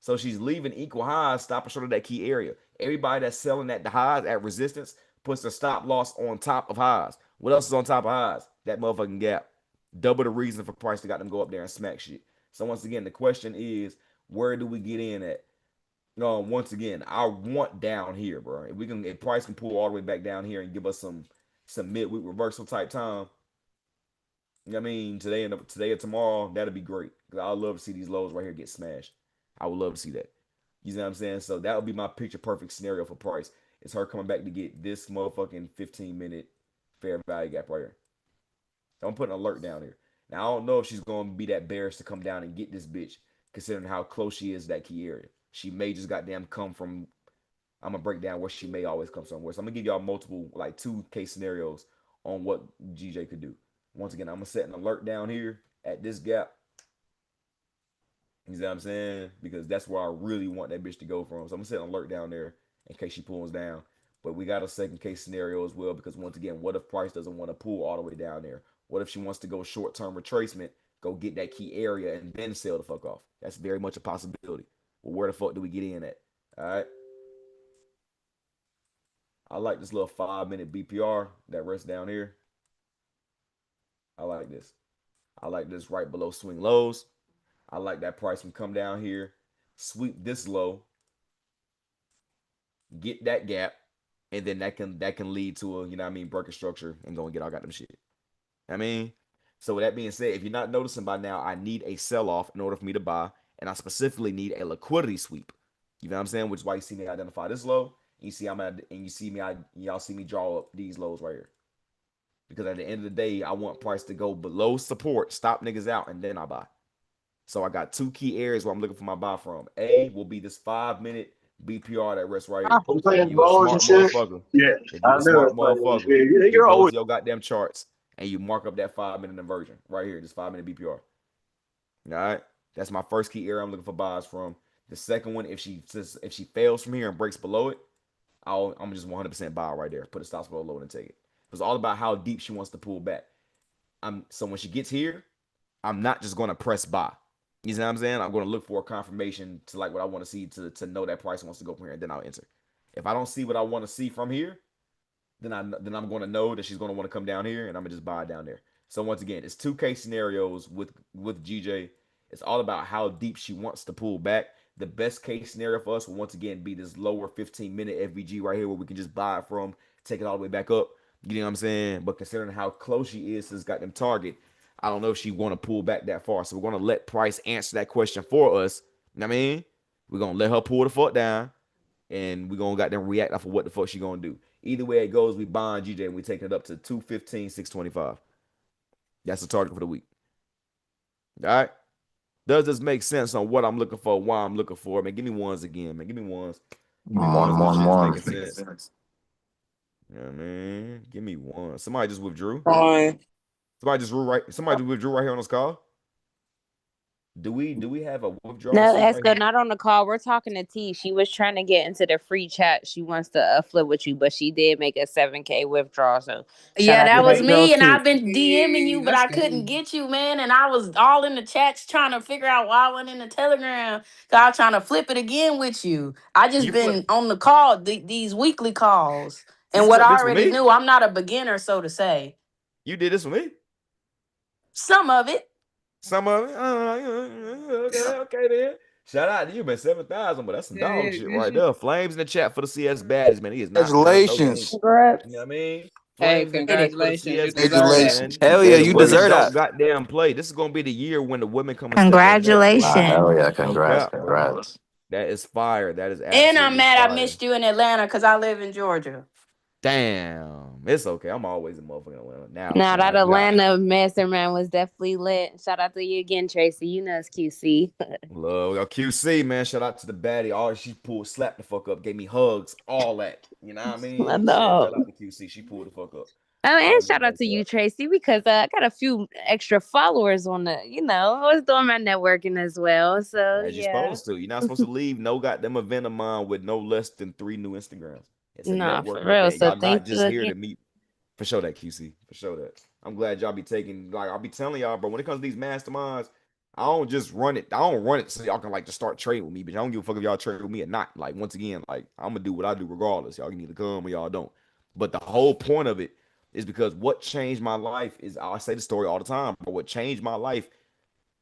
So she's leaving equal highs, stopping short of that key area. Everybody that's selling at the highs at resistance puts their stop loss on top of highs. What else is on top of highs? That motherfucking gap. Double the reason for price to got them go up there and smack shit. So once again, the question is, where do we get in at? No, once again, I want down here, bro. If price can pull all the way back down here and give us some midweek reversal type time, you know what I mean, today or tomorrow, that'd be great. Cause I would love to see these lows right here get smashed. I would love to see that. You know what I'm saying? So that would be my picture perfect scenario for price. It's her coming back to get this motherfucking 15-minute fair value gap right here. I'm putting an alert down here. Now I don't know if she's gonna be that bearish to come down and get this bitch, considering how close she is to that key area. She may just goddamn come from. I'm gonna break down where she may always come somewhere. So I'm gonna give y'all multiple, like 2 case scenarios on what GJ could do. Once again, I'm gonna set an alert down here at this gap. You know what I'm saying? Because that's where I really want that bitch to go from. So I'm gonna set an alert down there in case she pulls down. But we got a second case scenario as well, because once again, what if price doesn't want to pull all the way down there? What if she wants to go short-term retracement, go get that key area, and then sell the fuck off? That's very much a possibility. Well, where the fuck do we get in at? All right. I like this little 5-minute BPR that rests down here. I like this. I like this right below swing lows. I like that price can come down here, sweep this low, get that gap, and then that can lead to a, you know what I mean, breaker structure and go and get all got them shit. I mean, so with that being said, if you're not noticing by now, I need a sell-off in order for me to buy, and I specifically need a liquidity sweep. You know what I'm saying? Which is why you see me identify this low. You see y'all see me draw up these lows right here. Because at the end of the day, I want price to go below support, stop niggas out, and then I buy. So I got 2 key areas where I'm looking for my buy from. A will be this 5-minute BPR that rests right here. I'm If playing you a balls and smart shit. motherfucker, Yeah, if I you a know smart it's playing motherfucker, shit. you You're go to always your goddamn charts and you mark up that 5-minute inversion right here, this 5-minute BPR. All right, that's my first key area I'm looking for buys from. The second one, if she fails from here and breaks below it, I'm just 100% buy right there. Put a stop below low and take it. It's all about how deep she wants to pull back. So when she gets here, I'm not just going to press buy. You know what I'm saying? I'm going to look for a confirmation to like what I want to see to know that price wants to go from here, and then I'll enter. If I don't see what I want to see from here, then I'm going to know that she's going to want to come down here, and I'm gonna just buy it down there. So once again, it's 2 case scenarios with GJ. It's all about how deep she wants to pull back. The best case scenario for us will once again be this lower 15-minute FVG right here, where we can just buy it from, take it all the way back up. You know what I'm saying? But considering how close she is to this goddamn target, I don't know if she want to pull back that far. So we're gonna let price answer that question for us. You know what I mean? We're gonna let her pull the fuck down, and we're gonna goddamn react off of what the fuck she gonna do. Either way it goes, we bond GJ and we take it up to 215, 625. That's the target for the week. All right. Does this make sense on what I'm looking for, why I'm looking for? Man, give me ones again, man. Give me ones. Give me ones. This shit's making sense. You know what I mean? Give me one. Somebody just withdrew. Somebody just withdrew right here on this call. Do we have a withdrawal No, receipt right Esco, here? not on the call. We're talking to T. She was trying to get into the free chat. She wants to flip with you, but she did make a 7K withdrawal. So shout Yeah, out that to was her. me, and I've been DMing you, Hey, but let's I go. couldn't get you, man. And I was all in the chats trying to figure out why I went in the Telegram. So I was trying to flip it again with you. I just You flip been on the call, these weekly calls, you and what flip I this for already me? knew. I'm not a beginner, so to say. You did this for me? Some of it. Some of it? Okay then. Shout out to you, man. 7,000, but that's some Yeah, dog yeah, shit good right shit. there. Flames in the chat for the CS baddies, man. He is not playing no games. Congratulations. You Congrats. know what I mean? Hey, Flames in the chat for the congratulations. You CS deserve baddies, that. Congratulations. man. Hell yeah, And the you women deserve don't that. goddamn play. This is gonna be the year when the women come and step their game up, Nah, man. hell Congratulations. yeah, No congrats, cap. congrats. That is fire. That is And I'm absolutely mad I fire. missed you in Atlanta because I live in Georgia. Damn. It's okay. I'm always a motherfucking Atlanta. Now that Now. Atlanta mastermind was definitely lit. Shout out to you again, Tracy. You know it's QC. Love QC, man. Shout out to the baddie. All she pulled, slapped the fuck up, gave me hugs, all that. You know what I I mean? Shit. Shout know. out to QC. She pulled the fuck up. Oh, I'll and give shout out back to to you, her. Tracy, because I got a few extra followers on the, I was doing my networking as well. So As you're yeah. supposed to. You're not supposed to leave no goddamn event of mine with no less than 3 new Instagrams. It's a Nah, for networking real. event. So Y'all not thank you just here again. to meet. For sure that QC. For sure that. I'm glad y'all be taking, like, I'll be telling y'all, bro, when it comes to these masterminds, I don't just run it. I don't run it so y'all can like just start trading with me, but I don't give a fuck if y'all trade with me or not. Like, once again, like, I'm gonna do what I do regardless. Y'all can either come or y'all don't. But the whole point of it is because what changed my life is, I say the story all the time, but what changed my life,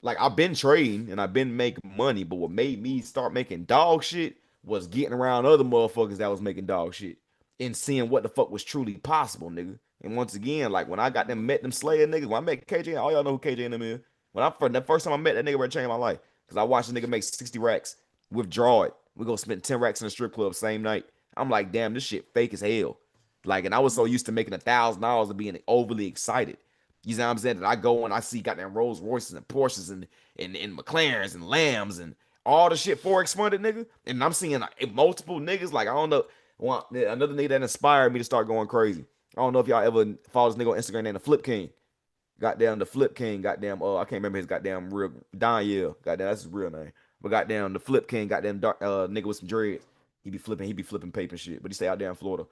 like, I've been trading and I've been making money, but what made me start making dog shit was getting around other motherfuckers that was making dog shit and seeing what the fuck was truly possible, nigga. And once again, like, when I got them met them Slayer niggas, when I met KJ, all y'all know who KJ and them is. When the first time I met that nigga, it changed my life. Cause I watched a nigga make 60 racks, withdraw it. We go spend 10 racks in a strip club same night. I'm like, damn, this shit fake as hell. Like, and I was so used to making $1,000 and being overly excited. You know what I'm saying? That I go and I see goddamn Rolls Royces and Porsches and McLarens and Lambs and all the shit Forex funded, nigga. And I'm seeing like multiple niggas. Like, I don't know. Another nigga that inspired me to start going crazy. I don't know if y'all ever follow this nigga on Instagram named the Flip King. Goddamn the Flip King. Goddamn, I can't remember his goddamn real Daniel. Goddamn, that's his real name. But goddamn the Flip King. Goddamn dark nigga with some dreads. He be flipping paper and shit. But he stay out there in Florida.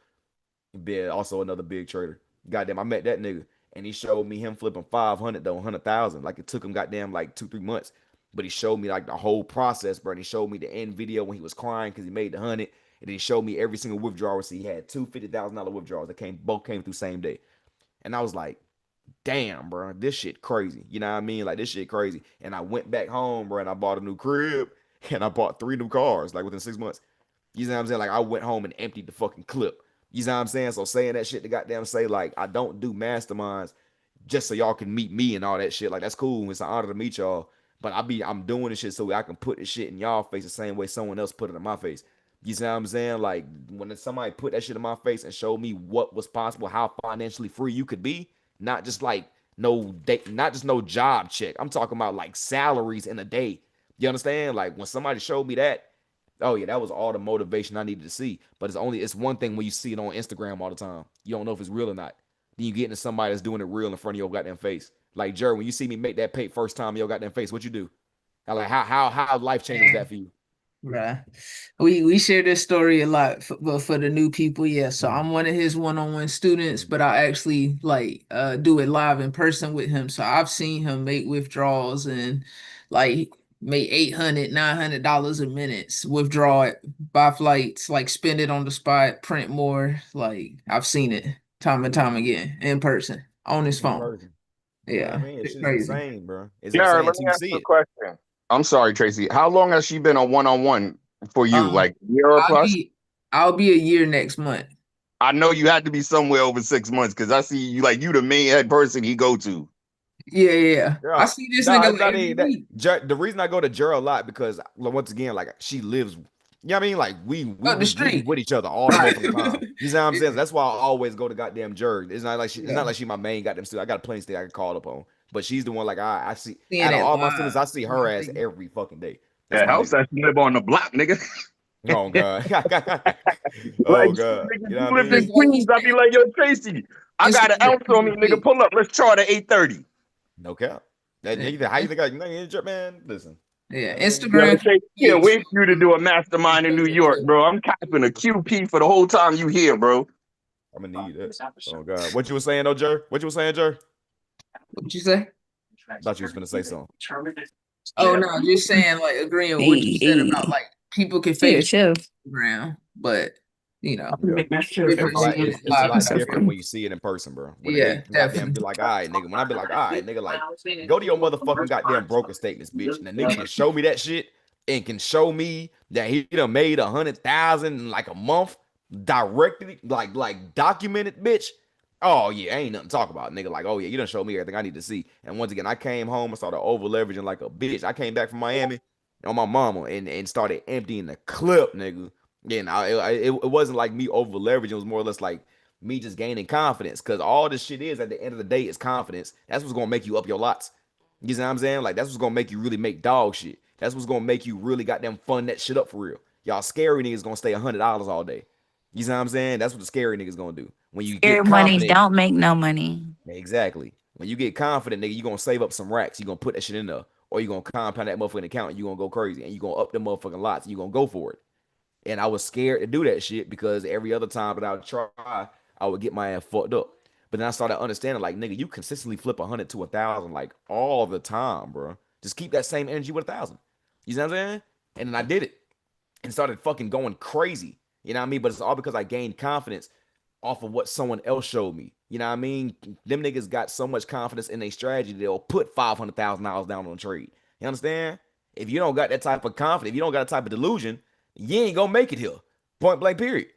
Be also another big trader. Goddamn, I met that nigga and he showed me him flipping 500 though, 100,000. Like, it took him goddamn like 2-3 months, but he showed me like the whole process, bro. And he showed me the end video when he was crying because he made the 100, and then he showed me every single withdrawal. So he had two $50,000 withdrawals that both came through same day, and I was like, damn, bro, this shit crazy. You know what I mean? Like, this shit crazy. And I went back home, bro, and I bought a new crib and I bought 3 new cars like within 6 months. You know what I'm saying? Like, I went home and emptied the fucking clip. You know what I'm saying? So saying that shit to goddamn say, like, I don't do masterminds just so y'all can meet me and all that shit. Like, that's cool. It's an honor to meet y'all. But I'm doing this shit so I can put this shit in y'all face the same way someone else put it in my face. You see what I'm saying? Like, when somebody put that shit in my face and showed me what was possible, how financially free you could be, not just like not just no job check. I'm talking about like salaries in a day. You understand? Like, when somebody showed me that, oh yeah, that was all the motivation I needed to see. But it's one thing when you see it on Instagram all the time. You don't know if it's real or not. Then you get into somebody that's doing it real in front of your goddamn face. Like, Jerry, when you see me make that pay first time in your goddamn face, what you do? Like, how life changing was that for you? Bruh. We share this story a lot, but for the new people, yeah. So I'm one of his one-on-one students, but I actually like do it live in person with him. So I've seen him make withdrawals and like make $800, $900 a minute, withdraw it, buy flights, like spend it on the spot, print more. Like, I've seen it time and time again in person on his In phone. person. You know what I Yeah, mean? It's it's just crazy. insane, bro. It's Yeah, insane let me until you ask see you a it. question. I'm sorry, Tracy. How long has she been on one for you? Um, Like a year or I'll plus? be I'll be a year next month. I know you had to be somewhere over 6 months because I see you like you the main head person he go to. Yeah. I Yeah, see this no, nigga it's like not every even that. week. The reason I go to Jura a lot because, like, once again, like, she lives. You know what I mean? Like, Up the we be street. with each other all the Right. motherfucking time. You know what I'm saying? Yeah. That's why I always go to goddamn Jura. It's not Yeah. like she my main goddamn student. I got plenty of things I can call up on, but she's the one like I see Seeing out of it all my students, I live. see You know what her I'm ass saying? every fucking day. That's That my house nigga. that you live on the block, nigga. Oh god. Like, Oh god. nigga, You know you what I live in It's mean? like Queens, I be like, yo, Tracy, I got an Instagram ounce on me, nigga. shit. Pull up. Let's chart at 8:30. No cap. Yeah. How you think I man? Listen. Yeah. You know what I mean? Yo, Instagram Tracy, can't page. wait for you to do a mastermind in New York, bro. I'm capping a QP for the whole time you here, bro. I'm gonna need it. Oh god. What you was saying though, Jer? What you was saying, Jer? What'd you say? Thought you was gonna say something. Oh no, just saying like agreeing with what you said about like people can fake Instagram, but you know, Yeah. different when you It's a live in lot that different person. when you see it in person, bro. When a Yeah, nigga can goddamn definitely. be like, all right, nigga. When I be like, all right, nigga, like, go to your motherfucking goddamn broker statements, bitch. And the nigga can show me that shit. and can show me that he done made 100,000 in like a month, directly, like documented, bitch. Oh yeah, ain't nothing to talk about, nigga. Like, oh yeah, you done showed me everything I need to see. And once again, I came home and started over leveraging like a bitch. I came back from Miami on my mama and started emptying the clip, nigga. And it wasn't like me over leveraging. It was more or less like me just gaining confidence. Cause all this shit is at the end of the day is confidence. That's what's gonna make you up your lots. You know what I'm saying? Like that's what's gonna make you really make dog shit. That's what's gonna make you really goddamn fun that shit up for real. Y'all scary niggas gonna stay $100 all day. You know what I'm saying? That's what the scary niggas gonna do. When you Scary get money confident, don't make no money. exactly. When you get confident, nigga, you gonna save up some racks. You gonna put that shit in there, or you gonna compound that motherfucking account. And you gonna go crazy, and you gonna up the motherfucking lots. And you gonna go for it. And I was scared to do that shit because every other time that I would try, I would get my ass fucked up. But then I started understanding, like, nigga, you consistently flip 100 to 1,000 like all the time, bro. Just keep that same energy with 1,000. You know what I'm saying? And then I did it and started fucking going crazy. You know what I mean? But it's all because I gained confidence off of what someone else showed me. You know what I mean? Them niggas got so much confidence in their strategy they'll put $500,000 down on a trade. You understand? If you don't got that type of confidence, if you don't got that type of delusion, you ain't gonna make it here. Point blank, period.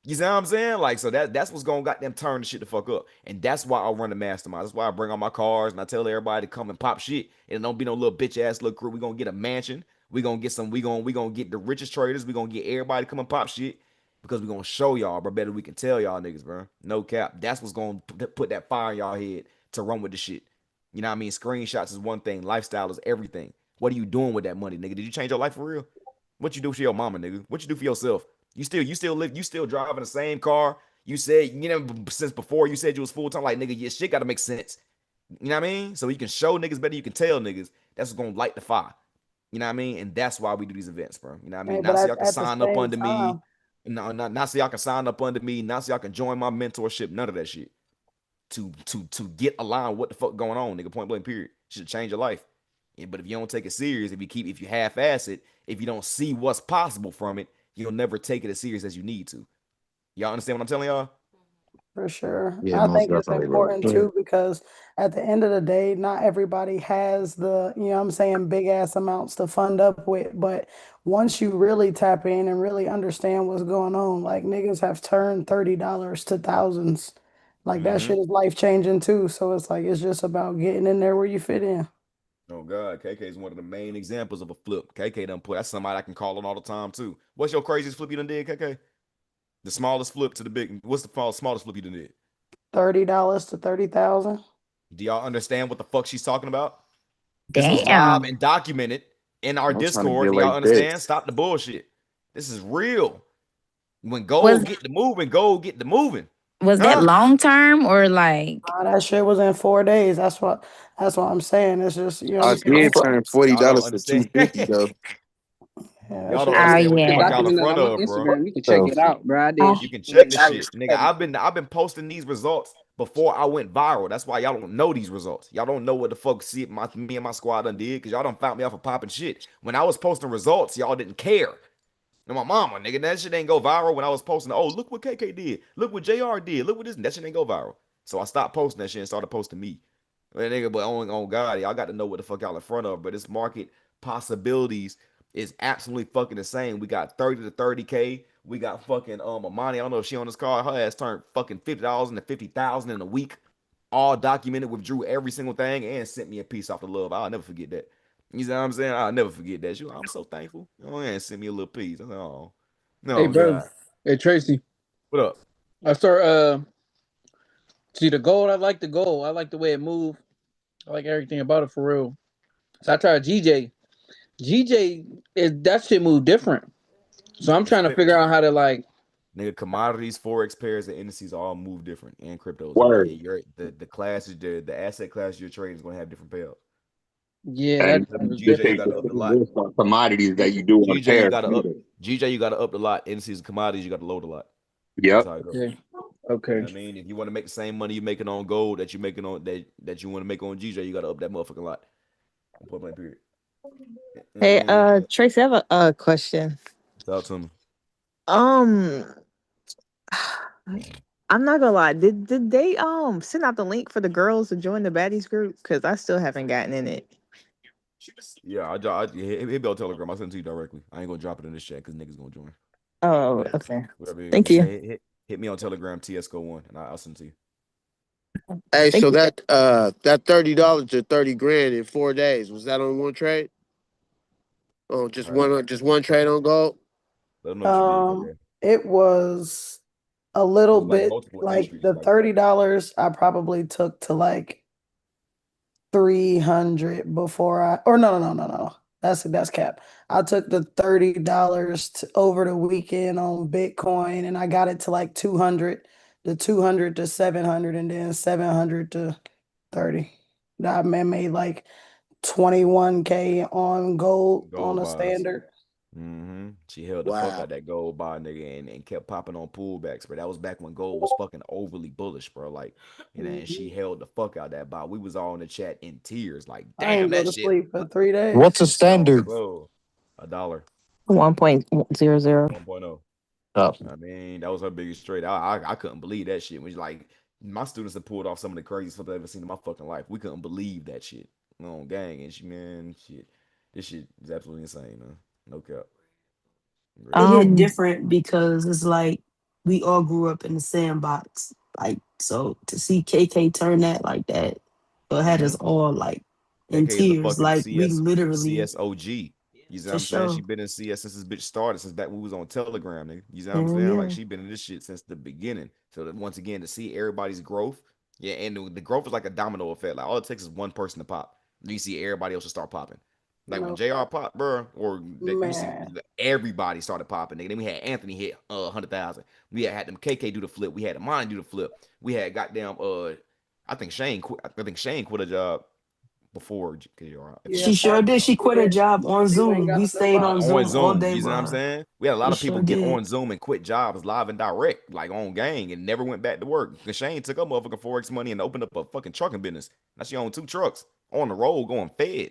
You see what I'm saying? Like, so that's what's gonna got them turn the shit the fuck up. And that's why I run the mastermind. That's why I bring all my cars and I tell everybody to come and pop shit. And it don't be no little bitch ass little crew. We gonna get a mansion. We gonna get some, we gonna get the richest traders. We gonna get everybody to come and pop shit. Because we're gonna show y'all, bro. Better we can tell y'all niggas, bro. No cap. That's what's gonna put that fire in y'all head to run with the shit. You know what I mean? Screenshots is one thing, lifestyle is everything. What are you doing with that money, nigga? Did you change your life for real? What you do for your mama, nigga? What you do for yourself? You still live, you still driving the same car. You said, you know, since before you said you was full time, like nigga, your shit gotta make sense. You know what I mean? So you can show niggas better, you can tell niggas. That's what's gonna light the fire. You know what I mean? And that's why we do these events, bro. You know what I Hey, mean? but Not so y'all can at the sign up same under me. time, No, not so y'all can sign up under me. Not so y'all can join my mentorship. None of that shit. To get aligned with what the fuck going on, nigga. Point blank. Period. Should change your life. Yeah, but if you don't take it serious, if you half-ass it, if you don't see what's possible from it, you'll never take it as serious as you need to. Y'all understand what I'm telling y'all? for sure. Yeah, I most think it's definitely, bro. important too because at the end of the day, not everybody has the, you know what I'm saying, big ass amounts to fund up with. But once you really tap in and really understand what's going on, like niggas have turned $30 to thousands. Like that Mm-hmm. shit is life changing too. So it's like it's just about getting in there where you fit in. Oh God, KK is one of the main examples of a flip. KK done put. That's somebody I can call on all the time too. What's your craziest flip you done did, KK? The smallest flip to the big. What's the smallest flip you done did? $30 to 30,000. Do y'all understand what the fuck she's talking about? This was live Damn. and documented in our I'm trying to Discord. get Do y'all like understand? this. Stop the bullshit. This is real. When Was gold get to moving, gold get to moving. was that Huh? long term or like That shit was in 4 days. That's what I'm saying. It's just, you know what I I'm saying? did turn forty Y'all don't dollars to understand. 250 though. Yeah, that Y'all shit don't was oh understand what the It's fuck yeah. y'all in documented front on my of, bro. Instagram. You can check So it out, bro. I Uh, did You can check the $40. shit, nigga. I've been posting these results before I went viral. That's why y'all don't know these results. Y'all don't know what the fuck see me and my squad done did because y'all done found me off of popping shit. When I was posting results, y'all didn't care. And my mama, nigga, that shit ain't go viral when I was posting. Oh, look what KK did. Look what JR did. Look what this. That shit ain't go viral. So I stopped posting that shit and started posting me. But nigga, but on God, y'all got to know what the fuck y'all in front of. But this market possibilities is absolutely fucking insane. We got 30 to 30K. We got fucking Amani. I don't know if she on this call. Her ass turned fucking $50 into 50,000 in a week. All documented, withdrew every single thing, and sent me a piece off the love. I'll never forget that. You know what I'm saying? I'll never forget that. She was like, I'm so thankful. Oh, yeah, send me a little piece. I said, oh, Hey, no, bro. God. Hey, Tracy. What up? I start see the gold. I like the gold. I like the way it moved. I like everything about it for real. So I tried GJ. GJ is that shit move different. So I'm It's trying to fit. figure out how to like. Nigga, commodities, forex pairs, and indices all move different, and cryptos. word. The classes, the asset class you're trading is gonna have different payouts. Yeah, And that With was GJ, you different. gotta up the lot. there's some commodities that you do on GJ, you pairs gotta up. either. GJ, you gotta up the lot. Indices and commodities, you gotta load a lot. That's Yep. how it goes. Okay. You Okay. know what I mean? If you want to make the same money you're making on gold that you're making on that you want to make on GJ, you gotta up that motherfucking lot. Point blank period. You know what I Hey, mean? Tracy, I have a question. Talk to me. Um, I'm not gonna lie. Did they send out the link for the girls to join the baddies group? Because I still haven't gotten in it. Yeah, hit me on Telegram. I'll send it to you directly. I ain't gonna drop it in this chat because niggas gonna join. Oh, But okay. whatever you Thank gonna you. say, hit me on Telegram, TSCO1, and I'll send it to you. Hey, Thank so you. that $30 to 30 grand in 4 days, was that on one trade? Oh, All right, just one trade on gold? let them know what you did, Coco. It was a It little was like bit multiple like entries, the like $30 I probably took to like 300 before I or no. That's cap. I took the $30 over the weekend on Bitcoin and I got it to like 200, the 200 to 700 and then 700 to 30. I made like 21K on gold on gold a buys. standard. She held the fuck Wow. out that gold buy, nigga, and kept popping on pullbacks, bro. That was back when gold was fucking overly bullish, bro. Like, and she held the fuck out that buy. We was all in the chat in tears, like, I damn, ain't go that to shit. sleep for 3 days. What's a Yo, standard? so $1. 1.00. 1.0. Oh. I mean, that was her biggest trade. I couldn't believe that shit. When like my students have pulled off some of the craziest stuff I've ever seen in my fucking life. We couldn't believe that shit. On gang and shit. This shit is absolutely insane, man. No cap. It Real. hit different because it's like we all grew up in the sandbox. Like, so to see KK turn that like that, it had us all like in KK is a tears. fucking Like we literally CSOG. You see what for I'm saying? She sure. been in CS since this bitch started, since back when we was on Telegram, nigga. You see what I'm Hell saying? Like yeah. she been in this shit since the beginning. So that once again, to see everybody's growth, yeah, and the growth is like a domino effect. Like all it takes is one person to pop. Then you see everybody else to start popping. Like when No JR popped, bro, or you see man. everybody started popping, nigga. Then we had Anthony hit 100,000. We had them KK do the flip. We had Amani do the flip. We had goddamn I think Shane quit. I think Shane quit a job before JR, if I'm She not sure mistaken. did. She quit her job on She went and Zoom. got We a new stayed on body. On Zoom all Zoom. day You know what I'm long. saying? We had a lot We of people sure get did. on Zoom and quit jobs live and direct, like on gang, and never went back to work. Because Shane took her motherfucking Forex money and opened up a fucking trucking business. Now she own 2 trucks on the road going fed.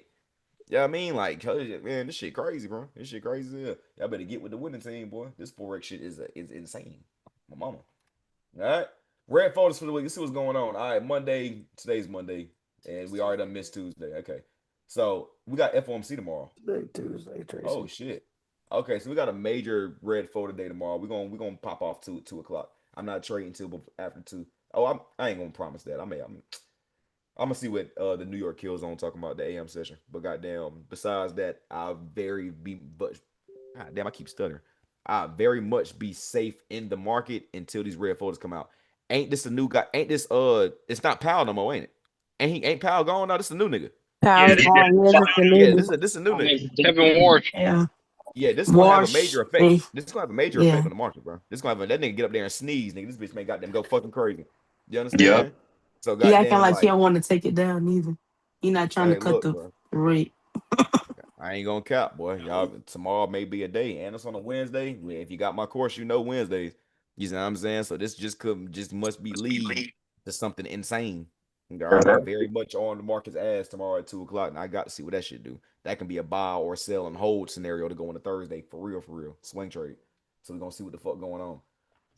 Yeah, I mean, like, man, this shit crazy, bro. This shit crazy. Yeah. Y'all better get with the winning team, boy. This Forex shit is insane. My mama. All right. Red photos for the week. Let's see what's going on. All right, Monday. Today's Monday. And we already done missed Tuesday. Okay. So we got FOMC tomorrow. Tuesday, Oh Tracy. shit. Okay, so we got a major red photo day tomorrow. We're gonna pop off 2 o'clock. I'm not trading until after 2. Oh, I ain't gonna promise that. I'm gonna see what the New York Kills on talking about the AM session. But goddamn, besides that, but God damn, I keep stuttering. I very much be safe in the market until these red photos come out. Ain't this a new guy? Ain't this it's not Powell no more, ain't it? Ain't Powell gone now? This a new nigga. Yeah, Powell's they gone. just Yeah, this the new Yeah, dude. this is a new nigga. Kevin Warsh. Yeah. Yeah, this is gonna have a major Wash. effect. This is gonna have a major effect Yeah. on the market, bro. This is gonna have that nigga get up there and sneeze, nigga. This bitch may goddamn go fucking crazy. You Yep. understand? So He acting goddamn like he like, don't want to take it down either. He not trying to hey, cut look, the bro. rate. I ain't gonna cap, boy. Y'all tomorrow may be a day, and it's on a Wednesday. If you got my course, you know Wednesdays. You know what I'm saying? So this just must be lead to something insane. All right, I'm very much on the market's ass tomorrow at 2 o'clock, and I got to see what that shit do. That can be a buy or sell and hold scenario to go into Thursday for real, swing trade. So we're gonna see what the fuck going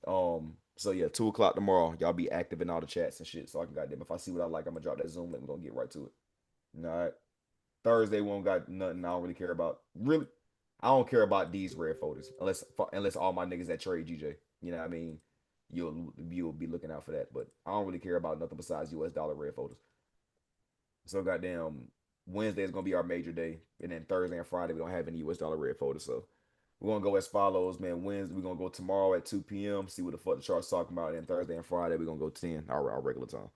on. So yeah, 2 o'clock tomorrow. Y'all be active in all the chats and shit. So I can goddamn if I see what I like, I'm gonna drop that Zoom link. We're gonna get right to it. All right. Thursday we don't got nothing I don't really care about. Really, I don't care about these red folders unless all my niggas that trade GJ. You know what I mean? You'll be looking out for that. But I don't really care about nothing besides US dollar red folders. So goddamn Wednesday is gonna be our major day, and then Thursday and Friday we don't have any US dollar red folders. So we're gonna go as follows, man. Wednesday we're gonna go tomorrow at 2 p.m. See what the fuck the chart's talking about. And then Thursday and Friday we're gonna go 10 our regular time.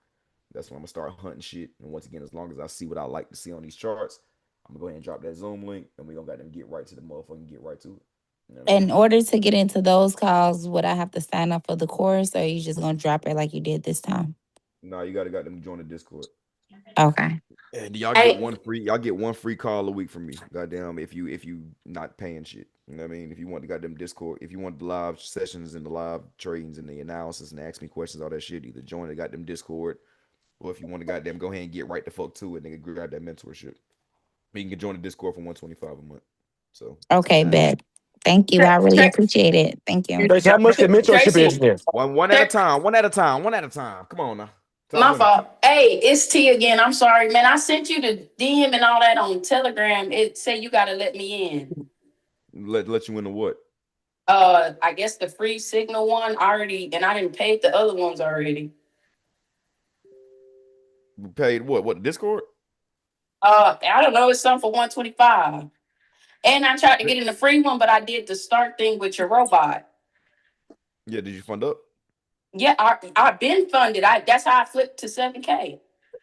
That's when I'm gonna start hunting shit. And once again, as long as I see what I like to see on these charts, I'm gonna go ahead and drop that Zoom link, and we gonna got them get right to the motherfucking get right to it. You know what I mean? In order to get into those calls, would I have to sign up for the course, or are you just gonna drop it like you did this time? No, you gotta got them join the Discord. Okay. And y'all get Hey, one free call a week from me. Goddamn, if you not paying shit. You know what I mean? If you want to goddamn Discord, if you want the live sessions and the live tradings and the analysis and ask me questions, all that shit, either join the goddamn Discord, or if you want to goddamn go ahead and get right the fuck to it, nigga, grab that mentorship. You can join the Discord for 125 a month. So Okay, bet. Thank you. I really appreciate it. Thank you. Tracy, how much the mentorship Tracy, is there? one at a time. Come on now. Top My 20. fault. Hey, it's T again. I'm sorry, man. I sent you the DM and all that on Telegram. It said you gotta let me in. Let you into what? I guess the free signal one already, and I didn't pay the other ones already. You paid what? What, Discord? I don't know. It's something for 125. And I tried to get in the free one, but I did the start thing with your robot. Yeah, did you fund up? Yeah, I've been funded. That's how I flipped to 7K.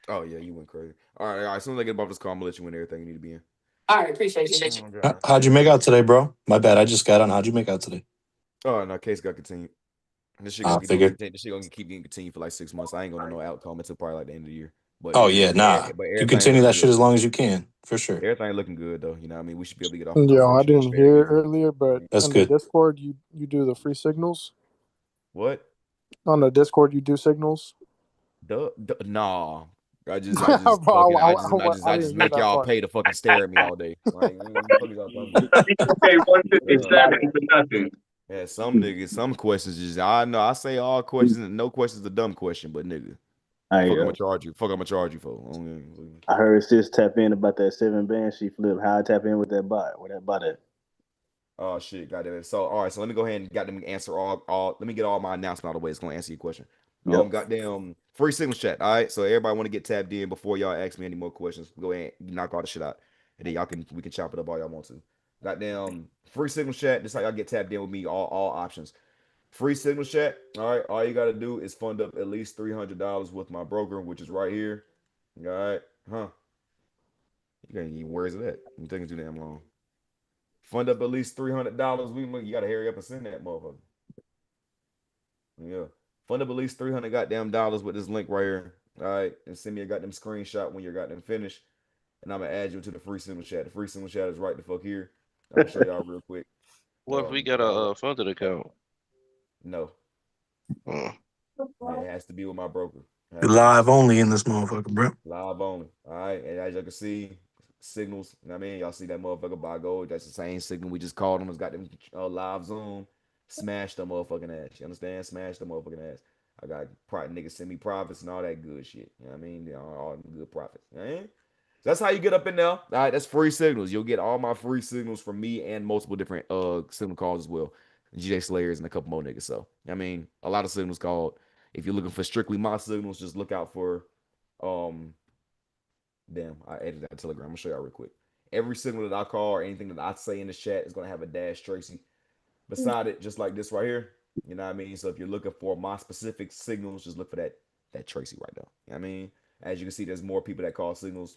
Oh yeah, you went crazy. All right, all right. As soon as I get above this call, I'm gonna let you in everything you need to be in. All right, appreciate you. Oh God. How'd you make out today, bro? My bad. I just got on. How'd you make out today? Oh no, case got continued. This shit I gonna figured. continue. This shit gonna keep getting continued for like 6 months. I ain't gonna know no outcome until probably like the end of the year. But Oh yeah, nah. but You everything continue looking that shit good. as long as you can, for sure. Everything looking good though. You know what I mean? We should be able to get off of Yo, I probation and didn't straight hear everything. earlier, but That's in the good. Discord, you do the free signals. What? On the Discord, you do signals. Nah. I just Bro, fucking I I just didn't hear make that y'all part. pay to fucking stare at me all day. Like, what the fuck is y'all talking about? Some people pay Yeah. 157 for nothing. Yeah, some niggas, some questions just I know I say all questions and no question's a dumb question, but nigga, I fuck I'ma charge you. Fuck I'ma charge you for. Okay. I heard sis tap in about that 7 band she flipped. How I tap in with that bot? Where that bot at? Oh shit, goddamn it. So all right, so let me go ahead and got them answer all let me get all my announcement out of the way. It's gonna answer your question. Yep. Goddamn free signals chat. All right. So everybody want to get tapped in before y'all ask me any more questions. Go ahead and knock all the shit out. And then we can chop it up all y'all want to. Goddamn free signals chat. This is how y'all get tapped in with me. All options. Free signals chat. All right. All you gotta do is fund up at least $300 with my broker, which is right here. All right. Huh. You can't even where is it at? I'm taking too damn long. Fund up at least $300. You gotta hurry up and send that motherfucker. Yeah. Fund up at least 300 goddamn dollars with this link right here. All right. And send me a goddamn screenshot when you're goddamn finished. And I'm gonna add you to the free symbol chat. The free symbol chat is right the fuck here. I'm gonna show y'all real quick. What if we got a funded account? No. It has to be with my broker. Live only in this motherfucker, bro. Live only. All right. And as you can see, signals. You know what I mean? Y'all see that motherfucker by gold. That's the same signal we just called them. It's got them live Zoom. Smash the motherfucking ass. You understand? Smash the motherfucking ass. I got niggas send me profits and all that good shit. You know what I mean? All them good profits. You know what I mean? So that's how you get up in there. All right, that's free signals. You'll get all my free signals from me and multiple different signal calls as well. GJ Slayers and a couple more niggas. So I mean, a lot of signals called. If you're looking for strictly my signals, just look out for damn, I edited that Telegram. I'm gonna show y'all real quick. Every signal that I call or anything that I say in the chat is gonna have a dash Tracy beside it, just like this right here. You know what I mean? So if you're looking for my specific signals, just look for that Tracy right there. You know what I mean? As you can see, there's more people that call signals,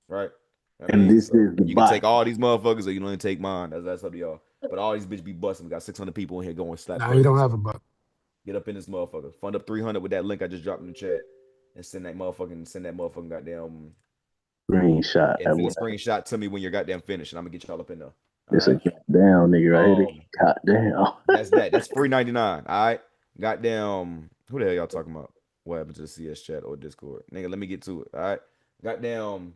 right? You know what I And mean? this So is the you can take bot. all these motherfuckers or you don't even take mine. That's up to y'all. But all these bitches be busting. We got 600 people in here going slap Nah, you crazy. don't have So a buck. get up in this motherfucker. Fund up 300 with that link I just dropped in the chat. And send that motherfucking goddamn Screenshot. and send a screenshot to me when you're goddamn finished, and I'm gonna get y'all up in there. All It's a right. goddamn nigga right here. Goddamn. That's free 99. All right. Goddamn. Who the hell y'all talking about? What happened to the CS chat or Discord? Nigga, let me get to it. All right. Goddamn.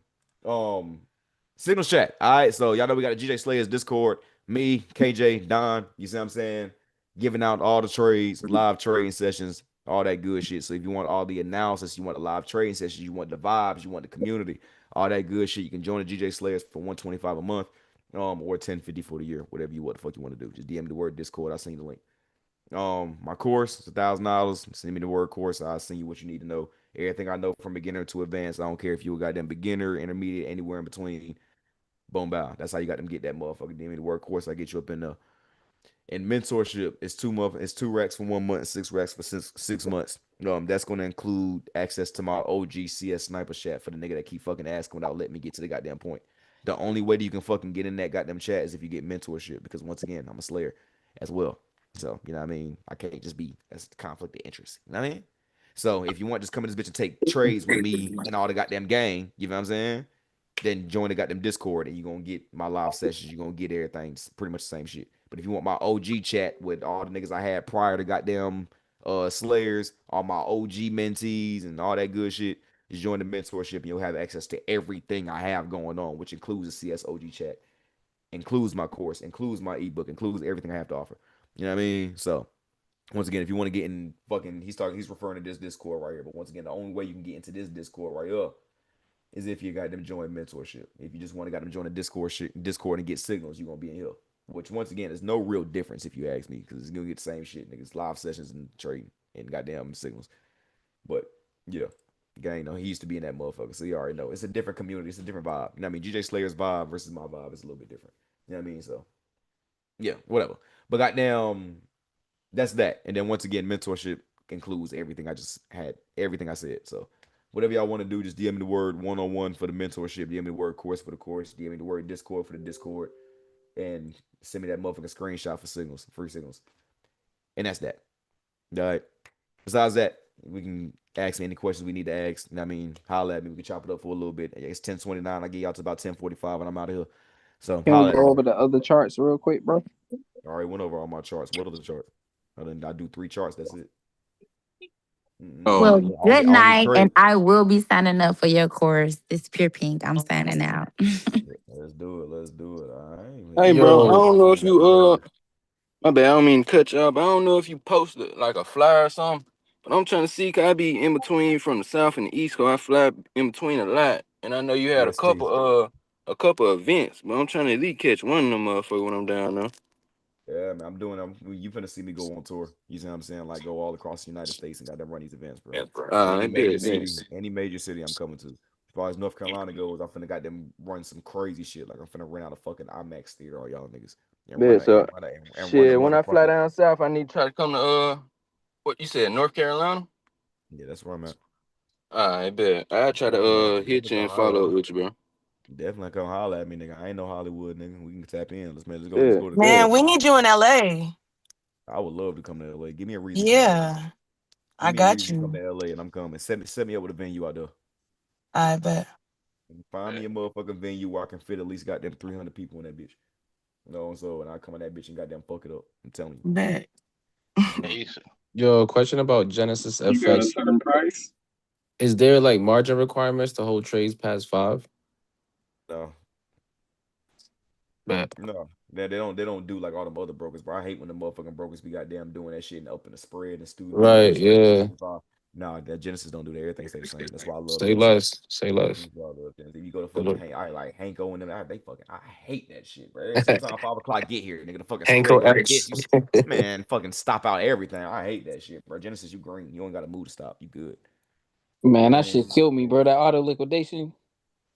Signal chat. All right. So y'all know we got a GJ Slayers Discord. Me, KJ, Don. You see what I'm saying? Giving out all the trades, live trading sessions, all that good shit. So if you want all the analysis, you want the live trading sessions, you want the vibes, you want the community, all that good shit, you can join the GJ Slayers for $125 a month. Or $10.50 for the year, whatever what the fuck you want to do. Just DM me the word Discord. I'll send you the link. My course is $1,000. Send me the word course. I'll send you what you need to know. Everything I know from beginner to advanced. I don't care if you a goddamn beginner, intermediate, anywhere in between. Boom, bow. That's how you got them get that motherfucker. DM me the word course. I get you up in there. And mentorship is 2 months. It's 2 racks for 1 month and 6 racks for 6 months. That's going to include access to my OG CS sniper chat for the nigga that keep fucking asking without letting me get to the goddamn point. The only way that you can fucking get in that goddamn chat is if you get mentorship, because once again, I'm a slayer as well. So, you know what I mean? I can't just be, that's conflict of interest. You know what I mean? So if you want, just come in this bitch and take trades with me and all the goddamn gang, you know what I'm saying? Then join the goddamn Discord and you're gonna get my live sessions. You're gonna get everything. It's pretty much the same shit. But if you want my OG chat with all the niggas I had prior to goddamn Slayers, all my OG mentees and all that good shit, just join the mentorship and you'll have access to everything I have going on, which includes the CS OG chat, includes my course, includes my ebook, includes everything I have to offer. You know what I mean? So Once again, if you want to get in fucking, he's referring to this Discord right here. But once again, the only way you can get into this Discord right here is if you got them join mentorship. If you just want to got them join the Discord and get signals, you're gonna be in here. Which once again is no real difference if you ask me, because it's gonna get the same shit, niggas. Live sessions and trading and goddamn signals. But yeah, gang, he used to be in that motherfucker, so you already know it's a different community, it's a different vibe. You know what I mean? GJ Slayer's vibe versus my vibe is a little bit different. You know what I mean? So yeah, whatever. But goddamn, that's that. And then once again, mentorship includes everything I just had, everything I said. So whatever y'all want to do, just DM me the word 1-on-1 for the mentorship, DM me the word course for the course, DM me the word Discord for the Discord, and send me that motherfucking screenshot for signals, free signals. And that's that. All right. Besides that, we can ask me any questions we need to ask. I mean, holla at me. We can chop it up for a little bit. It's 10:29. I get y'all to about 10:45 and I'm out of here. So Can we holla at me. go over the other charts real quick, bro? I already went over all my charts. What are the charts? I do 3 charts. That's it. Well, Only good night, trade. and I will be signing up for your course. This Pure Pink. I'm signing out. Let's do it. Let's do it. All right. Hey, bro, I Yo, don't know if you my bad, I don't mean to cut you up, but I don't know if you posted like a flyer or something. But I'm trying to see, cause I be in between from the south and the east, cause I fly in between a lot. And I know you had ST. a couple events, but I'm trying to at least catch one of them motherfuckers when I'm down there. Yeah, man, you finna see me go on tour. You see what I'm saying? Like go all across the United States and got them run these events, bro. I bet then. Any major city I'm coming to. As far as North Carolina goes, I'm finna got them run some crazy shit. Like I'm finna rent out a fucking IMAX theater, all y'all niggas, and Bet so run a shit. When I fly motherfucking. down south, I need to try to come to what you said, North Carolina? Yeah, that's where I'm at. I bet. I try to Definitely hit you come and holler at follow up me. with you, bro. Definitely come holler at me, nigga. I ain't no Hollywood, nigga. We can tap in. Let's go. Let's Yeah. go to the Man, crib. we need you in LA. I would love to come to LA. Give me a reason to come to LA. Yeah, Give I me a got reason to come you. to LA, and I'm coming. Set me up with a venue out there. I bet. Find me a motherfucking venue where I can fit at least goddamn 300 people in that bitch. You know, so and I come in that bitch and goddamn fuck it up. I'm telling you. Bet. Yo, question about Genesis You got a FX. certain price? Is there like margin requirements to hold trades past 5? No, Bet. no, they don't do like all them other brokers, bro. I hate when the motherfucking brokers be goddamn doing that shit and up in the spread and stupid doing Right, extra yeah. 75. Nah, that Genesis don't do that. Everything stay the same. That's why I love Say Genesis. less. Say less. That's why I love Genesis. If you go to Good fucking look. Hank, I like Hanko and them. I hate that shit, bro. Every single time 5 o'clock get here, nigga, the fucking Hanko spread go like X. this. Man, fucking stop out everything. I hate that shit, bro. Genesis, you green. You ain't got to move to stop. You good. Man, You know that what I shit mean? killed me, bro. That auto liquidation.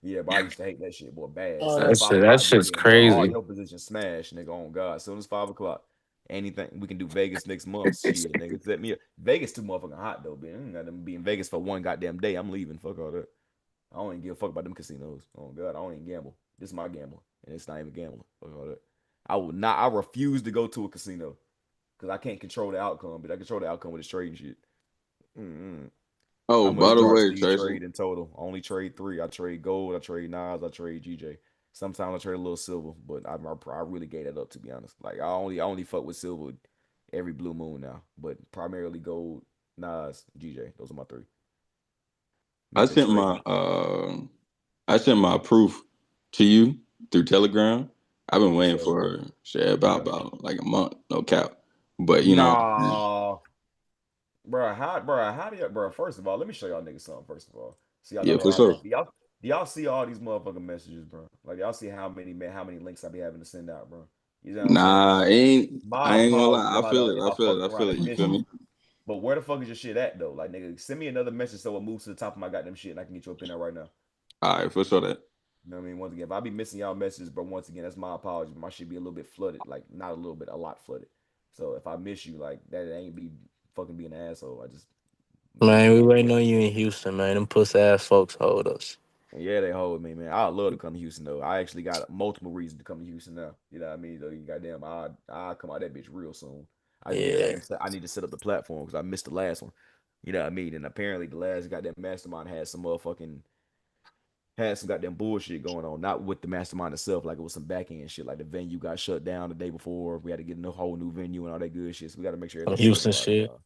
Yeah, but I used to hate that shit, boy, bad. As soon as That five shit, that o'clock get shit's here, boy, all crazy. your positions smash, nigga. On God, as soon as 5 o'clock, anything we can do Vegas next month. Shit, nigga, set me up. Vegas too motherfucking hot though, man. I got to be in Vegas for one goddamn day. I'm leaving. Fuck all that. I don't even give a fuck about them casinos. Oh God, I don't even gamble. This is my gambling, and it's not even gambling. Fuck all that. I will not. I refuse to go to a casino because I can't control the outcome, but I control the outcome with this trading shit. Mm-mm. Oh, How much by the darts way, do you Tracy, trade in total? I only trade 3. I trade gold, I trade knives, I trade GJ. Sometimes I trade a little silver, but I really gave that up to be honest. Like I only fuck with silver every blue moon now, but primarily gold, knives, GJ. Those are my 3. I Method sent trade. my proof to you through Telegram. I've been What's waiting up? for shit Yeah. about like a month, no cap. But Nah, how do you, bro? First of all, let me show y'all niggas something. First of all, see, I yeah, know for y'all sure. like do y'all see all these motherfucking messages, bro? Like y'all see how many links I be having to send out, bro? You know what I'm saying? Nah, Like, I I ain't gonna apologize lie. if I fuck I around feel it. and You miss feel you. me? But where the fuck is your shit at though? Like, nigga, send me another message so it moves to the top of my goddamn shit and I can get you up in there right now. All right, for sure that. You know what I mean? Once again, if I be missing y'all messages, but once again, that's my apology. My shit be a little bit flooded, like not a little bit, a lot flooded. So if I miss you, like that ain't be fucking being an asshole. I just Man, we miss waiting on you in Houston, man. Them puss ass folks hold us. Yeah, they hold me, man. I'd love to come to Houston though. I actually got multiple reasons to come to Houston now. You know what I mean? So you goddamn, I come out that bitch real soon. I just need to Yeah. goddamn I need to set up the platform because I missed the last one. You know what I mean? And apparently the last goddamn mastermind had some goddamn bullshit going on. Not with the mastermind itself, like it was some back end shit. Like the venue got shut down the day before. We had to get a whole new venue and all that good shit. So we got to make sure Some everything's Houston solidified this shit. time.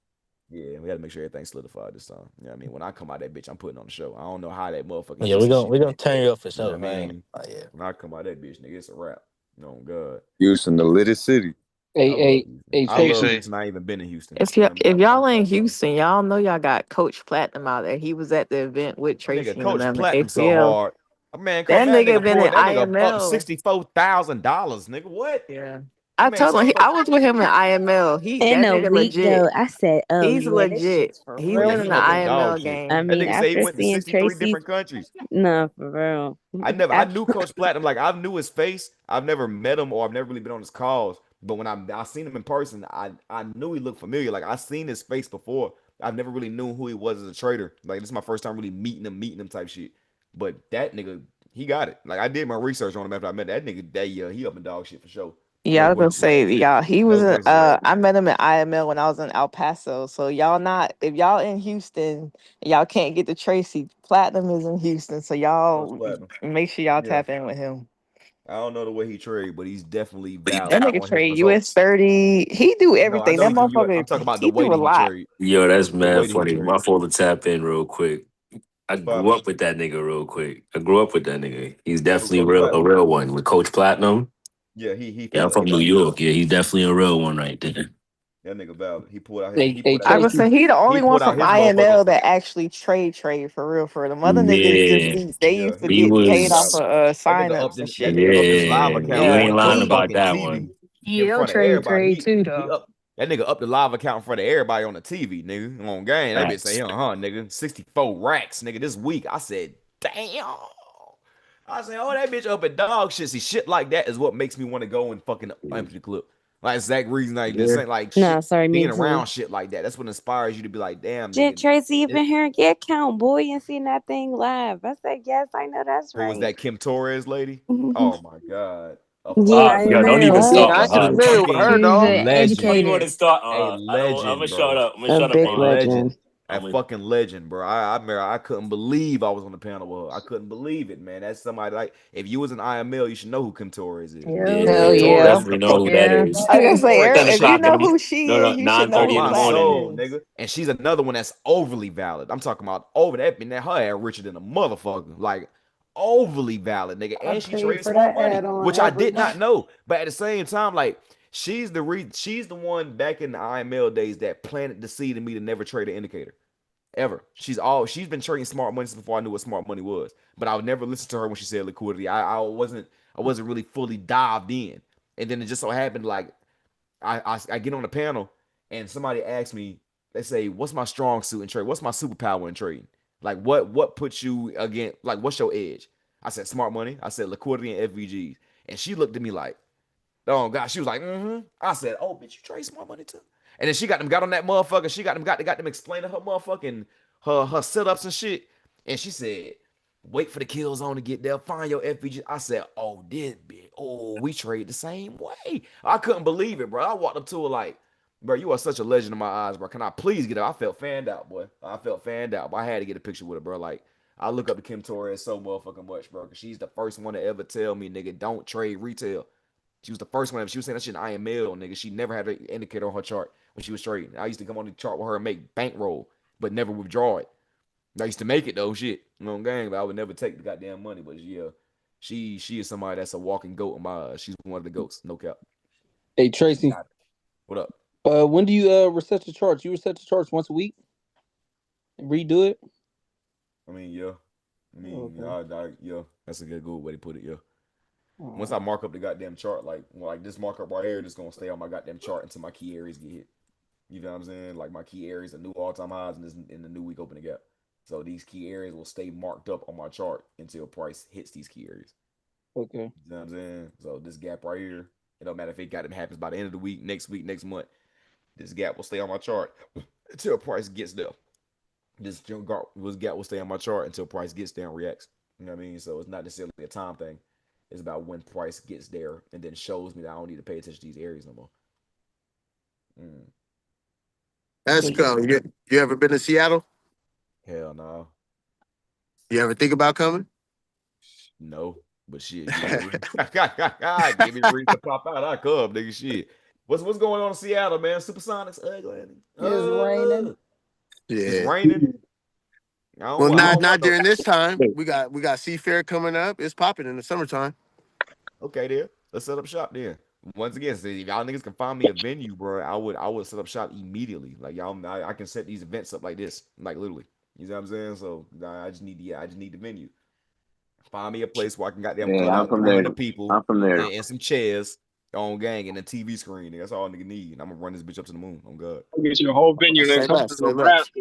Yeah, we got to make sure everything's solidified this time. You know what I mean? When I come out that bitch, I'm putting on the show. I don't know how that motherfucking Yeah, we Houston gonna shit we gonna went. turn you up for You know sure, what I man. mean? Oh yeah. When I come out that bitch, nigga, it's a wrap. Oh God. Houston, the littest city. Hey, I love hey, Houston. hey, I love Tracy. Houston. I ain't even been in Houston. If You y'all know what I if mean? y'all in Houston, y'all know y'all got Coach Platinum out there. He was at the event with Nigga, Tracy and Coach them at Platinum so ATL. hard. Man, That that nigga nigga been in pulled that nigga up IML. $64,000. Nigga, what? Yeah. That I man told him so I was with him in IML. In That a nigga week legit. though, I said, "Oh He's yeah, this legit. shit's for He's oh yeah, been real, in he the for fucking real." dog IML shit. I game. That mean, nigga say he after went to seeing 63 Tracy, different countries. no, for real. I After, knew Coach Platinum, like I knew his face. I've never met him or I've never really been on his calls. But when I seen him in person, I knew he looked familiar. Like I seen his face before. I never really knew who he was as a trader. Like this is my first time really meeting him type shit. But that nigga, he got it. Like I did my research on him after I met that nigga. That year, he up in dog shit for sure. Yeah, No I was gonna questions say, asked. y'all, he was No in, questions asked. I met him at IML when I was in El Paso. So y'all not, if y'all in Houston, y'all can't get to Tracy. Platinum is in Houston. So Coach y'all Platinum. make sure y'all Yeah. tap in with him. I don't know the way he trade, but he's definitely That valid nigga on his trade US results. 30. He do I everything. know That he do you. motherfucker, I'm talking about the he way do a that he lot. trade. Yo, that's The way mad that he funny. My trade. fault to tap in real quick. I What grew happened? up with that nigga real quick. I grew up with that nigga. He's Who definitely Coach real, a Platinum? real one with Coach Platinum. Yeah, he Yeah, from I'm from LA. New York. Yeah, he's definitely a real one right there. That nigga valid. He pulled out his Hey, he hey, pulled out I his would Tracy. say he the he only one pulled out from his motherfucking IML that actually trade for real. For them other niggas, Yeah, they yeah, used to he get he paid off was. of that nigga upped signups and this that shit. nigga upped his live Yeah, you account Yeah, ain't on lying the he about fucking that TV one. in Yeah, front of trade everybody. trade too He though. up that nigga up the live account in front of everybody on the TV, nigga. On game. That bitch say, Facts. nigga, 64 racks, nigga, this week. I said, damn. I said, oh, that bitch up at dog shit. See, shit like that is what makes me want to go and fucking empty the clip. Like exact reason like this Yeah. ain't like no, shit sorry, me being too. around shit like that. That's what inspires you to be like, damn, Did nigga. Tracy It, even hear get count boy and seen that thing live? I said, yes, I know that's who was right. that Kim Torres lady? Yeah, Oh my god. A Yeah, Yo, fucking don't even IML. yeah, start I with ain't her. familiar with her, fucking She's dog. an Before you legend. want educator. to start, A I'm gonna legend, shut bro. up. I'm gonna a shut up big A on her. legend. legend. A I'm gonna, fucking legend, bro. I remember I couldn't believe I was on the panel with her. I couldn't believe it, man. That's somebody like if you was an IML, you should know who Kim Torres is, man. Hell yeah, Kim I Torres yeah. is the definitely know who fucking that Yeah. is. I was Kim gonna say, Torres is 10 the if you shit, o'clock in know the nigga. who she no, is, no, you should know On 9:30 who in the my Platinum morning. soul, is. nigga. And she's another one that's overly valid. I'm talking about over that, man. That her ass richer than a motherfucker. Like overly valid, nigga. I And she paid traded for smart that money, ad on which I every did not month. know. But at the same time, like she's the one back in the IML days that planted the seed in me to never trade an indicator. Ever. She's been trading smart money since before I knew what smart money was. But I would never listen to her when she said liquidity. I wasn't really fully dived in. And then it just so happened like I get on the panel and somebody asks me, they say, what's my strong suit in trade? What's my superpower in trading? Like what puts you again, like what's your edge? I said smart money. I said liquidity and FVGs. And she looked at me like, oh God, she was like, mm-hmm. I said, oh, bitch, you trade smart money too. And then she got on that motherfucker. She got them explaining her motherfucking her setups and shit. And she said, wait for the kill zone to get there. Find your FVG. I said, oh, this bitch. Oh, we trade the same way. I couldn't believe it, bro. I walked up to her like, bro, you are such a legend in my eyes, bro. Can I please get up? I felt fanned out, boy. I felt fanned out, but I had to get a picture with her, bro. Like, I look up to Kim Torres so motherfucking much, bro, because she's the first one to ever tell me, nigga, don't trade retail. She was the first one. She was saying that shit in IML, nigga. She never had an indicator on her chart when she was trading. I used to come on the chart with her and make bankroll, but never withdraw it. I used to make it though, shit. You know, gang, but I would never take the goddamn money. But yeah, she is somebody that's a walking goat in my eyes. She's one of the goats, no cap. Hey, She Tracy. got it. What up? When do you reset the charts? You reset the charts once a week and redo it. I mean, yeah. I mean, Okay. yeah. That's a good way to put it. Yeah. Once All I mark up the goddamn chart, like this markup right here, just gonna stay on my goddamn chart until my key areas get hit. You know what I'm saying? Like my key areas are new all-time highs in the new week opening gap. So these key areas will stay marked up on my chart until price hits these key areas. right. Okay. You know what I'm saying? So this gap right here, it don't matter if it got it happens by the end of the week, next month. This gap will stay on my chart until price gets there. This gap will stay on my chart until price gets there and reacts. You know what I mean? So it's not necessarily a time thing. It's about when price gets there and then shows me that I don't need to pay attention to these areas no more. Mm. That's cool. You ever been to Seattle? Hell no. You ever think about coming? No. But shit, give me a reason. Give me a reason to pop out. I come, nigga. Shit. What's going on in Seattle, man? Supersonics ugly. It's raining. It's Yeah. raining. I don't Well, want. I not don't want not no. during this time. We got Seafair coming up. It's popping in the summertime. Okay, there. Let's set up shop then. Once again, say if y'all niggas can find me a venue, bro, I would set up shop immediately. Like y'all, I can set these events up like this, like literally. You know what I'm saying? So I just need the venue. Find me a place where I can goddamn Yeah, cut I'm out from there. 300 people I'm from there. and some chairs on gang and a TV screen. That's all nigga need. And I'm gonna run this bitch up to the moon. On God. I'll get you a whole venue and then Say come that. to Say that. Nebraska.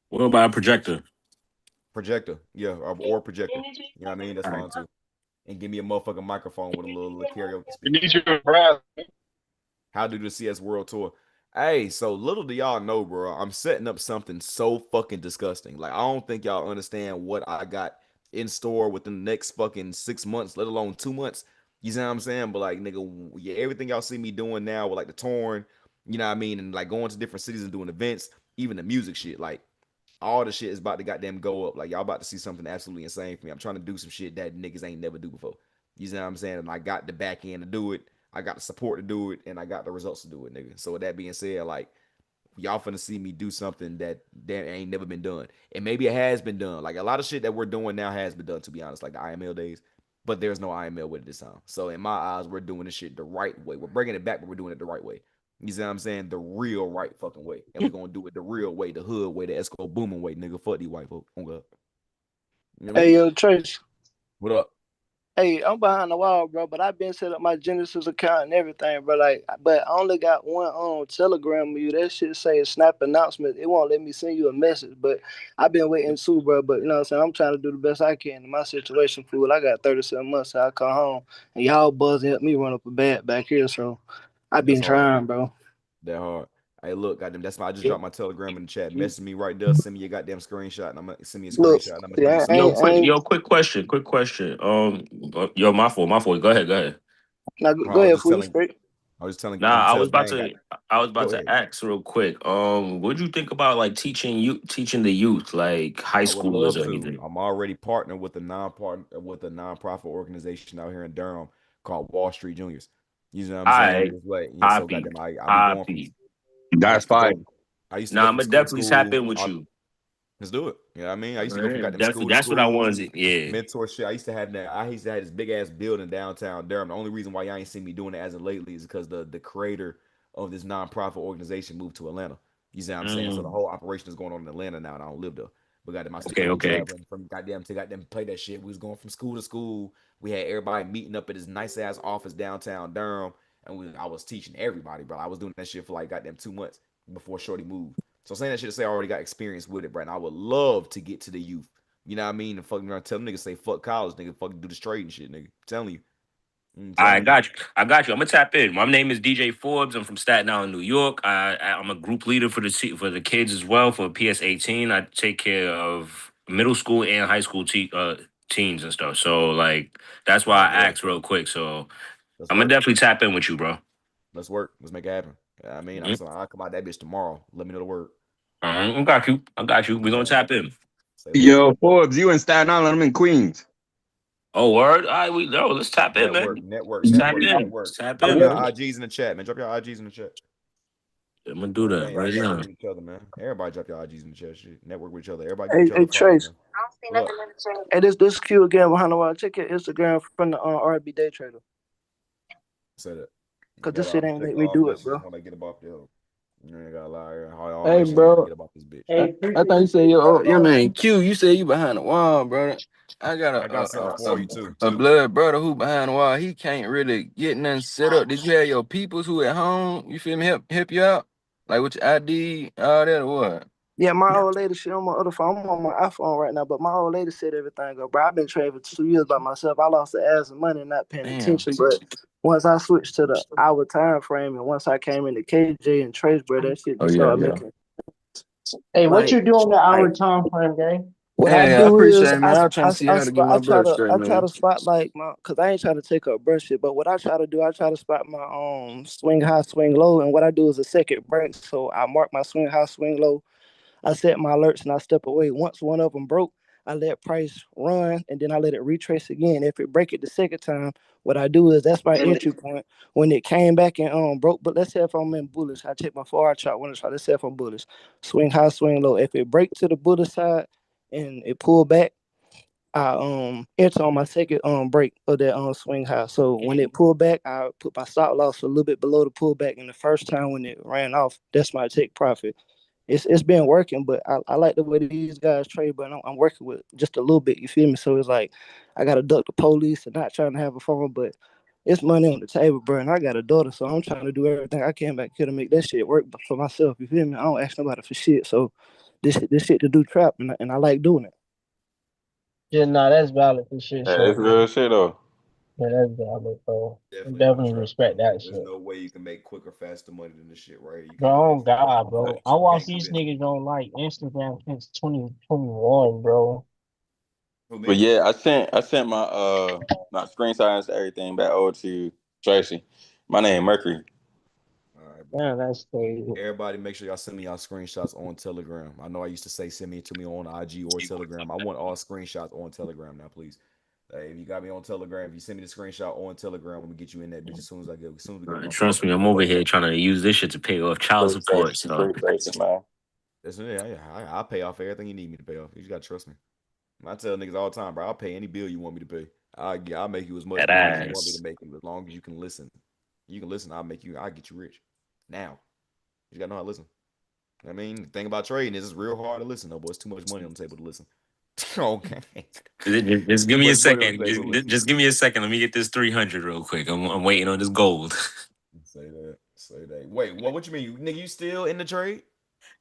What about a projector? Projector, yeah, or projector. You know what I mean? That's All right. fine too. And give me a motherfucking microphone with a little karaoke You speaker. need your Nebraska. How do the CS World Tour? Hey, so little do y'all know, bro. I'm setting up something so fucking disgusting. Like I don't think y'all understand what I got in store within the next fucking 6 months, let alone 2 months. You see what I'm saying? But like, nigga, yeah, everything y'all see me doing now with like the torn, you know what I mean, and like going to different cities and doing events, even the music shit, like all the shit is about to goddamn go up. Like y'all about to see something absolutely insane for me. I'm trying to do some shit that niggas ain't never do before. You know what I'm saying? And I got the back end to do it. I got the support to do it, and I got the results to do it, nigga. So with that being said, like y'all finna see me do something that ain't never been done, and maybe it has been done. Like a lot of shit that we're doing now has been done, to be honest, like the IML days. But there's no IML with it this time. So in my eyes, we're doing this shit the right way. We're bringing it back, but we're doing it the right way. You see what I'm saying? The real right fucking way, and we're gonna do it the real way, the hood way, the Esco booming way, nigga. Fuck these white folk. Oh God. You know what I mean? Hey, yo, Trace. What up? Hey, I'm behind the wall, bro, but I've been set up my Genesis account and everything, bro. Like, but I only got one on Telegram with you. That shit say snap announcement. It won't let me send you a message, but I've been waiting too, bro. But you know what I'm saying? I'm trying to do the best I can in my situation, fool. I got 37 months, so I come home and y'all buzzing help me run up a bed back here. So I've That's been hard. trying, bro. That hard. Hey, look, goddamn, that's why I just dropped my Telegram in the chat. Message me right there. Send me your goddamn screenshot, and I'm gonna send me a Look, screenshot, and I'm gonna see, do I some of Yo, ain't, I this. ain't. quick question. Quick question. Yo, my fault. My fault. Go ahead. Go ahead. Now, I go was ahead, just fool. You telling, straight. I was just telling, Nah, I was tell about gang, to. I was about go to ahead. ask real quick. What'd you think about like teaching the youth, like high I would schoolers love or to. anything? I'm already partnered with a nonprofit organization out here in Durham called Wall Street Juniors. You know what I'm All saying? right, Just like yeah, so copy, goddamn, I'll be going from. copy. I That's used to fire. go. I used to Nah, go I'm from gonna school to definitely tap school. in with you. Let's do it. You know what I mean? I used to go from Right? goddamn school to That's what I school, wanted. Yeah. mentorship. I used to have this big ass building downtown Durham. The only reason why y'all ain't seen me doing it as of lately is because the creator of this nonprofit organization moved to Atlanta. You see what I'm saying? So the Mm, whole operation is going on in Atlanta now, and I don't live there. But goddamn, I used to okay. come Okay. traveling from goddamn to goddamn play that shit. We was going from school to school. We had everybody meeting up at this nice ass office downtown Durham, and I was teaching everybody, bro. I was doing that shit for like goddamn 2 months before Shorty moved. So saying that shit to say I already got experience with it, bro. And I would love to get to the youth. You know what I mean? And fucking tell them niggas say fuck college, nigga. Fucking do this trade and shit, nigga. I'm telling you. I'm I telling you. got you. I got you. I'm gonna tap in. My name is DJ Forbes. I'm from Staten Island, New York. I'm a group leader for the kids as well for PS 18. I take care of middle school and high school teens and stuff. So like that's why Oh, I bro. asked real quick. So Let's I'm gonna work. definitely tap in with you, bro. Let's work. Let's make it happen. Yeah, I mean, Mhm. I'll come out that bitch tomorrow. Let me know the word. I got you. I got you. On We're gonna God. tap in. Say less. Yo, Forbes, you in Staten Island, I'm in Queens. Oh, word. All right, let's tap in, Network, man. network, Let's tap network, in. network. Let's tap Drop in, your man. IGs in the chat, man. Drop your IGs in the chat. I'm gonna do On that game, y'all right network now. with each other, man. Everybody drop your IGs in the chat. Shit. Network with each other. Everybody give Hey, each other hey, a follow, Trace. man. What up? Hey, this Q again behind the wall. Check your Instagram from the RB Day Trader. Say that. Cause Gotta, this shit I'm ain't checking let me all do it, messages bro. when I get up off the hill. You ain't gotta lie. All Hey, messages when I bro. get up off this bitch. I thought you said your name Q. You said you behind the wall, brother. I got I got something for you too. a blood brother who behind the wall. He can't really get nothing set up. Did you have your peoples who at home? You feel me? Help you out, like with your ID, all that, or what? Yeah, my old lady, she on my other phone. I'm on my iPhone right now, but my old lady said everything up, bro. I've been trading for 2 years by myself. I lost the ass of money not paying Damn. attention, but once I switched to the hour time frame and once I came into KJ and Trace, bro, that shit Oh just yeah, started yeah. making Hey, what like you do on the like hour time frame, gang? what I Hey, I do is appreciate it, man. I'm trying to see how to get my blood straight, I try man. to spot like my cause I ain't trying to take up brush shit, but what I try to do, I try to spot my swing high, swing low, and what I do is a second break. So I mark my swing high, swing low. I set my alerts and I step away. Once one of them broke, I let price run and then I let it retrace again. If it break it the second time, what I do is that's my entry point. When it came back and broke, but let's say if I'm in bullish, I check my 4 hour chart. When I try, let's say if I'm bullish, swing high, swing low. If it break to the bullish side and it pull back, I enter on my second break of that swing high. So when it pulled back, I put my stop loss a little bit below the pullback. And the first time when it ran off, that's my take profit. It's been working, but I like the way these guys trade, but I'm working with just a little bit. You feel me? So it's like I gotta duck the police and not trying to have a phone, but it's money on the table, bro. And I got a daughter, so I'm trying to do everything I can back here to make that shit work for myself. You feel me? I don't ask nobody for shit. So this shit to do trap, and I like doing it. Yeah, nah, that's valid for shit, Hey, it's so real shit though. yeah, that's valid, bro. I Definitely do definitely trap, respect bro. that There's shit. no way you can make quicker, faster money than this shit right here. You can't Bro, oh convince me. God, bro. I You watch can't these convince me. niggas on like Instagram since 2021, bro. Who, But me? yeah, I sent my screenshots and everything back over to Tracy. My name Mercury. All right, bet. Yeah, that's crazy. Everybody, make sure y'all send me y'all screenshots on Telegram. I know I used to say send me to me on IG or Telegram. I want all screenshots on Telegram now, please. Hey, if you got me on Telegram, if you send me the screenshot on Telegram, I'm gonna get you in that bitch as soon as we get on my Trust fucking me, I'm over here trying to use this shit to pay off child support. So Appreciate you, man. listen, yeah, I'll pay off everything you need me to pay off. You just gotta trust me. I tell niggas all the time, bro. I'll pay any bill you want me to pay. I'll make you as much that money as you want me to ass. make you, as long as you can listen. You can listen. I'll get you rich. Now, you gotta know how to listen. I mean, the thing about trading is it's real hard to listen, though, boy. It's too much money on the table to listen. Okay. Just Too give me a much money on second. the table to listen. Just give me a second. Let me get this 300 real quick. I'm waiting on this gold. Say that. Say that. Wait, what you mean? Nigga, you still in the trade?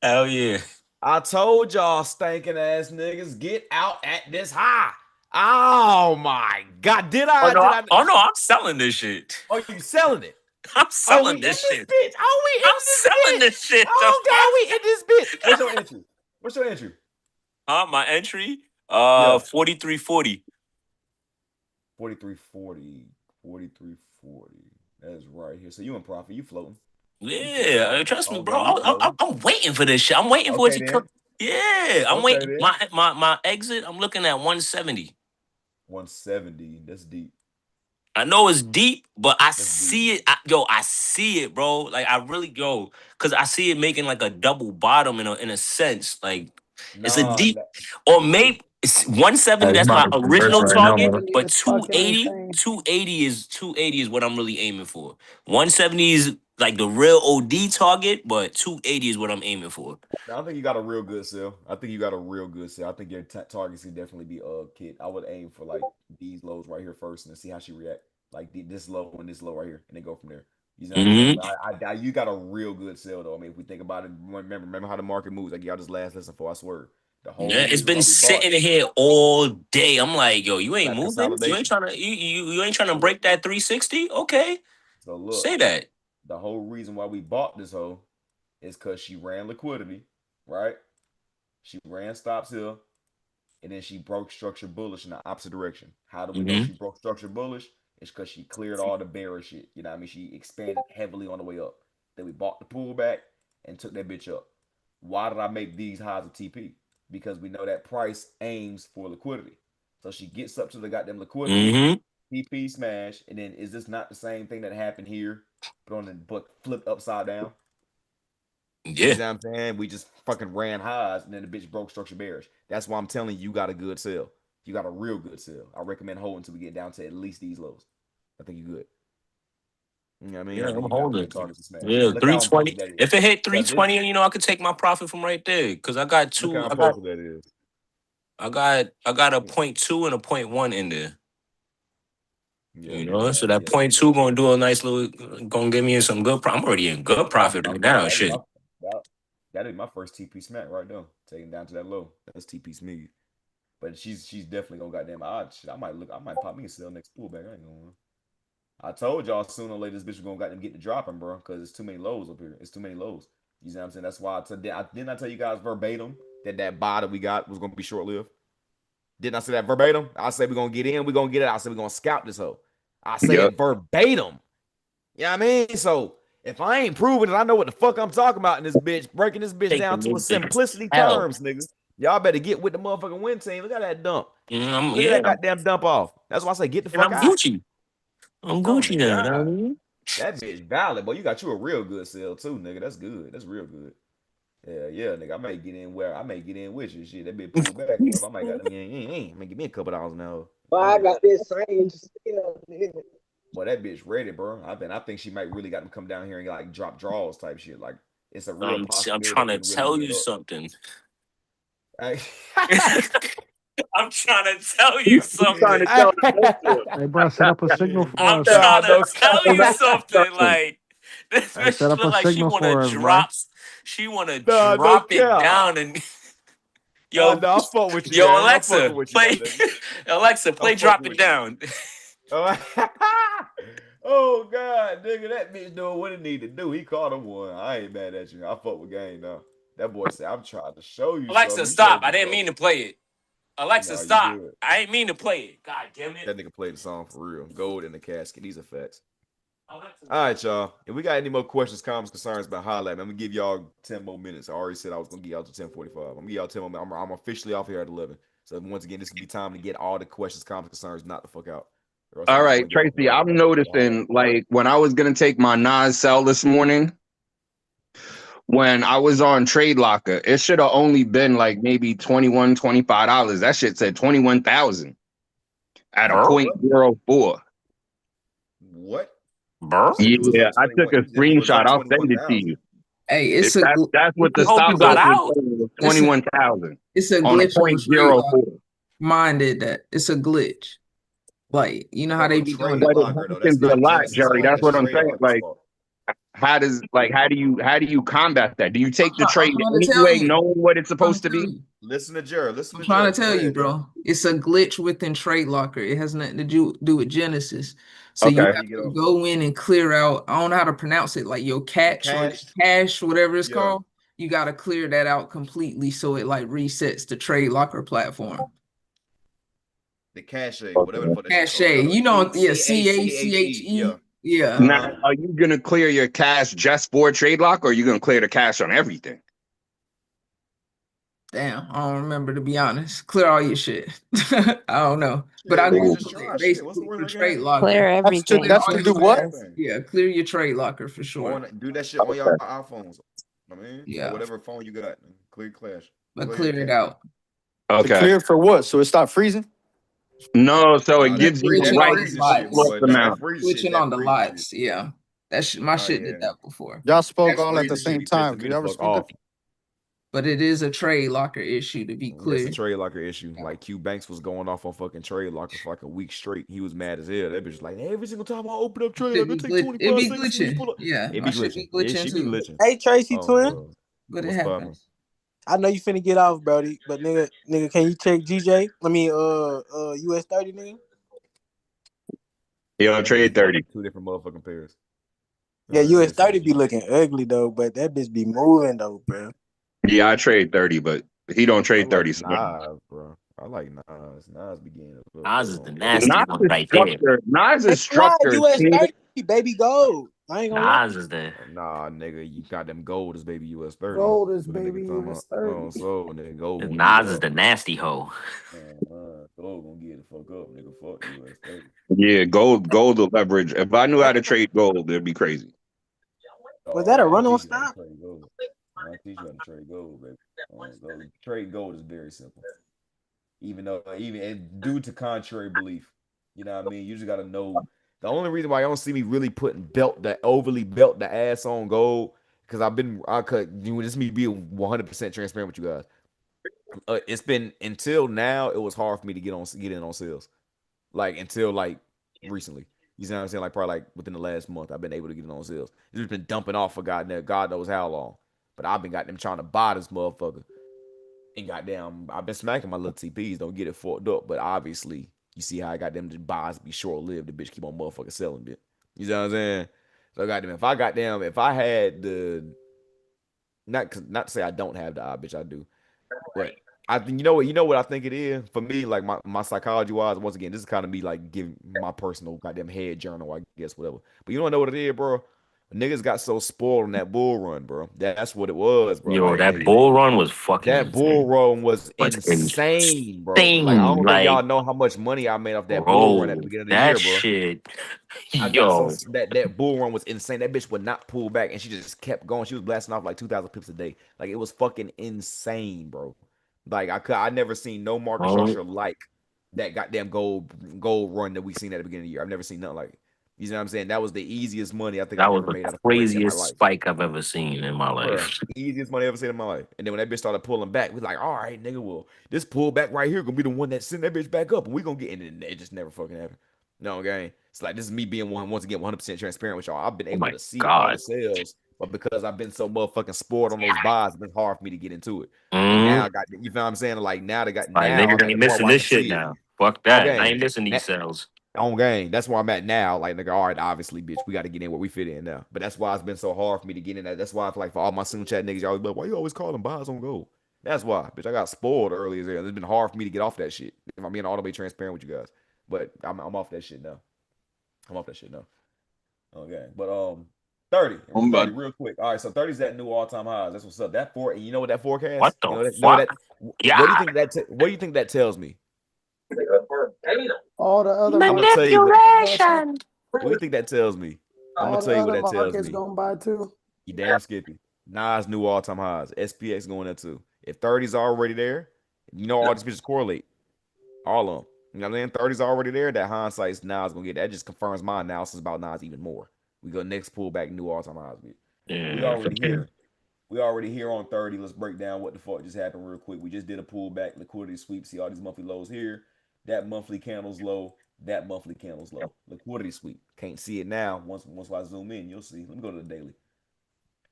Hell yeah. I told y'all stinking ass niggas get out at this high. Oh my god. Did Oh I? no! Did I? Oh no! I'm selling this shit. Oh, you selling it? I'm Oh, we selling in this this shit. bitch. Oh, we I'm in this selling bitch. this shit. The Oh god, we in this bitch. What's your entry? What's your entry? My entry, Yeah. 4340. 4340. 4340. That's right here. So you in profit. You floating. You floating. Yeah, trust me, Oh bro. god, you floating. I'm waiting for this shit. I'm waiting for it Okay to come. then. Yeah, I'm Okay waiting. then. My exit. I'm looking at 170. 170. That's deep. I know it's deep, but I That's deep. see it. I see it, bro. Like I really because I see it making like a double bottom in a sense. Like it's a Nah, deep, or it's maybe it's 170. Hey, you That's about my to converse original right now, 170 target, brother. but is fucking 280, insane. 280 is what I'm really aiming for. 170 is like the real OD target, but 280 is what I'm aiming for. I think you got a real good sell. I think you got a real good sell. I think your targets can definitely be kid. I would aim for like these lows right here first and see how she react. Like this low and this low right here, and then go from there. You know what I'm saying? Hmm. But you got a real good sell though. I mean, if we think about it, remember how the market moves. Like y'all just last lesson for I swear. The whole Yeah, it's reason been why we bought sitting here all day. I'm like, yo, you ain't that moving. You ain't consolidation. trying to. You ain't trying to So look, break that 360. Okay, so look, say that. the whole reason why we bought this hoe is because she ran liquidity, right? She ran stops here, and then she broke structure bullish in the opposite direction. How do we know Hmm. she broke structure bullish? It's because she cleared all the bearish shit. You know what I mean? She expanded heavily on the way up. Then we bought the pullback and took that bitch up. Why did I make these highs of TP? Because we know that price aims for liquidity. So she gets up to the goddamn liquidity, Hmm. TP smash, and then is this not the same thing that happened here, but flipped upside down? You Yeah. know what I'm saying? We just fucking ran highs and then the bitch broke structure bearish. That's why I'm telling you, you got a good sell. You got a real good sell. I recommend holding until we get down to at least these lows. I think you're good. You know what I mean? Yeah, I think I'm you got holding. good targets to smash. Yeah, Look how 320. important that is. If it hit Cause this 320, I could take my profit from right there. Cause I got look how two. important that is. I got a point two and a point one in there. Yeah, You yeah, know, so man. that Yeah, point two gonna do a nice little. Gonna give me some good. I'm already in good that'd be profit my right first. now. Shit. That, that'd be my first TP smack right there. Taking down to that low. That's TP Smooth. But she's definitely gonna goddamn. I might look. I might pop me a sell next pullback. I ain't gonna. I told y'all sooner or later this bitch was gonna goddamn get to dropping, bro, because it's too many lows up here. It's too many lows. You know what I'm saying? That's why didn't I tell you guys verbatim that buy that we got was gonna be short lived. Didn't I say that verbatim? I said we're gonna get in, we're gonna get it. I said we're gonna scalp this hoe. I say Yep. it verbatim. You know what I mean? So if I ain't proving it, I know what the fuck I'm talking about in this bitch, breaking this bitch down Taking to a it to simplicity hell. terms, nigga. Y'all better get with the motherfucking win team. Look at that dump. Look at Yeah, that goddamn dump off. That's why I say get the and fuck I'm out. Gucci. I'm Oh Gucci my now. You know what I god. mean? That bitch valid, but you got you a real good sell too, nigga. That's good. That's real good. Yeah, nigga. I may get in with you. Shit, that bitch pull back enough. I might got them. Man, give me a couple dollars now. But I Yeah. got this same still, nigga. Boy, that bitch ready, bro. I think she might really got them come down here and like drop draws type shit. Like it's a real I'm possibility trying that to we can really tell meet you up. something. Hey, I'm trying to tell you He's trying to something. tell the gangster. Hey, bro, set up a signal for I'm us. nah, trying to no. tell you something. Something. Like this Hey, set bitch up look a like she signal wanna for us, bro. drop. She wanna Nah, no drop it cap. down and yo, Nah, I fuck with you, yo, gang. I'm Alexa, fucking with you, my play, nigga. Alexa, I'm play, fucking drop it with you. down. Oh, oh God, nigga, that bitch doing what it need to do. He caught him one. I ain't mad at you. I fuck with game now. That boy said, "I'm trying to show you Alexa, something." You stop! showed I me didn't something. mean to play it. Alexa, Nah, you stop! good. I ain't mean to play it. God damn it! That nigga played the song for real. Gold in the casket. These effects. Alexa, All right, y'all. If we got any more questions, comments, concerns about highlight, I'm gonna give y'all 10 more minutes. I already said I was gonna give y'all to 10:45. I'm gonna give y'all 10 more minutes. I'm officially off here at 11. So once again, this will be time to get all the questions, comments, concerns, not the fuck out. Or else All I'm just right, gonna get off Tracy, I'm the highlight. noticing like when I was gonna take my Nas sell this morning, when I was on Trade Locker, it should have only been like maybe $21, $25. That shit said 21,000 at a burr, point zero four. What? burr. You said it was Yeah, like I took 21. a You said it was screenshot. up I'll send it to 21,000. you. Hey, it's a That's what the Hope stop you got loss was out. saying, was listen, 21,000 it's a on a glitch on point trade zero lock. four. Mine did that. It's a glitch. Like, you know how Bro, they a be doing trade that. But it locker though. That's happens a not lot, Genesis Jerry. fault. That's That's what I'm trade saying. locker's Like, fault. how do you combat that? Do you take the I'm trade trying to tell anyway, you. knowing what it's I'm trying supposed to to tell be? you. Listen to Jer. Listen I'm to trying Jer. to tell Go you, ahead, Jer. bro. It's a glitch within Trade Locker. It has nothing to do with Genesis. So you Okay. How have you get to over it? go in and clear out. I don't know how to pronounce it, like your The catch or cash. cache, whatever it's Yeah. called. You got to clear that out completely so it like resets the Trade Locker platform. The cache. Whatever the Okay. fuck that shit Cache, called. you know, yeah, CACHE. CACHE. Yeah. Yeah. Now, Uh-huh. are you gonna clear your cash just for trade lock, or are you gonna clear the cash on everything? Damn, I don't remember to be honest. Clear all your shit. I don't know. But Shit, I nigga, Ooh. just Googled try it shit. What's the basically worst for that can Trade happen? Clear Locker. everything. Clear That's all to your do Clear what? cash. everything. Yeah, clear your Trade Locker for sure. Do that shit on your Okay. iPhones. I mean, or Yeah, whatever phone you got. Clear Clash. but Clear your clear it cache. out. To Okay. clear for what? So it stopped freezing? No, so it Nah, Keep gives you the glitching that on right these freezing shit, plus lots. boy. Nah, that amount. freezing shit. Glitching That on the freezing shit. lots. Yeah. My Oh shit did yeah. that before. Y'all spoke That all at the freezing Accidentally. shit same be time. pissing me Could the y'all fuck repeat that? off. But it is a Trade Locker issue to be That's a clear. trade locker issue. Like Q Banks was going off on fucking trade locker for like a week straight. He was mad as hell. That bitch was like, every single time I open up trade Should locker, be it take glitch. It 25 be seconds for me to glitching. pull up. Yeah, It my be shit be glitching. Yeah, glitching she be too. glitching. Hey Tracy Oh, twin. bro. But it What's poppin'? happens. I know you finna get off, Brody, but nigga, can you check GJ? I mean, US 30, nigga. Yo, That nigga trade fucked 30. up two different motherfucking pairs. Yeah, All right, let me US see 30 this be shit. looking ugly though, but that bitch be moving though, bro. Yeah, I trade 30, but he don't I trade like 30. So. Nas, bro. I like Nas. Nas be getting a little Oz fuck is the on me. nasty one right there. Nas Ain't is gonna lie, structured. US 30 baby gold. I ain't gonna lie. Nas is the Nah, nigga, you got them gold as baby US 30. Gold is What a nigga baby talking US about? 30. Oh, so nigga, gold gonna get Nas is up. the nasty hoe. Gold gonna get the fuck up, nigga. Fuck US 30. Yeah, gold will leverage. If I knew how to trade gold, it'd be crazy. Was Oh, that a I'm gonna run on teach you how to stop? trade gold. I'll teach you how to trade gold, baby. Trade gold is very simple. Even though, even and due to contrary belief, you know what I mean. You just gotta know. The only reason why you don't see me really putting overly belt the ass on gold, because I could. This me be 100% transparent with you guys. It's been until now. It was hard for me to get in on sales, like until like recently. You see what I'm saying? Like probably like within the last month, I've been able to get in on sales. It's just been dumping off for God knows how long. But I've been got them trying to buy this motherfucker. And goddamn, I've been smacking my little TPs. Don't get it fucked up. But obviously, you see how I got them buys be short lived. The bitch keep on motherfucking selling it. You know what I'm saying? So goddamn, if I had the not to say I don't have the eye, bitch, I do. But I think you know what I think it is for me, like my psychology wise. Once again, this is kind of me like giving my personal goddamn head journal, I guess, whatever. But you don't know what it is, bro. Niggas got so spoiled on that bull run, bro. That's what it was, bro. Yo, Like, that nigga, bull run was fucking that bull insane. run was Was insane, bro. Like, I insane. don't think y'all Like, know how much money I made off that bull run at the bro, beginning of the that year, bro. shit, I got so yo. that bull run was insane. That bitch would not pull back, and she just kept going. She was blasting off like 2,000 pips a day. Like, it was fucking insane, bro. Like, I never seen no market Oh, structure like that goddamn gold run that we seen at the beginning of the year. I've never seen nothing like it. You know what I'm saying? That was the easiest money I think that I've was ever the made out of forex in my craziest life, spike I've ever seen in my bro. life. Easiest money I ever seen in my life. And then when that bitch started pulling back, we like, all right, nigga, well, this pullback right here gonna be the one that send that bitch back up, and we gonna get. And then it just never fucking happened. No, okay. It's like this is me being once again 100% transparent with y'all. I've been Oh able my to see all the God. sales, but because I've been so motherfucking spoiled on those buys, it's been hard for me to get into it. And now Mm-hmm. I got, you feel what I'm saying? Like Like, now I'm niggas at the ain't point missing where I this can shit see it now. Fuck on that. I ain't game. missing these sales. On game. That's where I'm at now. Like, nigga, all right, obviously, bitch, we got to get in where we fit in now. But that's why it's been so hard for me to get in that. That's why I feel like for all my Zoom chat niggas, y'all be like, why you always calling buys on gold? That's why, bitch. I got spoiled earlier there. It's been hard for me to get off that shit. If I'm being all the way transparent with you guys. But I'm off that shit now. I'm off that shit now. Okay. But 30. I'm 30, about real quick. All right, so 30's that new all-time highs. That's what's up. That four, and you know what that What forecast? You the know that fuck? what do you Yeah. think what do you think that tells me? All the other I'm gonna markets tell you what gonna what do you think that tells me? I'm gonna all the tell you what other that tells markets me. gonna buy too. You damn skippy. Nas new all time highs. SPX going there too. If 30's already there, you know all these bitches correlate. All of them. You know what I'm saying? 30's already there. That hindsight's Nas gonna get that. Just confirms my analysis about Nas even more. We go next pullback, new all time highs. We Yeah, for already sure. here. We already here on 30. Let's break down what the fuck just happened real quick. We just did a pullback liquidity sweep. See all these monthly lows here. That monthly candle's low. That monthly candle's low. Liquidity sweep. Can't see it now. Once I zoom in, you'll see. Let me go to the daily.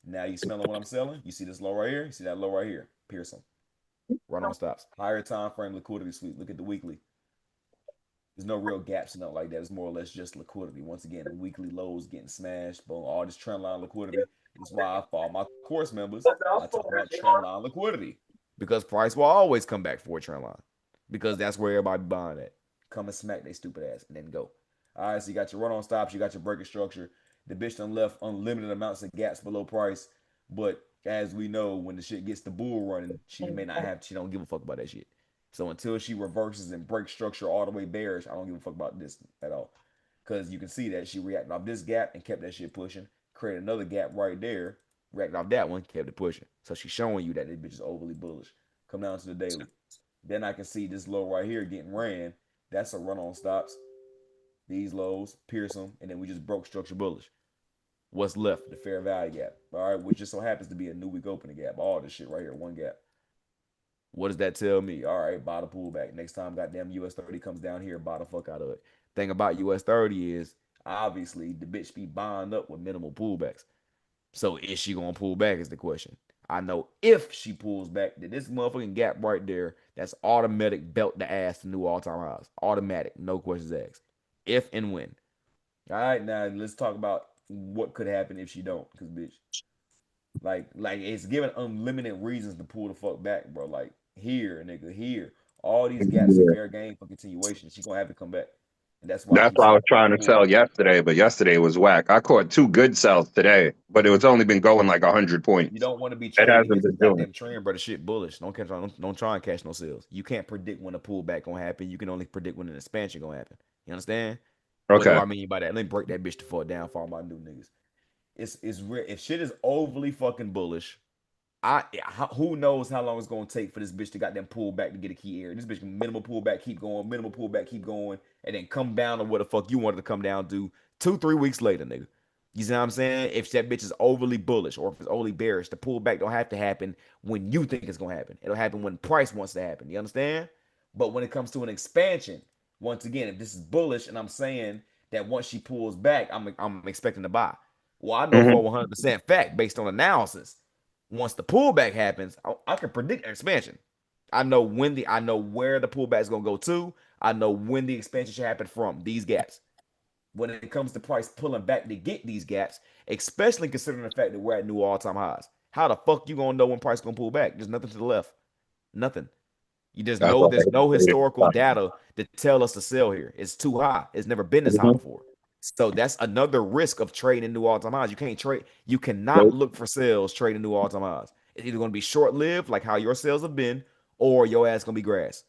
Now you smelling what I'm selling? You see this low right here? You see that low right here? Pearson. Run on stops. Higher time frame liquidity sweep. Look at the weekly. There's no real gaps and nothing like that. It's more or less just liquidity. Once again, the weekly lows getting smashed. Boom. All this trend line liquidity. That's why I follow my course members. I talk about trend line liquidity. Because price will always come back for a trend line. Because that's where everybody buying at. Come and smack they stupid ass and then go. All right, so you got your run on stops, you got your breaking structure. The bitch done left unlimited amounts of gaps below price. But as we know, when the shit gets the bull running, she don't give a fuck about that shit. So until she reverses and breaks structure all the way bearish, I don't give a fuck about this at all. Because you can see that she reacted off this gap and kept that shit pushing. Created another gap right there. Reacted off that one, kept it pushing. So she's showing you that this bitch is overly bullish. Come down to the daily. Then I can see this low right here getting ran. That's a run on stops. These lows, pierce them, and then we just broke structure bullish. What's left? The fair value gap. All right, which just so happens to be a new week opening gap. All this shit right here, one gap. What does that tell me? All right, buy the pullback. Next time, goddamn US 30 comes down here, buy the fuck out of it. Thing about US 30 is obviously the bitch be buying up with minimal pullbacks. So is she gonna pull back? Is the question. I know if she pulls back, that this motherfucking gap right there, that's automatic belt the ass to new all-time highs. Automatic, no questions asked. If and when. All right, now let's talk about what could happen if she don't. Cause bitch, like it's given unlimited reasons to pull the fuck back, bro. Like here, nigga, here. All these gaps are Yeah. fair game for continuation. She gonna have to come back. And that's why I That's keep why I saying was trying to pull sell back. yesterday, but yesterday was whack. I caught two good sells today, but it was only been going like 100 You points. don't want to be It trading hasn't against the been doing. goddamn trend, bro. The shit bullish. Don't try and catch no sales. You can't predict when a pullback gonna happen. You can only predict when an expansion gonna happen. You understand? What do Okay. I mean by that? Let me break that bitch the fuck down for all my new niggas. It's real. If shit is overly fucking bullish, who knows how long it's gonna take for this bitch to got them pull back to get a key area. This bitch can minimal pullback, keep going, minimal pullback, keep going, and then come down to what the fuck you wanted to come down to 2-3 weeks later, nigga. You see what I'm saying? If that bitch is overly bullish or if it's overly bearish, the pullback don't have to happen when you think it's gonna happen. It'll happen when price wants to happen. You understand? But when it comes to an expansion, once again, if this is bullish and I'm saying that once she pulls back, I'm expecting to buy. Well, I know hmm for 100% fact based on analysis once the pullback happens, I can predict expansion. I know where the pullback is gonna go to. I know when the expansion should happen from these gaps. When it comes to price pulling back to get these gaps, especially considering the fact that we're at new all-time highs. How the fuck you gonna know when price gonna pull back? There's nothing to the left. Nothing. You just That's know why there's no I historical data to tell us to sell here. It's too high. It's never been this high hmm before. So that's another risk of trading new all-time highs. You can't trade, you cannot Nope. look for sales trading new all-time highs. It's either going to be short-lived, like how your sales have been, or your ass gonna be grass.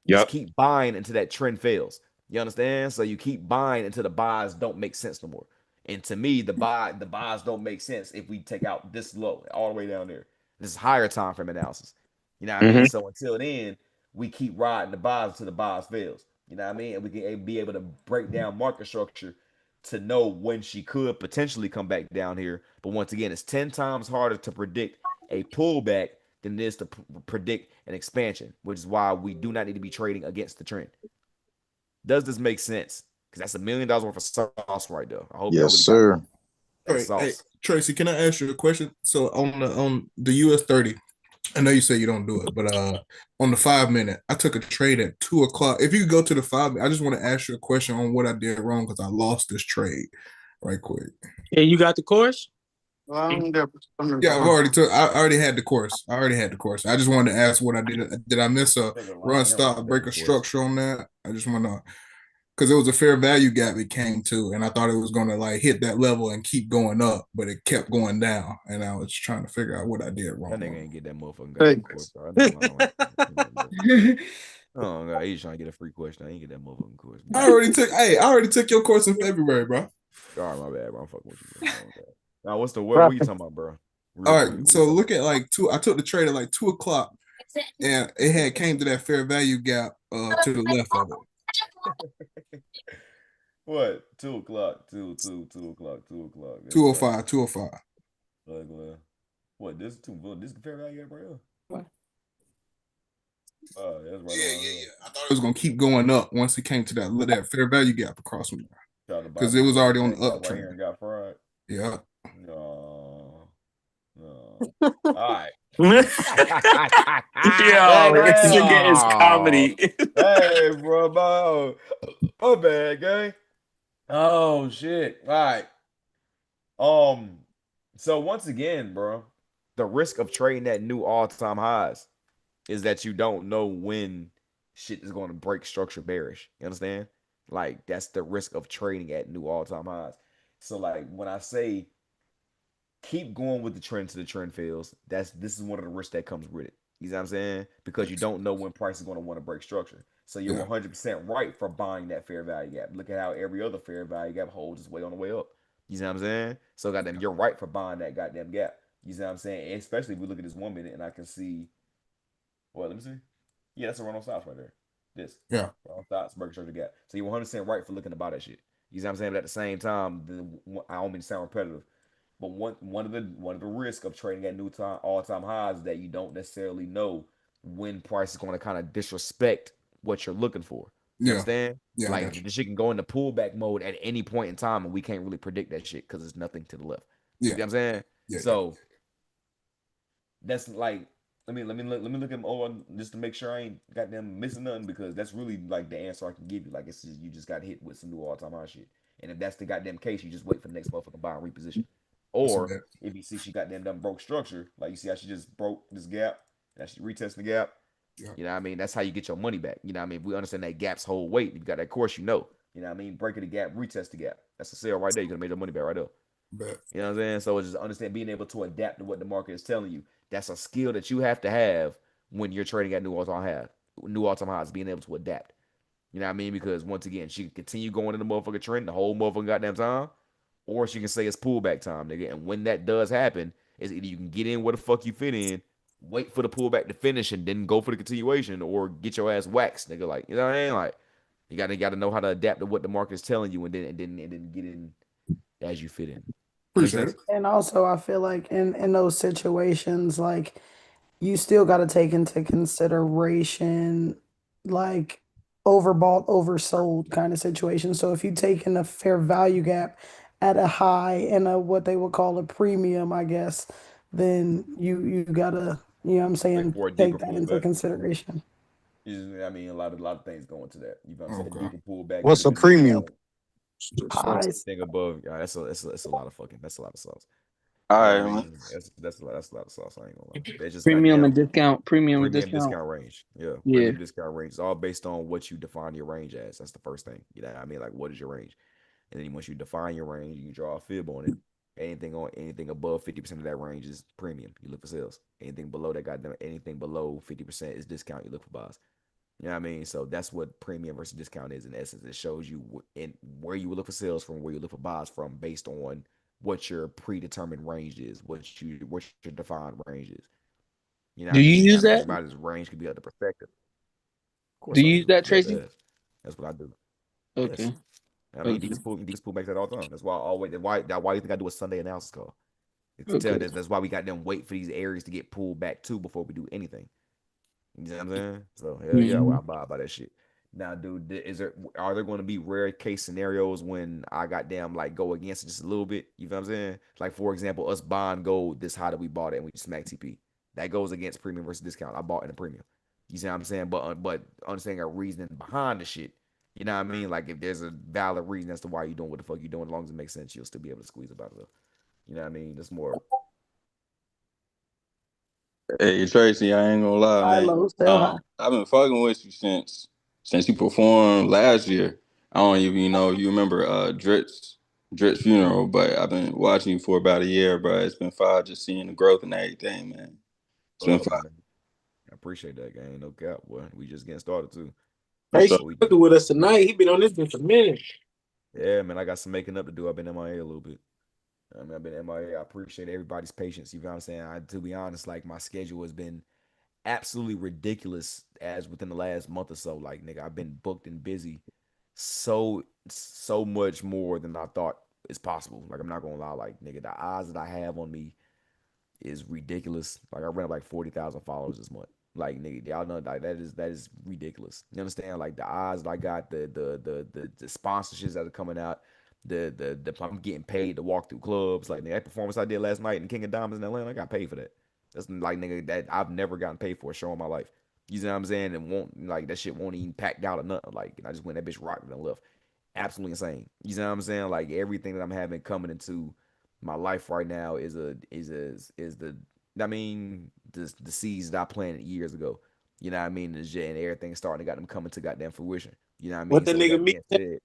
Just Yep. keep buying until that trend fails. You understand? So you keep buying until the buys don't make sense no more. And to me, the buys don't make sense if we take out this low all the way down there. This is higher time frame analysis. You know what I mean? Mm-hmm. So until then, we keep riding the buys until the buys fails. You know what I mean? And we can be able to break down market structure to know when she could potentially come back down here. But once again, it's 10 times harder to predict a pullback than it is to predict an expansion, which is why we do not need to be trading against the trend. Does this make sense? Because that's $1 million worth of sauce right there. I hope y'all Yes, really got sir. that Right. Hey, sauce. Tracy, can I ask you a question? So on the US 30, I know you say you don't do it, but on the 5 minute, I took a trade at 2 o'clock. If you could go to the 5, I just want to ask you a question on what I did wrong because I lost this trade right quick. Yeah, you got the course? Yeah, I already had the course. I just wanted to ask what I did. Did I miss a run stop break a structure on that? I just want to, because it was a fair value gap it came to, and I thought it was going to like hit that level and keep going up, but it kept going down, and I was trying to figure out what I did wrong. That nigga ain't get that motherfucking got course. That nigga lying. Oh god, he's trying to get a free question. I ain't get that motherfucking course. I already took your course in February, bro. All right, my bad, bro. I'm fucking with you, bro. Now, what's the what you talking about, bro? All right, so look at like two. I took the trade at like 2 o'clock, and it had came to that fair value gap to the left of it. What? 2 o'clock. 2 o'clock. 2 o'clock. 205. 205. Like, what? This fair value gap right here. Oh, that's right. Yeah. I thought it was gonna keep going up once it came to that fair value gap across from there, because it was already on the uptrend. Right here and got fried. Yeah. No. All right. Yo, this nigga is comedy. Hey, bro, my bad, gang. Oh shit. All right. So once again, bro, the risk of trading at new all-time highs is that you don't know when shit is going to break structure bearish. You understand? Like that's the risk of trading at new all-time highs. So like when I say keep going with the trend to the trend fails, this is one of the risks that comes with it. You know what I'm saying? Because you don't know when price is going to want to break structure. So you're 100% right for buying that fair value gap. Look at how every other fair value gap holds its way on the way up. You know what I'm saying? So goddamn, you're right for buying that goddamn gap. You know what I'm saying? Especially if we look at this 1 minute and I can see. Well, let me see. Yeah, that's a run on stops right there. This. Yeah. Run on stops, break structure gap. So you're 100% right for looking to buy that shit. You know what I'm saying? But at the same time, I don't mean to sound repetitive. But one of the risks of trading at new all-time highs is that you don't necessarily know when price is going to kind of disrespect what you're looking for. You understand? Yeah. Like the shit can go into pullback mode at any point in time, and we can't really predict that shit because there's nothing to the left. Yeah. You know what I'm saying? Yeah. So that's like let me look at over just to make sure I ain't got them missing nothing, because that's really like the answer I can give you. Like it's just, you just got hit with some new all-time high shit. And if that's the goddamn case, you just wait for the next motherfucker buy and reposition. Or if you see she got them broke structure, like you see how she just broke this gap, that she retesting the gap. Yeah. You know what I mean? That's how you get your money back. You know what I mean? If we understand that gap's whole weight, if you got that course, you know. You know what I mean? Breaking the gap, retest the gap. That's a sale right there. You're gonna make your money back right there. You know what I'm saying? So it's just understand being able to adapt to what the market is telling you. That's a skill that you have to have when you're trading at new all-time highs, being able to adapt. You know what I mean? Because once again, she can continue going in the motherfucking trend the whole motherfucking goddamn time, or she can say it's pullback time, nigga. And when that does happen, is either you can get in where the fuck you fit in, wait for the pullback to finish, and then go for the continuation, or get your ass waxed, nigga. Like, you know what I mean? Like, you gotta know how to adapt to what the market is telling you, and then get in as you fit in. Appreciate it. And also, I feel like in those situations, like you still got to take into consideration like overbought, oversold kind of situation. So if you take in a fair value gap at a high and a what they would call a premium, I guess, then you gotta, you know what I'm saying, For a deeper take that into pullback. consideration. I mean, a lot of things go into that. You know what I'm saying? A deeper pullback. What's a premium? Highs. Thing above. Yeah, that's a lot of fucking. That's a lot of sauce. All You right, know what I man. mean? That's a lot of sauce. I ain't gonna lie. It's just Premium goddamn and discount. premium discount range. Yeah, Yeah. premium discount range. It's all based on what you define your range as. That's the first thing. You know what I mean? Like, what is your range? And then once you define your range, you can draw a fib on it. Anything above 50% of that range is premium. You look for sales. Anything below that goddamn anything below 50% is discount. You look for buys. You know what I mean? So that's what premium versus discount is in essence. It shows you where you would look for sales from, where you look for buys from, based on what your predetermined range is, what your defined range is. You know what Do I you mean? use that? Everybody's range could be other perspective. Of Do course I you use do. that, Dead Tracy? ass. That's what I do. Yes. Okay. I mean, Okay. these pull backs that all the time. That's why I always why you think I do a Sunday analysis call? It's to tell Okay. that's why we got them wait for these areas to get pulled back too before we do anything. You know what I'm saying? So hell yeah, well, Mhm. I buy by that shit. Now, dude, are there going to be rare case scenarios when I got damn like go against it just a little bit? You know what I'm saying? Like for example, us buying gold this high that we bought it and we smacked TP. That goes against premium versus discount. I bought in a premium. You see what I'm saying? But understanding a reasoning behind the shit. You know what I mean? Like if there's a valid reason as to why you're doing what the fuck you're doing, as long as it makes sense, you'll still be able to squeeze about it. You know what I mean? That's more. Hey Tracy, I ain't gonna lie, Hi, man. Lo. Still hi. I've been fucking with you since you performed last year. I don't even know if you remember Drit's funeral, but I've been watching you for about a year, bro. It's been fire just seeing the growth and everything, man. It's been fire. Man. I appreciate that, gang. No cap, boy. We just getting started too. For Tracy sure. But we fucking with us tonight. He been on this bitch a minute. Yeah, man, I got some making up to do. I've been MIA a little bit. I mean, I've been MIA. I appreciate everybody's patience. You know what I'm saying? To be honest, like my schedule has been absolutely ridiculous as within the last month or so. Like, nigga, I've been booked and busy so much more than I thought is possible. Like, I'm not gonna lie, like, nigga, the odds that I have on me is ridiculous. Like I ran up like 40,000 followers this month. Like nigga, y'all know like that is ridiculous. You understand? Like the odds that I got, the sponsorships that are coming out, the I'm getting paid to walk through clubs. Like nigga, that performance I did last night in King of Diamonds in Atlanta, I got paid for that. That's like nigga that I've never gotten paid for a show in my life. You know what I'm saying? And won't like that shit won't even packed out or nothing. Like and I just went that bitch rocked and left. Absolutely insane. You know what I'm saying? Like everything that I'm having coming into my life right now is the I mean the seeds that I planted years ago. You know what I mean? And everything's starting to got them coming to goddamn fruition. You know what I What mean? the So with nigga that me being said, said,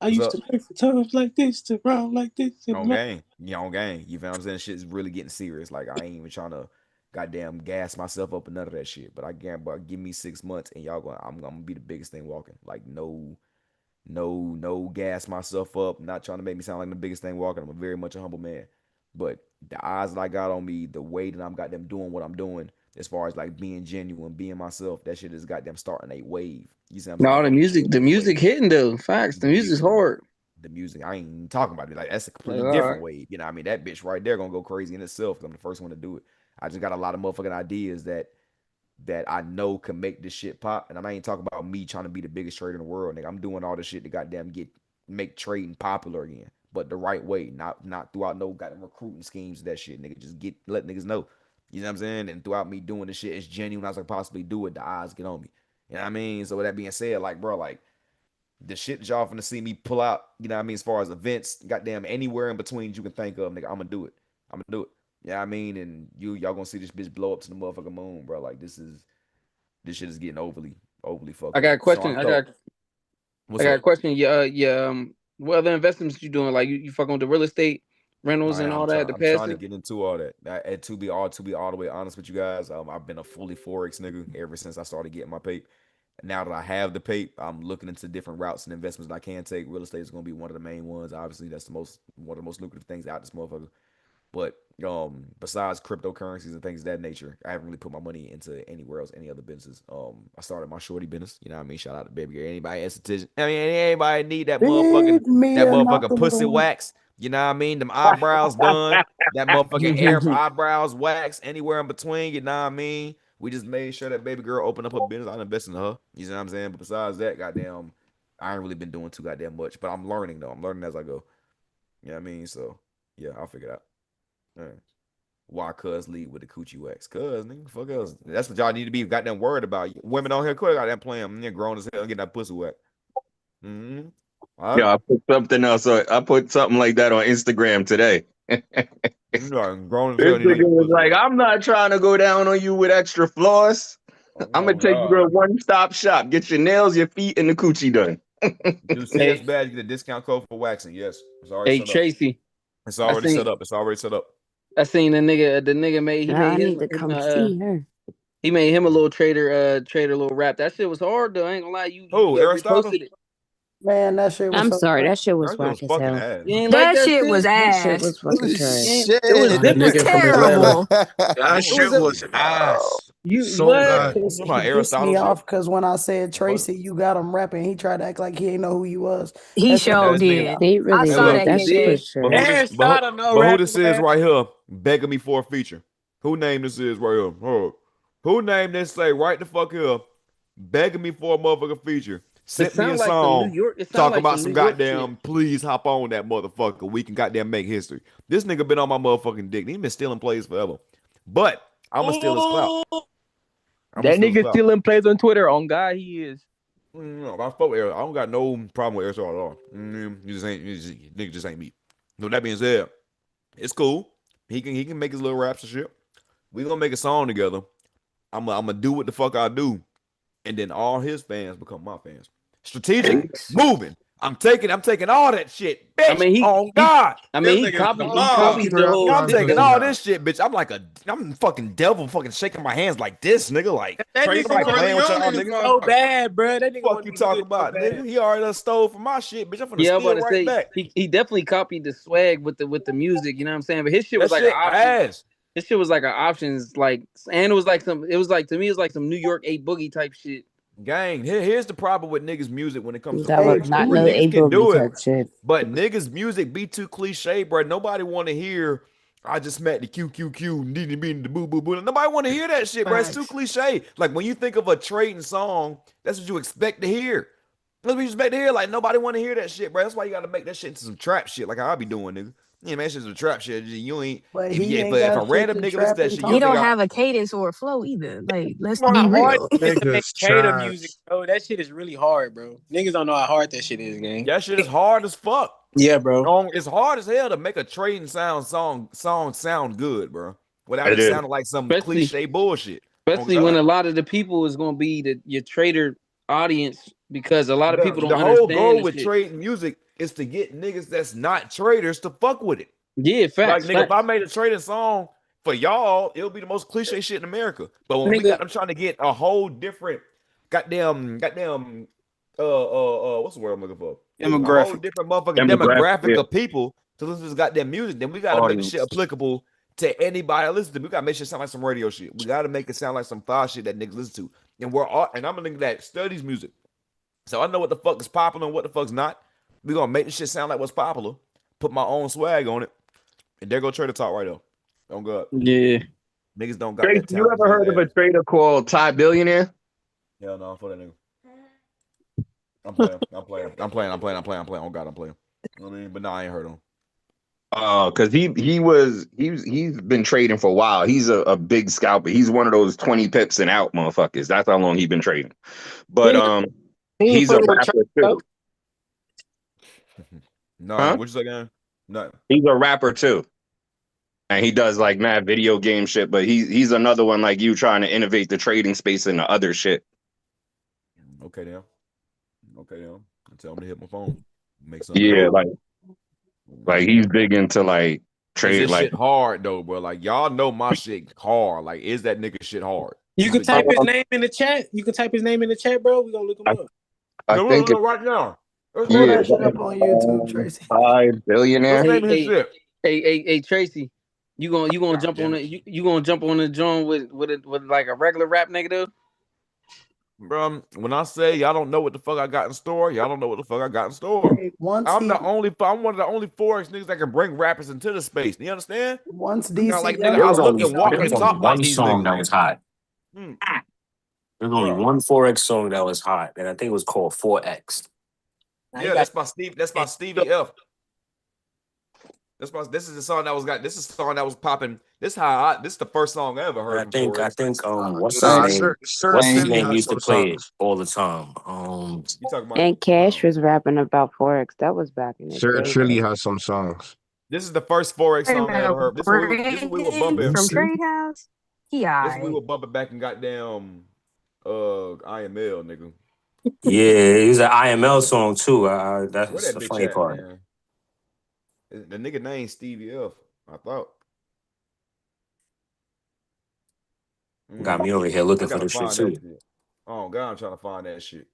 I what's used up? to pray for times like this to round like this. On game. Yeah, on game. You feel what I'm saying? Shit's really getting serious. Like I ain't even trying to goddamn gas myself up and none of that shit. But I can't but give me 6 months and y'all going I'm gonna be the biggest thing walking. Like no gas myself up, not trying to make me sound like the biggest thing walking. I'm a very much a humble man. But the eyes that I got on me, the way that I'm got them doing what I'm doing, as far as like being genuine, being myself, that shit is got them starting a wave. You see what I'm saying? No, Like the a music, the moving music wave. hitting though. Facts. The The music's music, hard. the music, I ain't even talking about it. Like that's a Like, completely all different right. wave. You know what I mean? That bitch right there gonna go crazy in itself. 'Cause I'm the first one to do it. I just got a lot of motherfucking ideas that I know can make this shit pop. And I ain't talking about me trying to be the biggest trader in the world, nigga. I'm doing all this shit to goddamn make trading popular again, but the right way, not throughout no goddamn recruiting schemes. That shit, nigga. Just let niggas know. You know what I'm saying? And throughout me doing this shit as genuine as I possibly do it, the eyes get on me. You know what I mean? So with that being said, like bro, like the shit that y'all finna see me pull out, you know what I mean, as far as events, goddamn anywhere in between you can think of, nigga, I'm gonna do it. I'm gonna do it. Yeah, I mean, and y'all gonna see this bitch blow up to the motherfucking moon, bro. Like this shit is getting overly I fucked got up. a So question. I'm so I what's got up? a question. Yeah. What other investments you doing? Like you fucking with the real estate rentals I and am all that, trying. the I'm trying to passive. get into all that. To be all the way honest with you guys, I've been a fully forex nigga ever since I started getting my pay. Now that I have the pay, I'm looking into different routes and investments that I can take. Real estate is going to be one of the main ones. Obviously, that's one of the most lucrative things out this motherfucker. But besides cryptocurrencies and things of that nature, I haven't really put my money into anywhere else, any other business. I started my shorty business. You know what I mean? Shout out to baby girl. Anybody esthetician? I mean, anybody need Feed me that not the motherfucking little pussy one. wax? You know what I mean? Them eyebrows done. That motherfucking air eyebrows wax. Anywhere in between. You know what I mean? We just made sure that baby girl opened up her business. I invested in her. You know what I'm saying? But besides that, goddamn, I ain't really been doing too goddamn much. But I'm learning though. I'm learning as I go. You know what I mean? So yeah, I'll figure it out. All right. Why cuz lead with the coochie wax? Cuz nigga, fuck else. That's what y'all need to be goddamn worried about. Women on here, quit goddamn playing. They're grown as hell and getting that pussy wet. Mm-hmm. All right. Yeah, I put something else. I put something like that on Instagram today. You know, grown as This hell need to nigga get was pussy like, wet. "I'm not trying to go down on you with extra floss. I'm gonna Oh take you to God. a one-stop shop. Get your nails, your feet, and the coochie done." Do CS Hey, badge, get a discount code for waxing. Yes, it's already hey set up. Tracy, It's I already seen set up. It's already set up. I seen the nigga made he Girl, I made need him to come see her. he made him a little trader little rap. That shit was hard though. I ain't gonna lie, you Who? Aristotle? reposted it. Man, that shit was I'm so sorry, funny. that shit was That shit was whack as fucking hell. ass. You ain't like That that shit was shit? That shit was ass. fucking trash. It was That It was different. nigga from Atlanta. terrible. That It was shit a was ass. you So what? Yeah, bad. you talking He about pissed Aristotle me shit? off because when I said Fuck. Tracy, you got him rapping. He tried to act like he didn't know who you was. He That shit Yeah, sure this pissed me nigga. did. off. He I really Hey, saw did. look, that That He shit did. was KK. but who trash. this? But Aristotle no who rapping this is man. right here begging me for a feature? Who name this is right here? Hold up. Who name this say right the fuck here begging me for a motherfucking feature? It Sent me a sound like some New song York. It sound talking like about some New some York shit. goddamn please hop on that motherfucker. We can goddamn make history. This nigga been on my motherfucking dick. He been stealing plays forever. But I'ma steal his clout. I'ma That steal his nigga clout. still in plays on Twitter. On God, he is. No, I fuck with Ariel. I don't got no problem with Ariel at all. You just ain't nigga just ain't me. So that being said, it's cool. He can make his little raps and shit. We gonna make a song together. I'm gonna do what the fuck I do, and then all his fans become my fans. Strategic Thanks. moving. I'm taking all that shit, I bitch. mean On God. Them he niggas the copied mob. the whole I'm shit taking though. all this shit, bitch. I'm fucking devil, fucking shaking my hands like this, nigga. Like That ain't nigga Tracy nobody want playing with Corleone y'all, in this nigga. so motherfucker. bad, bro. That nigga Fuck want you to do talking it so about, bad. nigga? He already done stole from my shit, bitch. I'm finna Yeah, I'm about steal to right say back. he definitely copied the swag with the music. You know what I'm saying? But his shit That was like an shit option. ass. His shit was like an options like, and it was like some. It was like to me, it was like some New York A Boogie type shit. Gang, here's the problem with niggas' music when it comes to That was Hey, production, not bro. no G, Niggas A can Boogie do it, type shit. but niggas' music be too cliche, bro. Nobody want to hear. I just met the QQQ, need be the boo boo boo. Nobody want to hear that shit, bro. It's too Facts. cliche. Like when you think of a trading song, that's what you expect to hear. That's what you expect to hear. Like nobody want to hear that shit, bro. That's why you got to make that shit into some trap shit, like I be doing, nigga. Yeah, man, that shit's some trap shit. You ain't. but If he yeah, ain't if a got shit random to nigga listen to trap that and shit, He you'll talk think don't I. have a cadence or a flow either. Like, let's How be hard real. it is to make Niggas trader music, trash. bro. That shit is really hard, bro. Niggas don't know how hard that shit is, gang. That shit is hard as fuck. Yeah, bro. It's hard as hell to make a trading song sound good, bro. Without It it is. sounding like some Especially cliche bullshit. Oh especially when God. a lot of the people is gonna be your trader audience because a lot of The, people the don't whole understand goal the with shit. trading music is to get niggas that's not traders to fuck with it. Yeah, Like facts, nigga, if I facts. made a trading song for y'all, it'll be the most cliche shit in America. But when we Nigga, got them trying to get a whole different goddamn what's the word I'm looking for? A whole demographic. different motherfucking Demographic, demographic yeah. of people to listen to this goddamn music, then we gotta make the shit Audience. applicable to anybody that listens to it. We gotta make shit sound like some radio shit. We gotta make it sound like some fire shit that niggas listen to. And I'm a nigga that studies music. So I know what the fuck is popular and what the fuck's not. We gonna make this shit sound like what's popular, put my own swag on it, and there go Trader Talk right there. Oh God. Yeah. Niggas don't got Tracy, that you talent. ever heard of a trader called Ty Billionaire? Hell no, for that nigga. I'm playing. Oh God, I'm playing. You know what I mean? But no, I ain't heard him. Because he's been trading for a while. He's a big scalper. He's one of those 20 pips and out motherfuckers. That's how long he's been trading. But He ain't he's a fucking with Trader rapper too. though. No, Huh? what you say again? Nothing. He's a rapper too. And he does like mad video game shit, but he's another one like you trying to innovate the trading space into other shit. Okay then. Tell him to hit my phone. Make something Yeah, happen. like he's big into like Is trade this like shit hard though, bro? Like y'all know my shit hard. Like, is that nigga shit hard? You Keep can it type going. his name in the chat. You can type his name in the chat, bro. We gonna look him I, up. I No, think it's right now. Let's pull name yeah, that his shit shit. up on YouTube, Tracy. Ty Let's Billionaire. Hey, name his hey, shit. hey, Tracy. You gonna God jump damn on it. it? You gonna jump on the joint with like a regular rap nigga though? Bro, when I say y'all don't know what the fuck I got in store, y'all don't know what the fuck I got in store. Hey, once I'm he, one of the only Forex niggas that can bring rappers into the space. You understand? once Kind of DC like nigga, Young I There was Thug look only and stop walk there was and only making talk like one music, these song niggas. that was hot. Hmm. There was only Bro. one Forex song that was hot, and I think it was called 4X. Now he Yeah, got that's by Stevie F. This is the song that was this is the song that was popping. This is the first song I ever And heard I from think Forex. what's his Nah, name? Sir What's his Philly name has used to some play it songs. all the time. You talking about And Cash was rapping about Forex. That was back in the Sir day, Philly though. has some songs. this is the first Forex Talking song I ever about heard. This one we were Brandon bumping. from Lucy? Trade House. He This one we alright. were bumping back in goddamn IML, nigga. Yeah, he's an IML song too. Where That's that the bitch funny at, part. man? The nigga name Stevie F. I thought. Got me over here I looking for gotta this shit find that too. shit. Oh God, I'm trying to find that shit.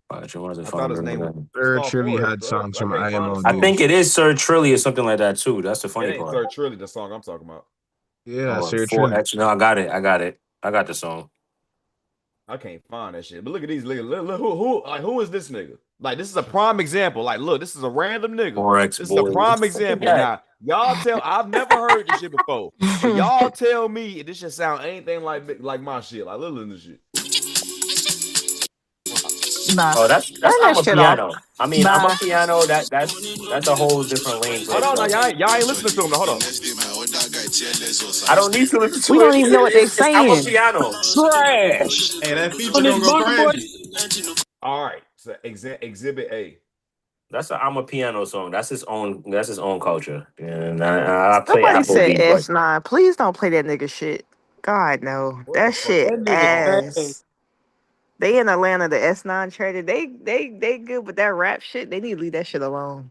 But you want to I thought find his name was it. it's Sir called Trilly Forex, had right? songs I from can't find the I song. think IMO it is Sir Trilly or something like that too. That's the It funny ain't part. Sir Trilly, the song I'm talking about. Yeah, Oh, Sir four Trilly. X. No, I got it. I got it. I got the song. I can't find that shit. But look at these niggas. Look, who is this nigga? Like, this is a prime example. Like, look, this is a random nigga. 4X This is a boy. What prime the fuck is example. that? Now, y'all tell I've never heard this shit before. But y'all tell me if this shit sound anything like my shit. Like, listen to this shit. Nah, Oh, that's turn that I'm a shit off. piano. I mean, I'm a Bye. piano. That's a whole different lane for Hold on, now itself. y'all ain't listening to him. Now, hold on. I don't need to listen We to don't it. even know what they It's I'm a saying. piano. Trash. Hey, that On feature this gonna go bunker boy. crazy. All right. So exhibit A. That's a I'm a piano song. That's his own. That's his own culture. And I play Somebody said Afrobeat, but S9. Please don't play that nigga shit. God no. What the That fuck is shit That this? nigga trash. ass. They in Atlanta, the S9 traded. They good with that rap shit. They need to leave that shit alone.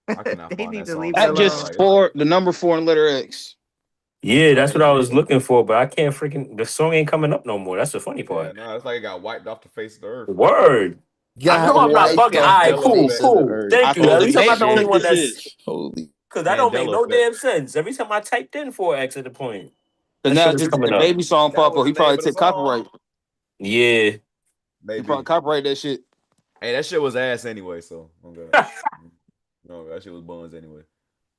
I cannot They find need that to song leave it either, That man. alone. just Like, for the number 4 and letter X. yeah, oh, that's what I yeah. was looking for. But I can't freaking. The song ain't coming up no more. That's the funny Yeah, part. no, it's like it got wiped off the face of the earth. Word. I know Got I'm not wiped bugging. All off the right, Mandela cool, face effect. of the cool. earth. I Thank you. feel At the least I'm That not the pain. only shit one is it. that's Holy. because that don't make Mandela no effect. damn sense. Every time I typed in 4X at the point, Cause that now shit was just coming the up. baby song That pop was up. the He name probably of the take song. copyright. Yeah. He probably Maybe. copyright that shit. Hey, that shit was ass anyway, so I'm good. No, that shit was buns anyway.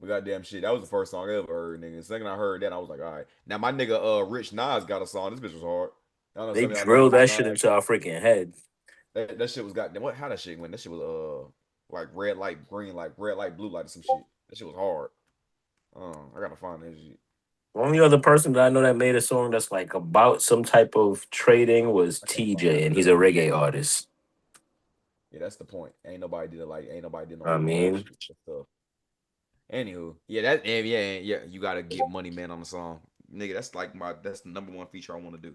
But goddamn shit, that was the first song I ever heard, nigga. The second I heard that, I was like, all right. Now my nigga Rich Nas got a song. This bitch was hard. I don't know if They some of y'all know drilled Rich that shit Nas. into our freaking head. That shit was goddamn what how that shit went? That shit was like red light, green light, red light, blue light, or some shit. That shit was hard. I gotta find that shit. Only other person that I know that made a song that's like about some type of trading was I can't find TJ, that and bitch he's a though. reggae artist. Yeah, that's the point. Ain't nobody did no I hip hop mean, shit. Stuff. Anywho, yeah, yeah, you gotta get Money Man on the song, nigga. That's the number one feature I want to do.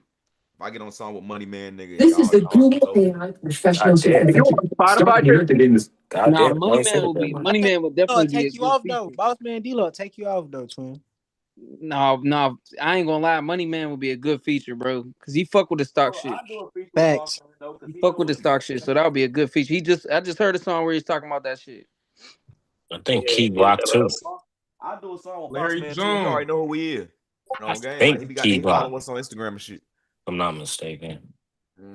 If I get on a song with Money Man, nigga, This is the y'all Google know. AI professional God damn. You certificate. on Start Spotify, your Chris? LinkedIn. God Nah, damn, I Money ain't seen Man it will that be much. I Money think Man would D-Lo definitely be a take you good off though. feature. Boss man D-Lo take you off though, twin. No, no, I ain't gonna lie. Money Man would be a good feature, bro, because he fuck with the stock shit. I do a feature with Boss Facts. Man though, cause He he fuck with know the it. He stock shit, so that would be a good feature. I just heard a song where he's talking about that shit. I think Key Block too. I do a song with Boss Larry Man too. He already Jones. know who he is. I No game. Like think he Key Block, follow us on Instagram and shit. if I'm not mistaken.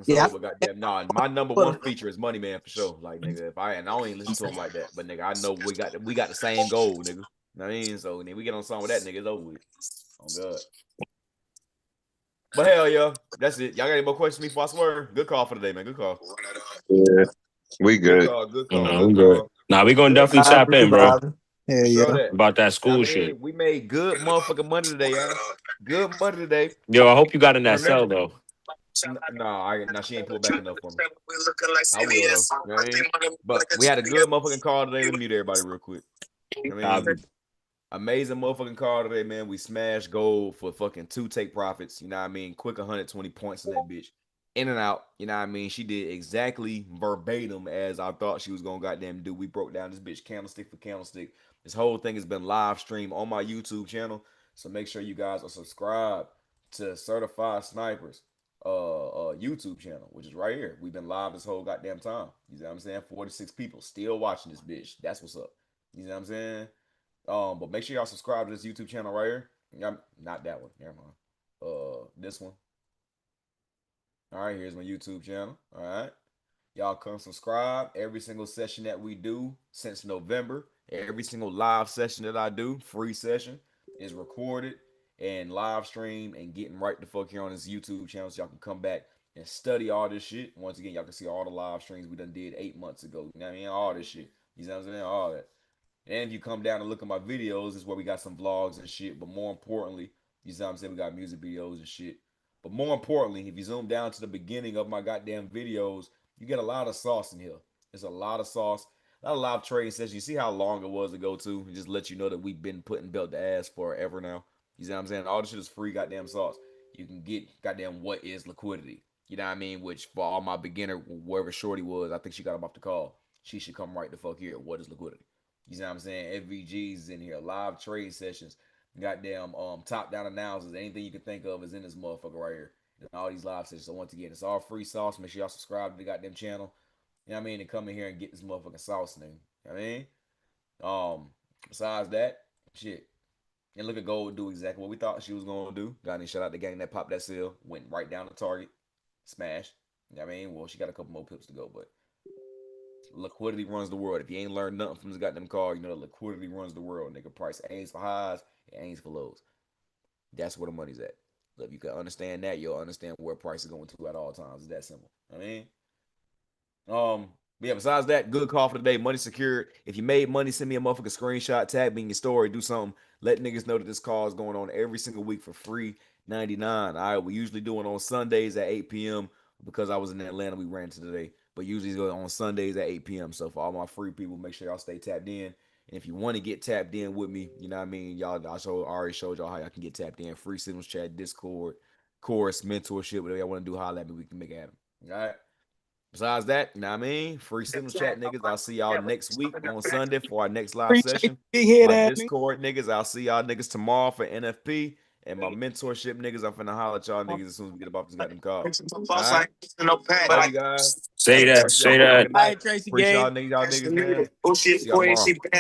Yeah, So, but goddamn, nah, my number I one feature is Money Man for sure. Like nigga, if I and I don't even listen to him like that, but nigga, I know we got the same goal, nigga. You know what I mean, so then we get on song with that nigga, it's over with. Oh god. But hell yeah, that's it. Y'all got any more questions for me before I swear? Good call for the day, man. Good call. Yeah, we Good good. call. Good call. No, Good we good. call. Nah, we gonna Good definitely call. tap in, bro. Hell For sure yeah. that. About that I school shit. mean, we made good motherfucking money today, y'all. Good money today. Yo, I hope you got in that Remember? cell though. No, she ain't pulled back enough for me. I will though. You know what I mean? But we had a good motherfucking call today. Let me mute everybody real quick. I mean, Copy. amazing motherfucking call today, man. We smashed gold for fucking 2 take profits. You know what I mean? Quick 120 points in that bitch. In and out. You know what I mean? She did exactly verbatim as I thought she was gonna goddamn do. We broke down this bitch candlestick for candlestick. This whole thing has been live streamed on my YouTube channel. So make sure you guys are subscribed to Certified Snipers YouTube channel, which is right here. We've been live this whole goddamn time. You know what I'm saying? 46 people still watching this bitch. That's what's up. You know what I'm saying? But make sure y'all subscribe to this YouTube channel right here. Not that one. Never mind. This one. All right, here's my YouTube channel. All right. Y'all come subscribe. Every single session that we do since November, every single live session that I do, free session, is recorded and live streamed and getting right the fuck here on this YouTube channel so y'all can come back and study all this shit. Once again, y'all can see all the live streams we done did 8 months ago. You know what I mean? All this shit. You know what I'm saying? All that. And if you come down and look at my videos, is where we got some vlogs and shit. But more importantly, you see what I'm saying? We got music videos and shit. But more importantly, if you zoom down to the beginning of my goddamn videos, you get a lot of sauce in here. There's a lot of sauce. Not a lot of trading sessions. You see how long it was to go to? And just let you know that we've been putting belt to ass forever now. You see what I'm saying? All this shit is free goddamn sauce. You can get goddamn what is liquidity. You know what I mean? Which for all my beginner, wherever Shorty was, I think she got him off the call. She should come right the fuck here. What is liquidity? You know what I'm saying? FVG's in here, live trade sessions, goddamn top down analysis. Anything you can think of is in this motherfucker right here. And all these live sessions. So once again, it's all free sauce. Make sure y'all subscribe to the goddamn channel. You know what I mean? And come in here and get this motherfucking sauce, nigga. You know what I mean? Besides that, shit. And look at Gold do exactly what we thought she was gonna do. Got any shout out the gang that popped that seal, went right down the target, smash. You know what I mean? Well, she got a couple more pips to go, but liquidity runs the world. If you ain't learned nothing from this goddamn call, you know liquidity runs the world, nigga. Price aims for highs, it aims for lows. That's where the money's at. If you can understand that, you'll understand where price is going to at all times. It's that simple. I mean, but yeah, besides that, good call for the day. Money secured. If you made money, send me a motherfucking screenshot, tag me in your story, do something. Let niggas know that this call is going on every single week for free 99. All right, we usually do it on Sundays at 8 p.m. Because I was in Atlanta, we ran to today. But usually it's on Sundays at 8 p.m. So for all my free people, make sure y'all stay tapped in. And if you want to get tapped in with me, you know what I mean? Y'all, I already showed y'all how y'all can get tapped in. Free signals chat, Discord, course, mentorship, whatever y'all want to do, holler at me. We can make it happen. All right. Besides that, you know what I mean? Free signals chat, niggas. I'll see y'all next week on Sunday for our next live session. My Discord, niggas. I'll see y'all niggas tomorrow for NFP. And my mentorship, niggas. I'm finna holler at y'all niggas as soon as we get up off this goddamn call. All right? Love you guys. Say that. Y'all Say have a that. good night. Appreciate y'all niggas, man. See y'all tomorrow.